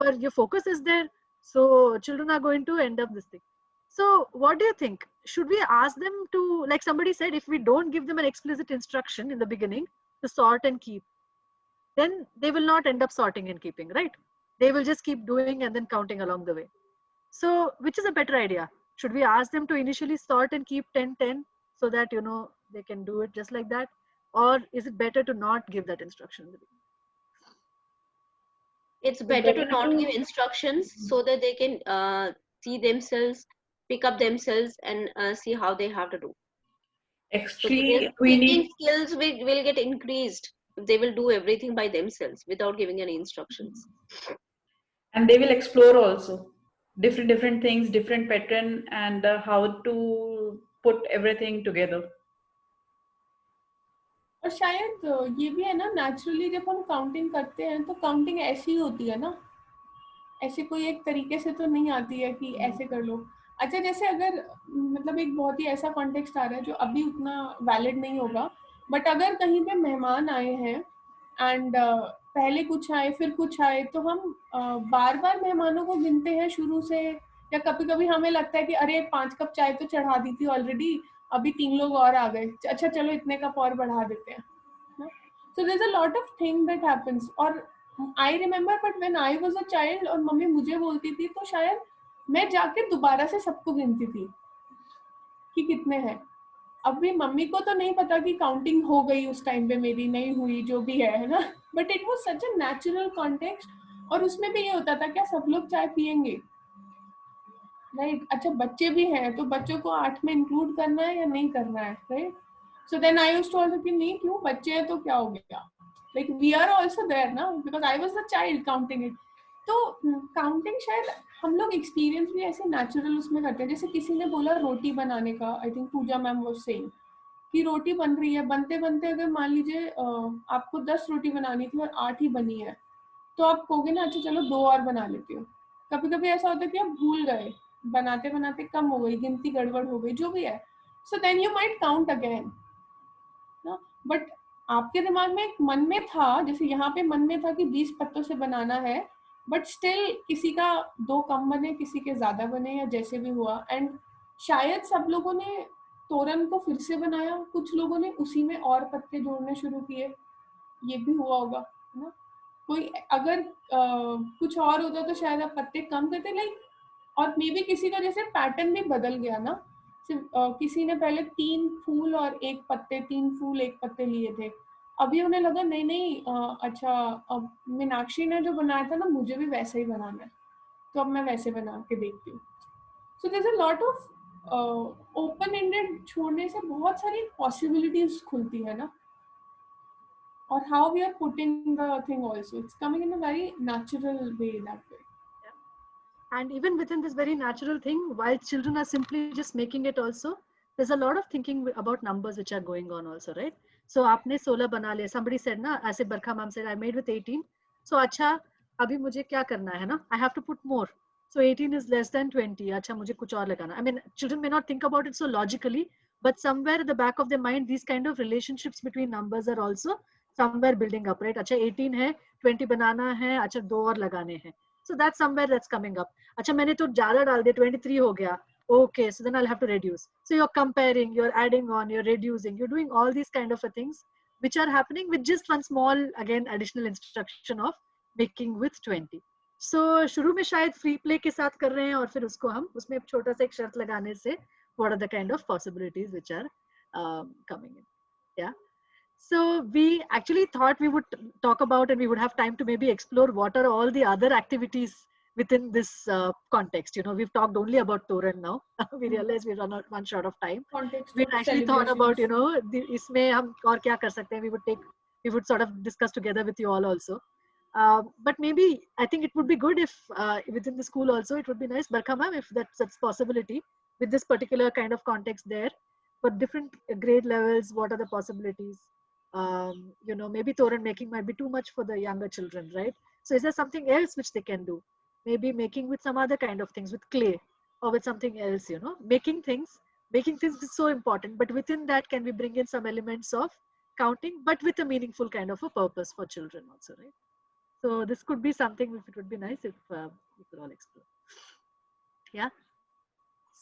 But your focus is there. So children are going to end up this thing. So what do you think? Should we ask them to, like somebody said, if we don't give them an explicit instruction in the beginning to sort and keep, then they will not end up sorting and keeping, right? They will just keep doing and then counting along the way. So which is a better idea? Should we ask them to initially sort and keep 10-10 so that, you know, they can do it just like that? Or is it better to not give that instruction in the beginning? It's better to not give instructions so that they can see themselves, pick up themselves, and see how they have to do. Actually, so thinking skills will get increased if they will do everything by themselves without giving any instructions. And they will explore also different things, different pattern, and how to put everything together. और शायद ये भी है ना, naturally जब हम counting करते हैं तो काउंटिंग ऐसी ही होती है ना, ऐसे कोई एक तरीके से तो नहीं आती है कि ऐसे कर लो। अच्छा, जैसे अगर मतलब एक बहुत ही ऐसा कॉन्टेक्स्ट आ रहा है जो अभी उतना वैलिड नहीं होगा, बट अगर कहीं पे मेहमान आए हैं एंड पहले कुछ आए फिर कुछ आए, तो हम बार बार मेहमानों को गिनते हैं शुरू से, या कभी कभी हमें लगता है कि अरे 5 कप चाय तो चढ़ा दी थी ऑलरेडी, अभी 3 लोग और आ गए, अच्छा चलो इतने कप और बढ़ा देते हैं। So there's a lot of thing that happens. और I remember, but when I was a child और मम्मी मुझे बोलती थी तो शायद मैं जाके दोबारा से सबको गिनती थी कि कितने हैं। अब भी मम्मी को तो नहीं पता कि काउंटिंग हो गई उस टाइम पे मेरी, नहीं हुई, जो भी है ना, but it was such a natural context. और उसमें भी ये होता था क्या सब लोग चाय पियेंगे, राइट? अच्छा बच्चे भी हैं तो बच्चों को 8 में इंक्लूड करना है या नहीं करना है, right? So then I used to also कि नहीं, क्यों, बच्चे हैं तो क्या हो गया, like we are also there ना, because I was the child counting it. तो काउंटिंग शायद हम लोग एक्सपीरियंस भी ऐसे नेचुरल उसमें करते हैं। जैसे किसी ने बोला रोटी बनाने का, I think Pooja ma'am was saying कि रोटी बन रही है, बनते बनते अगर मान लीजिए आपको 10 रोटी बनानी थी और 8 ही बनी है, तो आप कहोगे ना अच्छा चलो 2 और बना लेती हूँ। कभी कभी ऐसा होता है कि आप भूल गए, बनाते बनाते कम हो गई, गिनती गड़बड़ हो गई, जो भी है, so then you might count again ना। बट आपके दिमाग में एक मन में था, जैसे यहाँ पे मन में था कि 20 पत्तों से बनाना है, बट स्टिल किसी का 2 कम बने, किसी के ज्यादा बने, या जैसे भी हुआ। एंड शायद सब लोगों ने तोरन को फिर से बनाया, कुछ लोगों ने उसी में और पत्ते जोड़ने शुरू किए, ये भी हुआ होगा, है ना? कोई अगर कुछ और होता तो शायद आप पत्ते कम करते, लाइक, और मे बी किसी का जैसे पैटर्न भी बदल गया ना। सिर्फ किसी ने पहले 3 फूल और 1 पत्ते, 3 फूल 1 पत्ते लिए थे, अभी उन्हें लगा नहीं नहीं अच्छा अब मीनाक्षी ने जो बनाया था ना, मुझे भी वैसे ही बनाना है, तो अब मैं वैसे बना के देखती हूँ। So there is a lot of open ended छोड़ने से बहुत सारी पॉसिबिलिटीज खुलती है ना। Or how we are putting the thing also, it's coming in a very natural way that way. And even within this very natural thing, while children are simply just making it also, there's a lot of thinking about numbers which are going on also, right? So आपने 16 बना लिया, somebody said ना, ऐसे बरखा ma'am said I made with 18, so अच्छा अभी मुझे क्या करना है ना, I have to put more, so 18 is less than 20, अच्छा मुझे कुछ और लगाना। I mean children may not think about it so logically, but somewhere at the back of their mind these kind of relationships between numbers are also somewhere building up, right? अच्छा 18 है, 20 बनाना है, अच्छा 2 और लगाने हैं, so that's somewhere that's coming up। अच्छा मैंने तो ज्यादा डाल दिया, 23 हो गया, okay, so then I'll have to reduce, so you're comparing, you're adding on, you're reducing, you're doing all these kind of things which are happening with just one small again additional instruction of making with 20। so शुरू में शायद free play के साथ कर रहे हैं, और फिर उसको हम उसमें छोटा सा एक शर्त लगाने से what are the kind of possibilities which are coming in, yeah। So we actually thought we would talk about, and we would have time to maybe explore what are all the other activities within this context. You know, we've talked only about Toran now. We realize we've run short of time. Context We of actually thought about, you celebrations. know, इसमें हम और क्या कर सकते हैं. We would sort of discuss together with you all also. But maybe I think it would be good if within the school also it would be nice, Barkha ma'am, if that's possibility with this particular kind of context there for different grade levels. What are the possibilities? You know, maybe Toran making might be too much for the younger children, right? So is there something else which they can do? Maybe making with some other kind of things, with clay or with something else, you know, making things is so important, but within that can we bring in some elements of counting, but with a meaningful kind of a purpose for children also, right? So this could be something if it would be nice if we could all explore. Yeah.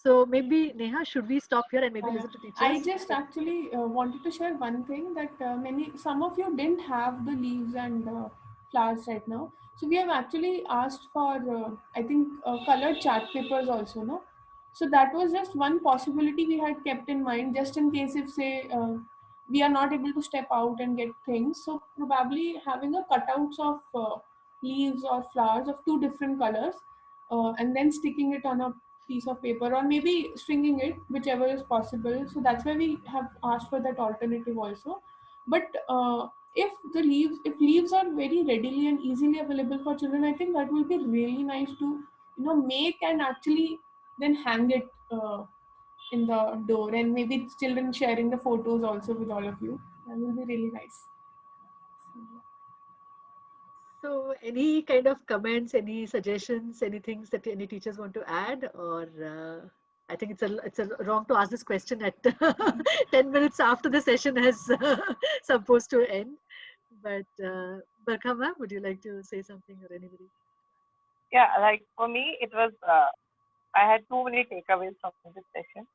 So maybe Neha, should we stop here and maybe listen to teachers? I just actually wanted to share one thing that some of you didn't have the leaves and flowers right now. So we have actually asked for I think colored chart papers also, no? So that was just one possibility we had kept in mind, just in case if say we are not able to step out and get things. So probably having a cutouts of leaves or flowers of 2 different colors and then sticking it on a piece of paper, or maybe stringing it, whichever is possible. So that's why we have asked for that alternative also. But if leaves are very readily and easily available for children, I think that will be really nice to make and actually then hang it in the door, and maybe children sharing the photos also with all of you. That will be really nice. So any kind of comments, any suggestions, any things that any teachers want to add, or I think it's a wrong to ask this question at 10 minutes after the session has supposed to end. But Barkha ma'am, would you like to say something, or anybody? Yeah, like for me, it was I had too many takeaways from this session.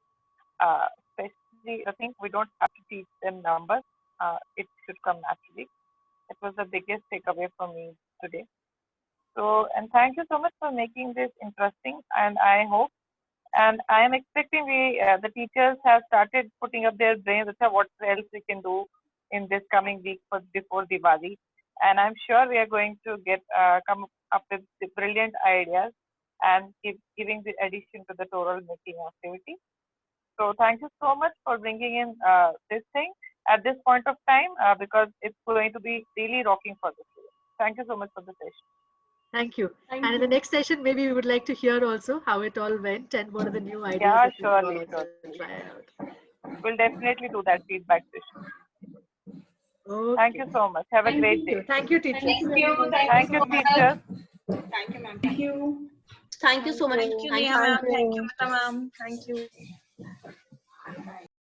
Especially, I think we don't have to teach them numbers. It should come naturally. It was the biggest takeaway for me today. So, and thank you so much for making this interesting. And I hope, and I am expecting the teachers have started putting up their brains. What else we can do in this coming week before Diwali, and I'm sure we are going to come up with the brilliant ideas and giving the addition to the total making activity. So thank you so much for bringing in this thing at this point of time because it's going to be really rocking for the students. Thank you so much for the session. Thank you. And in the next session, maybe we would like to hear also how it all went and what are the new ideas. Yeah, that surely. try out. We'll definitely do that feedback session. Okay. Thank you so much. Have a great day. Thank you, teachers. Thank you, teachers. Thank you, ma'am. Thank you. Thank you so much. Thank you, Neha ma'am. Thank you, Mata ma'am. Thank you.